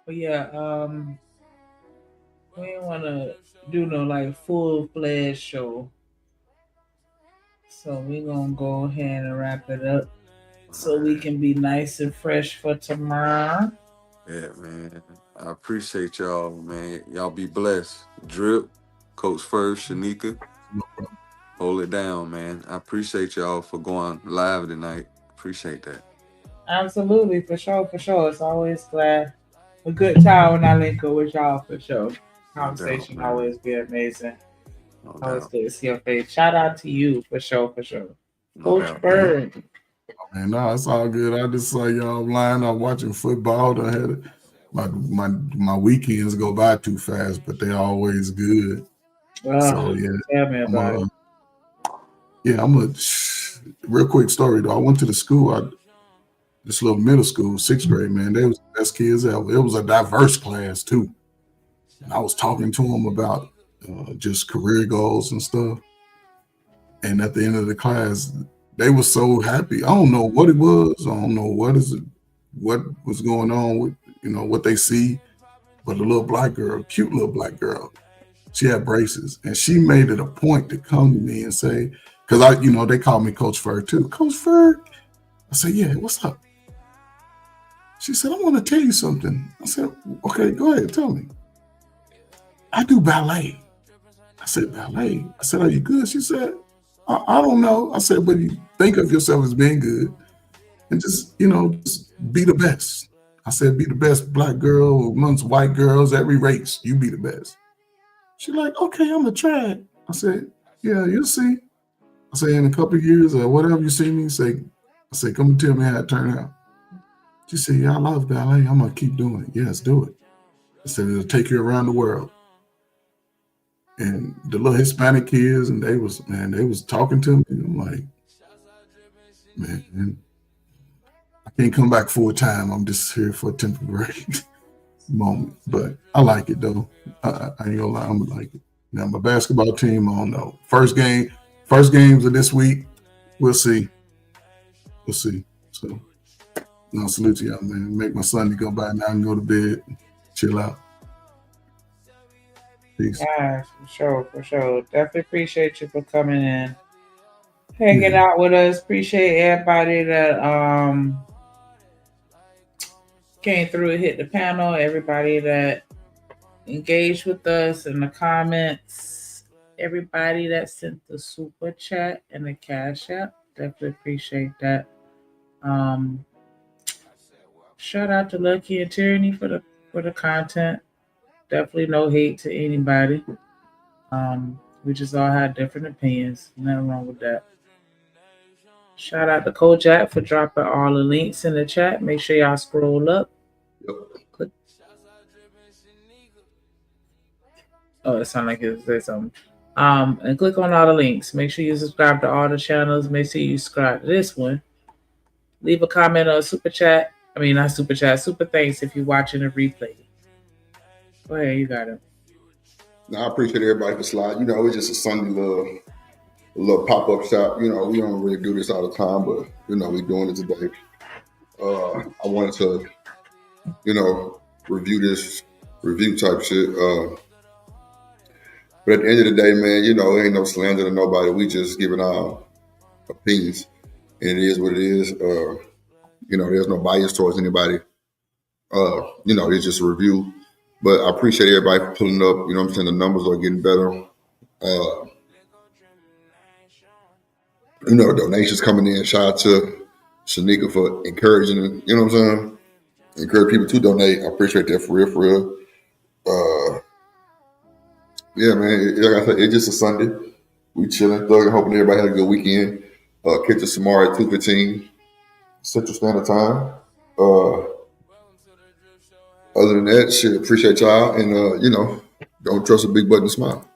But yeah, we didn't want to do no like full-fledged show, so we're gonna go ahead and wrap it up so we can be nice and fresh for tomorrow. Yeah, man. I appreciate y'all, man. Y'all be blessed. Drip, Coach First, Shanika. Hold it down, man. I appreciate y'all for going live tonight. Appreciate that. Absolutely, for sure, for sure. It's always a good time when I link up with y'all, for sure. Conversation man. always be amazing. No Always doubt. good to see your face. Shout out to you, for sure, for sure. No Coach doubt. Bird. Man, no, it's all good. I just saw y'all lying up watching football. I had my weekends go by too fast, but they always good. So yeah, Tell me about it. I'm a real quick story though. I went to the school, this little middle school, 6th grade, man. They was the best kids ever. It was a diverse class too. And I was talking to them about just career goals and stuff. And at the end of the class, they were so happy. I don't know what it was. I don't know what was going on with, what they see. But a little black girl, cute little black girl, she had braces. And she made it a point to come to me and say, because they call me Coach Ferg too. Coach Ferg. I said, yeah, what's up? She said, I want to tell you something. I said, okay, go ahead, tell me. I do ballet. I said, ballet? I said, are you good? She said, I don't know. I said, but you think of yourself as being good and just be the best. I said, be the best black girl amongst white girls, every race, you be the best. She's like, okay, I'm going to try it. I said, yeah, you'll see. I said, in a couple of years or whatever you see me, I said, come and tell me how it turned out. She said, yeah, I love ballet. I'm going to keep doing it. Yes, do it. I said, it'll take you around the world. And the little Hispanic kids, and they was talking to me. I'm like, man, I can't come back full time. I'm just here for a temporary moment. But I like it though. I ain't gonna lie, I'm gonna like it. Now my basketball team, I don't know. First games of this week. We'll see. So no, salute to y'all, man. Make my Sunday go by now and go to bed. Chill out. Peace. Yeah, for sure. Definitely appreciate you for coming in, hanging out with us. Appreciate everybody that came through and hit the panel. Everybody that engaged with us in the comments. Everybody that sent the super chat and the cash app. Definitely appreciate that. Shout out to Lucky and Tyranny for the content. Definitely no hate to anybody. We just all had different opinions. Nothing wrong with that. Shout out to Kojak for dropping all the links in the chat. Make sure y'all scroll up. Click. Oh, it sounded like it said something. And click on all the links. Make sure you subscribe to all the channels. Make sure you subscribe to this one. Leave a comment on super chat. I mean, not super chat. Super thanks if you're watching a replay. Go ahead, you got it. No, I appreciate everybody for sliding. It's just a Sunday little pop-up shop. We don't really do this all the time, but we're doing it today. I wanted to, review type shit. But at the end of the day, man, it ain't no slander to nobody. We just giving our opinions, and it is what it is. There's no bias towards anybody. It's just a review. But I appreciate everybody for pulling up. I'm saying? The numbers are getting better. Donations coming in. Shout out to Shanika for encouraging it. You know what I'm saying? Encourage people to donate. I appreciate that for real, for real. Yeah, man. Like I said, it's just a Sunday. We chilling, thugging, hoping everybody had a good weekend. Catch us tomorrow at 2:15 Central Standard Time. Other than that, shit, appreciate y'all, and don't trust a big button to smile.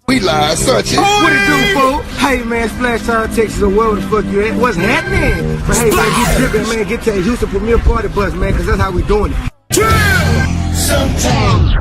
We live, such it. What it do, fool? Hey, man, Splash Town, Texas, or wherever the fuck you at. What's happening? But hey, man, get tripping, man. Get to the Houston Premier Party Bus, man, because that's how we doing it. Sometimes.